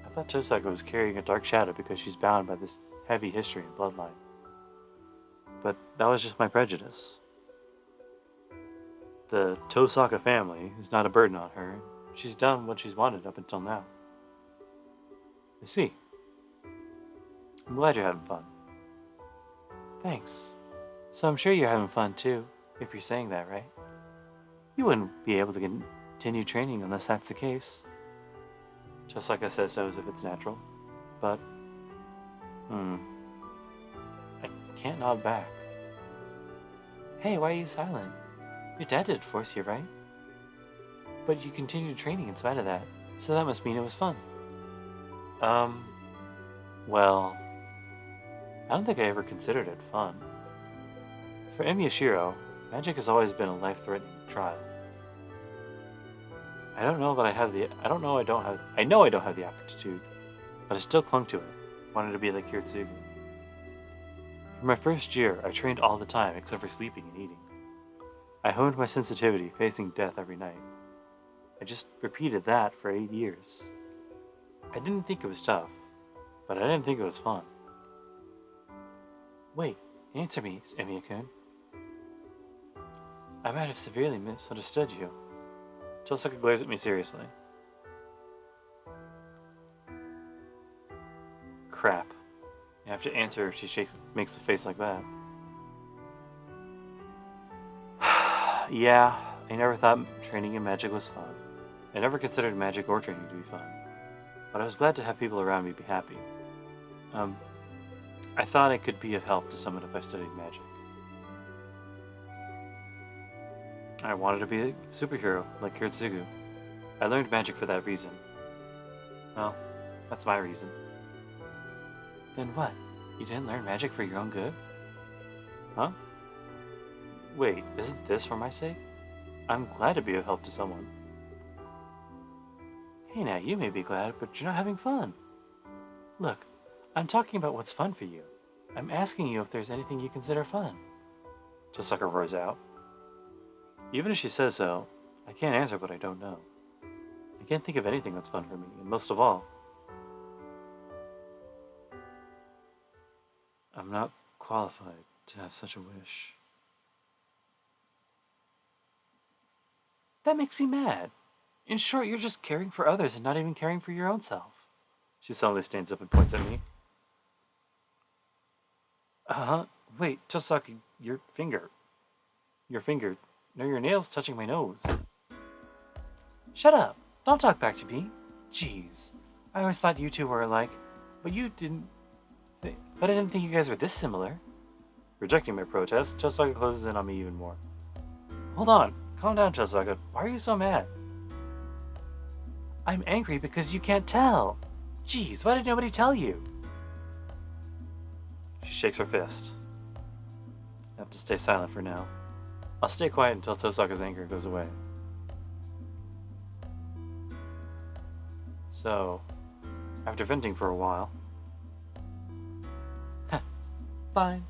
I thought Tosaka was carrying a dark shadow because she's bound by this heavy history and bloodline. But that was just my prejudice. The Tosaka family is not a burden on her. She's done what she's wanted up until now. I see. I'm glad you're having fun. Thanks. So I'm sure you're having fun too, if you're saying that, right? You wouldn't be able to continue training unless that's the case. Just like I said so as if it's natural. But, I can't nod back. Hey, why are you silent? Your dad didn't force you, right? But you continued training in spite of that, so that must mean it was fun. Well, I don't think I ever considered it fun. For Miyashiro, magic has always been a life-threatening trial. I know I don't have the aptitude, but I still clung to it, wanted to be like Kiritsugu. For my first year, I trained all the time except for sleeping and eating. I honed my sensitivity, facing death every night. I just repeated that for 8 years. I didn't think it was tough, but I didn't think it was fun. Wait, answer me, Emiya-kun. I might have severely misunderstood you. Tosaka glares at me seriously. Crap. You have to answer if she makes a face like that. Yeah, I never thought training in magic was fun. I never considered magic or training to be fun. But I was glad to have people around me be happy. I thought I could be of help to someone if I studied magic. I wanted to be a superhero, like Kiritsugu. I learned magic for that reason. Well, that's my reason. Then what? You didn't learn magic for your own good? Huh? Wait, isn't this for my sake? I'm glad to be of help to someone. Hey now, you may be glad, but you're not having fun. Look, I'm talking about what's fun for you. I'm asking you if there's anything you consider fun. Tosaka roars out. Even if she says so, I can't answer what I don't know. I can't think of anything that's fun for me, and most of all, I'm not qualified to have such a wish. That makes me mad. In short, you're just caring for others and not even caring for your own self. She suddenly stands up and points at me. Wait, Tosaka, your finger. No, your nail's touching my nose. Shut up. Don't talk back to me. Jeez. I always thought you two were alike, but I didn't think you guys were this similar. Rejecting my protest, Tosaka closes in on me even more. Hold on. Calm down, Tosaka. Why are you so mad? I'm angry because you can't tell. Jeez, why did nobody tell you? She shakes her fist. I have to stay silent for now. I'll stay quiet until Tosaka's anger goes away. So, after venting for a while... Fine.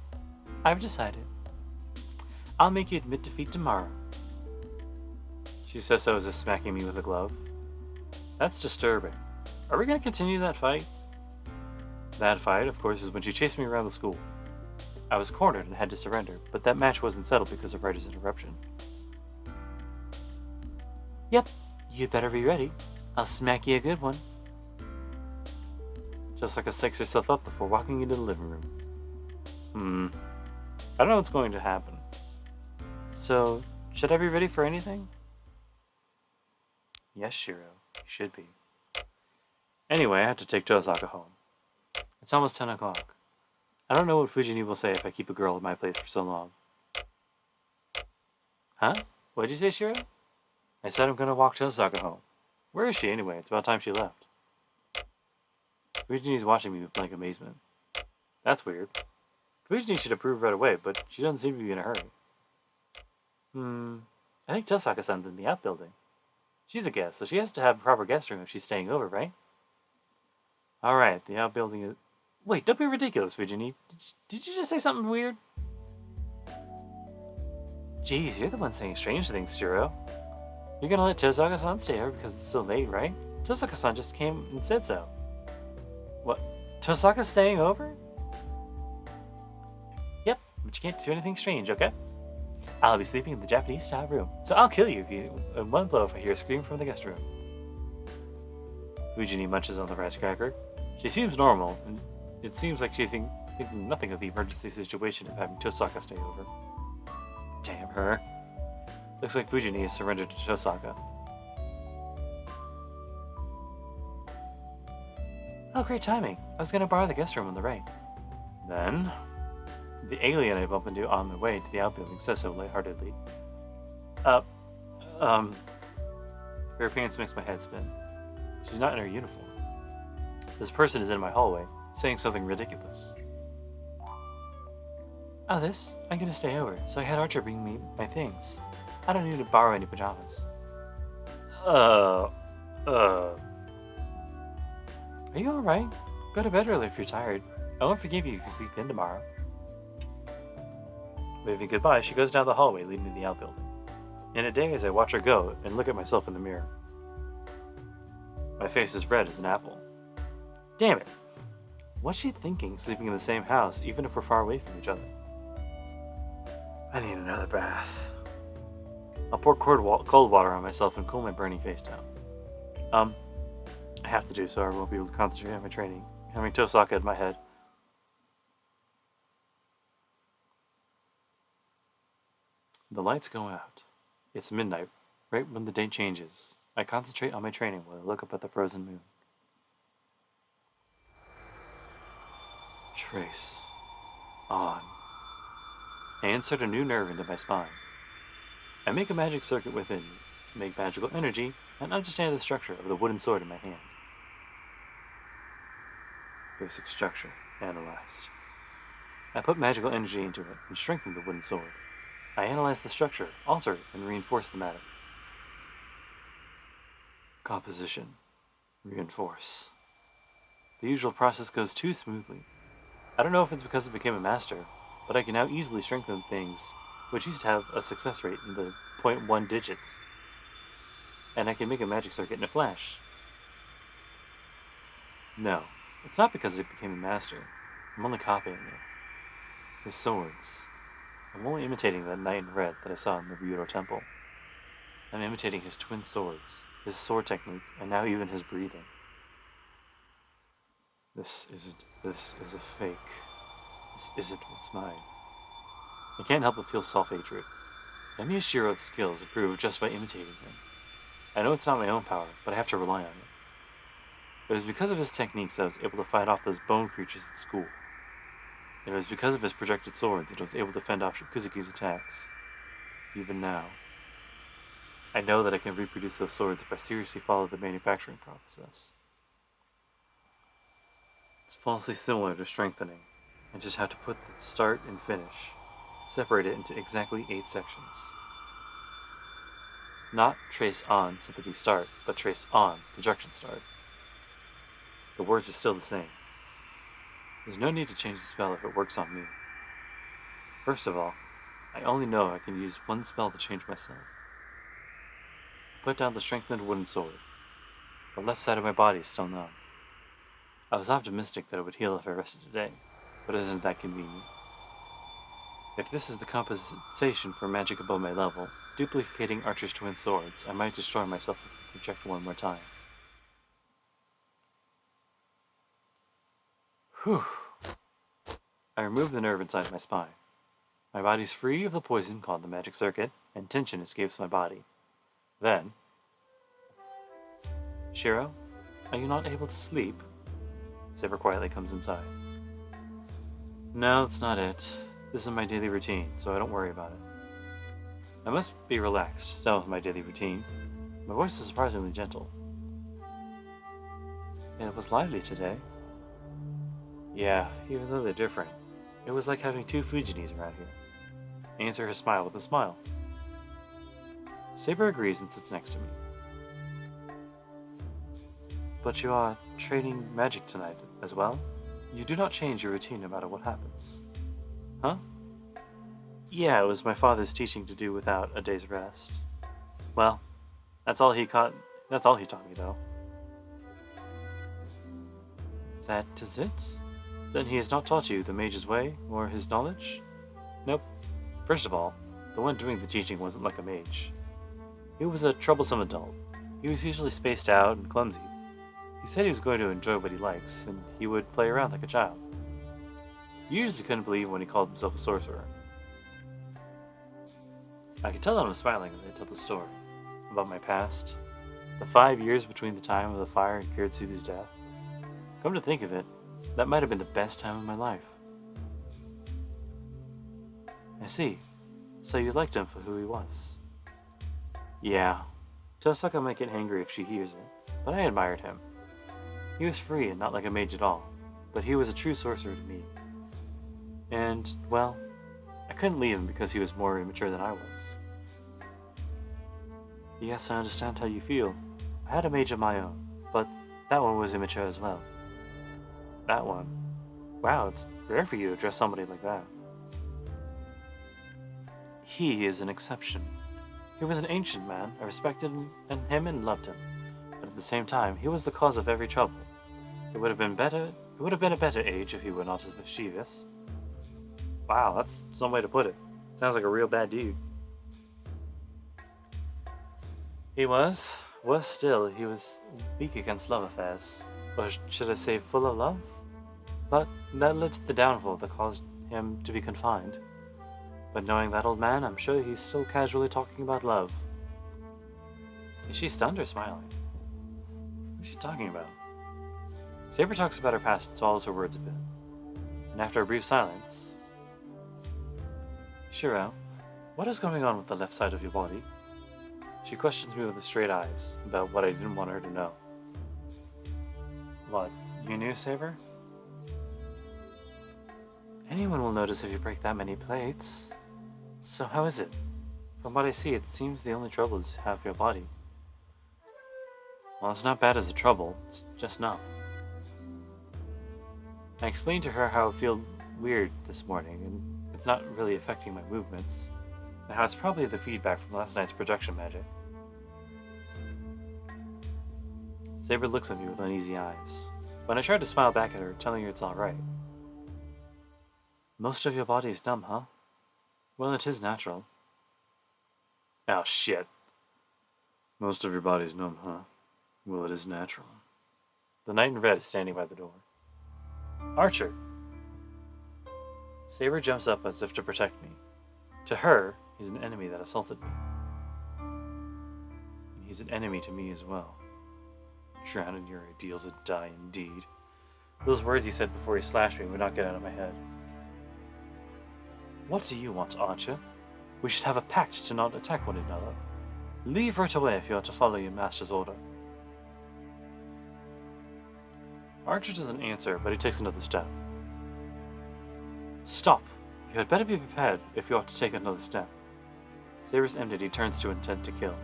I've decided. I'll make you admit defeat tomorrow. She says so as if smacking me with a glove. That's disturbing. Are we going to continue that fight? That fight, of course, is when she chased me around the school. I was cornered and had to surrender, but that match wasn't settled because of writer's interruption. Yep, you'd better be ready. I'll smack you a good one. Just like a psychs herself up before walking into the living room. I don't know what's going to happen. So, should I be ready for anything? Yes, Shiro, you should be. Anyway, I have to take Tozaka home. It's almost 10 o'clock. I don't know what Fujini will say if I keep a girl at my place for so long. Huh? What did you say, Shiro? I said I'm gonna walk Tozaka home. Where is she anyway? It's about time she left. Fujini's watching me with blank amazement. That's weird. Fujini should approve right away, but she doesn't seem to be in a hurry. I think Tozaka-san's in the outbuilding. She's a guest, so she has to have a proper guest room if she's staying over, right? Alright, the outbuilding is... Wait, don't be ridiculous, Fujini. Did you just say something weird? Jeez, you're the one saying strange things, Shiro. You're gonna let Tozaka-san stay over because it's so late, right? Tozaka-san just came and said so. What? Tozaka's staying over? Yep, but you can't do anything strange, okay? I'll be sleeping in the Japanese-style room, so I'll kill you if you in one blow if I hear a scream from the guest room. Fujini munches on the rice cracker. She seems normal, and it seems like she's thinking nothing of the emergency situation of having Tozaka stay over. Damn her. Looks like Fujini has surrendered to Tozaka. Oh, great timing. I was going to borrow the guest room on the right. Then, the alien I bump into on my way to the outbuilding says so lightheartedly. Her appearance makes my head spin. She's not in her uniform. This person is in my hallway, saying something ridiculous. Oh, this? I'm gonna stay over, so I had Archer bring me my things. I don't need to borrow any pajamas. Are you alright? Go to bed early if you're tired. I won't forgive you if you sleep in tomorrow. Waving goodbye, she goes down the hallway leading to the outbuilding. In a daze, I watch her go and look at myself in the mirror. My face is red as an apple. Damn it! What's she thinking, sleeping in the same house, even if we're far away from each other? I need another bath. I'll pour cold water on myself and cool my burning face down. I have to do so or I won't be able to concentrate on my training. Having Tozaka in my head. The lights go out. It's midnight, right when the day changes. I concentrate on my training while I look up at the frozen moon. Trace. On. I insert a new nerve into my spine. I make a magic circuit within me, make magical energy, and understand the structure of the wooden sword in my hand. Basic structure. Analyzed. I put magical energy into it and strengthen the wooden sword. I analyze the structure, alter it, and reinforce the matter. Composition. Reinforce. The usual process goes too smoothly. I don't know if it's because I became a master, but I can now easily strengthen things which used to have a success rate in the 0.1 digits. And I can make a magic circuit in a flash. No, it's not because I became a master. I'm only copying it. His swords. I'm only imitating that knight in red that I saw in the Ryudo temple. I'm imitating his twin swords, his sword technique, and now even his breathing. This is a fake. This isn't what's mine. I can't help but feel self-hatred. Shiro's skills improve just by imitating him. I know it's not my own power, but I have to rely on it. It was because of his techniques that I was able to fight off those bone creatures at school. It was because of his projected swords that I was able to fend off Kuzuki's attacks. Even now. I know that I can reproduce those swords if I seriously follow the manufacturing process. It's falsely similar to strengthening. I just have to put the start and finish, separate it into exactly 8 sections. Not trace on, simply start, but trace on, conjunction start. The words are still the same. There's no need to change the spell if it works on me. First of all, I only know I can use one spell to change myself. I put down the strengthened wooden sword. The left side of my body is still numb. I was optimistic that it would heal if I rested today, but it isn't that convenient. If this is the compensation for magic above my level, duplicating Archer's twin swords, I might destroy myself if I project one more time. Whew. I remove the nerve inside my spine. My body's free of the poison called the magic circuit, and tension escapes my body. Then, Shiro, are you not able to sleep? Saber quietly comes inside. No, that's not it. This is my daily routine, so I don't worry about it. I must be relaxed, done with my daily routine. My voice is surprisingly gentle. It was lively today. Yeah, even though they're different. It was like having two Fujinis around here. I answer her smile with a smile. Saber agrees and sits next to me. But you are training magic tonight as well? You do not change your routine no matter what happens. Huh? Yeah, it was my father's teaching to do without a day's rest. Well, that's all he taught me though. That is it? Then he has not taught you the mage's way or his knowledge? Nope. First of all, the one doing the teaching wasn't like a mage. He was a troublesome adult. He was usually spaced out and clumsy. He said he was going to enjoy what he likes, and he would play around like a child. You usually couldn't believe when he called himself a sorcerer. I could tell that I'm smiling as I tell the story about my past, the 5 years between the time of the fire and Kiritsugi's death. Come to think of it, that might have been the best time of my life. I see. So you liked him for who he was. Yeah. Tosaka might get angry if she hears it, but I admired him. He was free and not like a mage at all, but he was a true sorcerer to me. And, well, I couldn't leave him because he was more immature than I was. Yes, I understand how you feel. I had a mage of my own, but that one was immature as well. That one? Wow, it's rare for you to address somebody like that. He is an exception. He was an ancient man. I respected him and loved him. But at the same time, he was the cause of every trouble. It would have been a better age if he were not as mischievous. Wow, that's some way to put it. Sounds like a real bad dude. He was. Worse still, he was weak against love affairs. Or should I say full of love? But that led to the downfall that caused him to be confined. But knowing that old man, I'm sure he's still casually talking about love. Is she stunned or smiling? What is she talking about? Saber talks about her past and swallows her words a bit. And after a brief silence, Shiro, what is going on with the left side of your body? She questions me with the straight eyes about what I didn't want her to know. What, you knew, Saber? Anyone will notice if you break that many plates. So how is it? From what I see, it seems the only trouble is half your body. Well, it's not bad as a trouble, it's just numb. I explained to her how I feel weird this morning, and it's not really affecting my movements, and how it's probably the feedback from last night's projection magic. Saber looks at me with uneasy eyes, but I tried to smile back at her, telling her it's alright. Most of your body is numb, huh? Well, it is natural. Oh, shit. Most of your body is numb, huh? Well, it is natural. The knight in red is standing by the door. Archer! Saber jumps up as if to protect me. To her, he's an enemy that assaulted me. And he's an enemy to me as well. Drown in your ideals and die indeed. Those words he said before he slashed me would not get out of my head. What do you want, Archer? We should have a pact to not attack one another. Leave right away if you are to follow your master's order. Archer doesn't answer, but he takes another step. Stop! You had better be prepared if you are to take another step. Saber's emptied, he turns to intent to kill.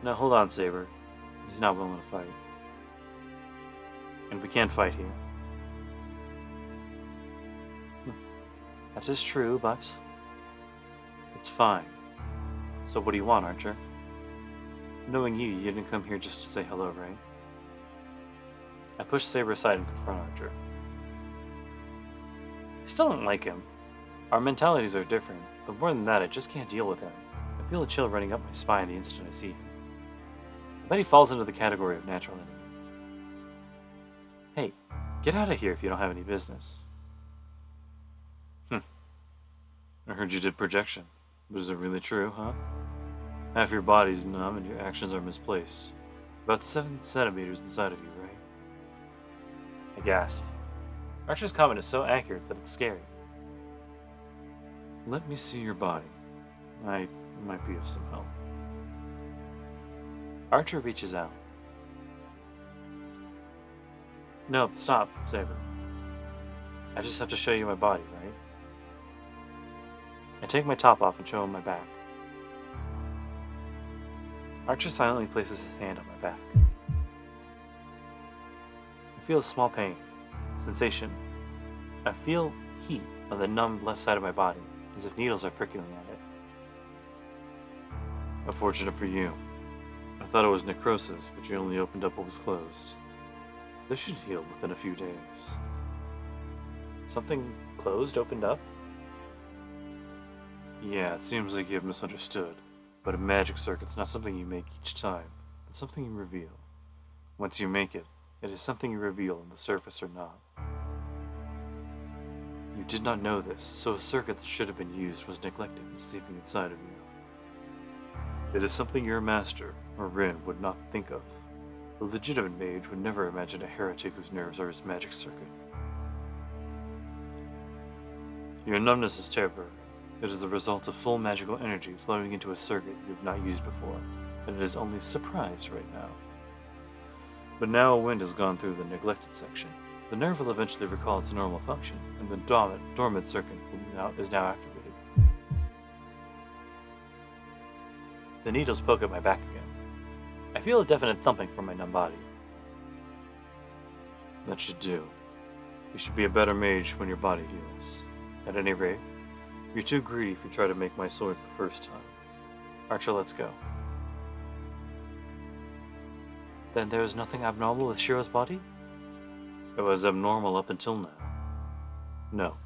No, hold on, Saber. He's not willing to fight. And we can't fight here. That is true, but it's fine. So what do you want, Archer? Knowing you didn't come here just to say hello, right? I push Saber aside and confront Archer. I still don't like him. Our mentalities are different, but more than that, I just can't deal with him. I feel a chill running up my spine the instant I see him. I bet he falls into the category of natural enemy. Hey, get out of here if you don't have any business. I heard you did projection. But is it really true, huh? Half your body's numb and your actions are misplaced. About 7 centimeters inside of you, right? I gasp. Archer's comment is so accurate that it's scary. Let me see your body. I might be of some help. Archer reaches out. No, stop, Saber. I just have to show you my body, right? I take my top off and show him my back. Archer silently places his hand on my back. I feel a small pain, sensation. I feel heat on the numbed left side of my body, as if needles are pricking at it. Unfortunate for you. I thought it was necrosis, but you only opened up what was closed. This should heal within a few days. Something closed opened up? Yeah, it seems like you have misunderstood. But a magic circuit's not something you make each time. It's something you reveal. Once you make it, it is something you reveal on the surface or not. You did not know this, so a circuit that should have been used was neglected and sleeping inside of you. It is something your master, or Rin, would not think of. A legitimate mage would never imagine a heretic whose nerves are his magic circuit. Your numbness is temporary. It is the result of full magical energy flowing into a circuit you have not used before, and it is only surprised right now. But now a wind has gone through the neglected section. The nerve will eventually recall its normal function, and the dormant circuit is now activated. The needles poke at my back again. I feel a definite thumping from my numb body. That should do. You should be a better mage when your body heals. At any rate, you're too greedy if you try to make my sword the first time. Archer, let's go. Then there is nothing abnormal with Shiro's body? It was abnormal up until now. No.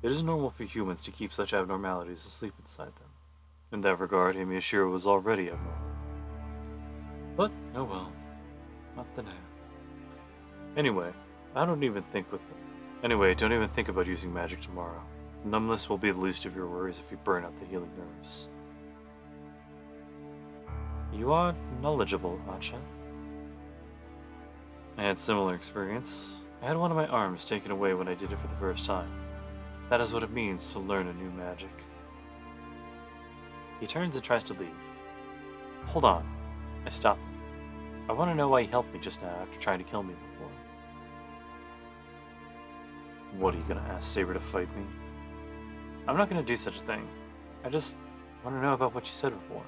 It is normal for humans to keep such abnormalities asleep inside them. In that regard, Amy Shiro was already abnormal. But, oh well. Not the now. Anyway, don't even think about using magic tomorrow. Numbness will be the least of your worries if you burn out the healing nerves. You are knowledgeable, Acha. I had similar experience. I had one of my arms taken away when I did it for the first time. That is what it means to learn a new magic. He turns and tries to leave. Hold on. I stop him. I want to know why he helped me just now after trying to kill me before. What, are you going to ask Saber to fight me? I'm not going to do such a thing. I just want to know about what you said before.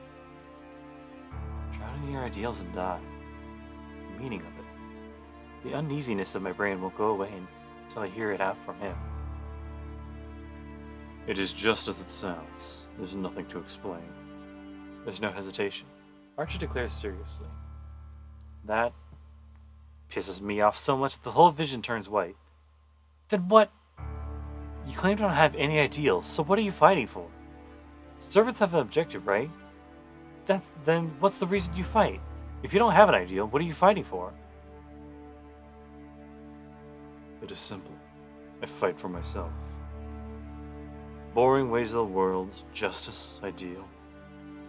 Drown in your ideals and die. The meaning of it. The uneasiness of my brain won't go away until I hear it out from him. It is just as it sounds. There's nothing to explain. There's no hesitation. Archer declares seriously. That pisses me off so much that the whole vision turns white. Then what? You claim to not have any ideals, so what are you fighting for? Servants have an objective, right? Then what's the reason you fight? If you don't have an ideal, what are you fighting for? It is simple. I fight for myself. Boring ways of the world, justice, ideal.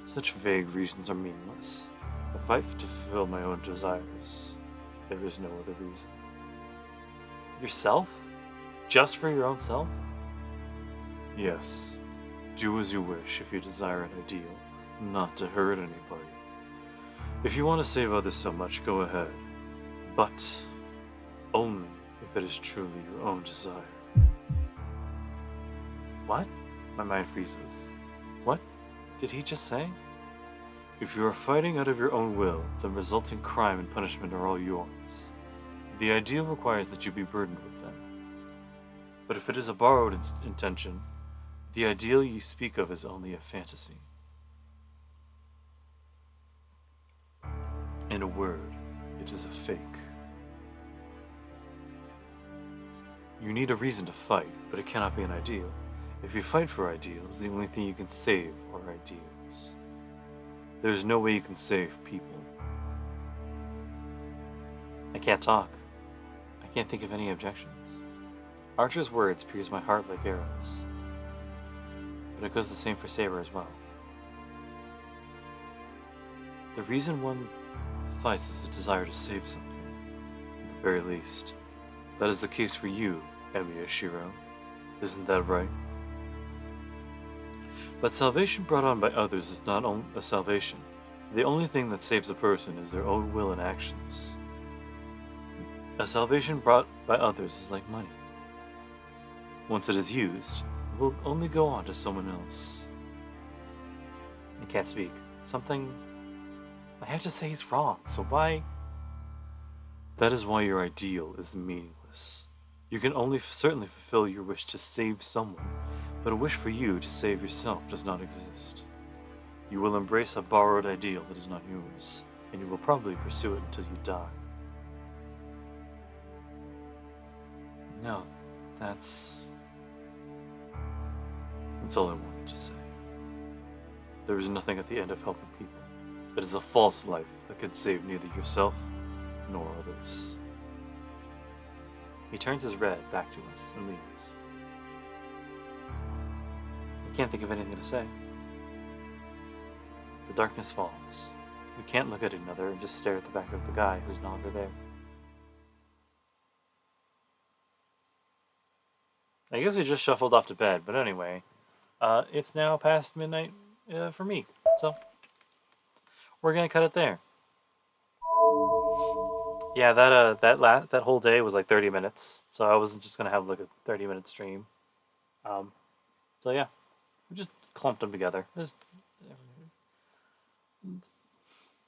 Such vague reasons are meaningless. I fight to fulfill my own desires. There is no other reason. Yourself? Just for your own self? Yes. Do as you wish if you desire an ideal, not to hurt anybody. If you want to save others so much, go ahead. But only if it is truly your own desire. What? My mind freezes. What did he just say? If you are fighting out of your own will, the resulting crime and punishment are all yours. The ideal requires that you be burdened with them. But if it is a borrowed intention, the ideal you speak of is only a fantasy. In a word, it is a fake. You need a reason to fight, but it cannot be an ideal. If you fight for ideals, the only thing you can save are ideals. There is no way you can save people. I can't talk. I can't think of any objections. Archer's words pierce my heart like arrows. but it goes the same for Saber as well. The reason one fights is a desire to save something, at the very least. That is the case for you, Emiyashiro. Isn't that right? But salvation brought on by others is not a salvation. The only thing that saves a person is their own will and actions. A salvation brought by others is like money. Once it is used, it will only go on to someone else. I can't speak. Something... I have to say it's wrong, so why... That is why your ideal is meaningless. You can only certainly fulfill your wish to save someone, but a wish for you to save yourself does not exist. You will embrace a borrowed ideal that is not yours, and you will probably pursue it until you die. No, that's all I wanted to say. There is nothing at the end of helping people. It is a false life that can save neither yourself nor others. He turns his red back to us and leaves. I can't think of anything to say. The darkness falls. We can't look at another and just stare at the back of the guy who's no longer there. I guess we just shuffled off to bed, but anyway, it's now past midnight for me, so we're gonna cut it there. Yeah, that whole day was like 30 minutes, so I wasn't just gonna have like a 30-minute stream. So yeah, we just clumped them together.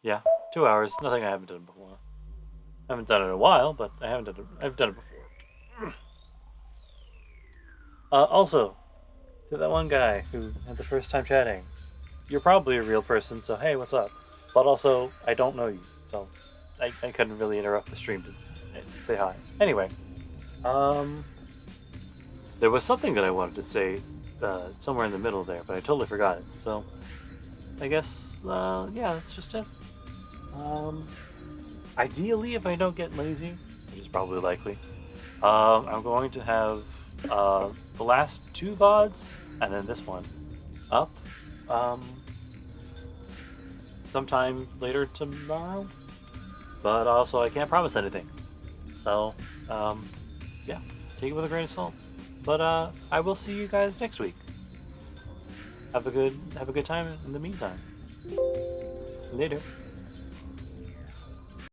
Yeah, 2 hours. Nothing I haven't done before. I haven't done it in a while, but I've done it before. Also, to that one guy who had the first time chatting, you're probably a real person, so hey, what's up? But also, I don't know you, so I couldn't really interrupt the stream to say hi. Anyway, there was something that I wanted to say somewhere in the middle there, but I totally forgot it. So, I guess, yeah, that's just it. Ideally, if I don't get lazy, which is probably likely, I'm going to have the last 2 VODs, and then this one, up sometime later tomorrow. But also, I can't promise anything. So, yeah, take it with a grain of salt. But I will see you guys next week. Have a good time in the meantime. Later.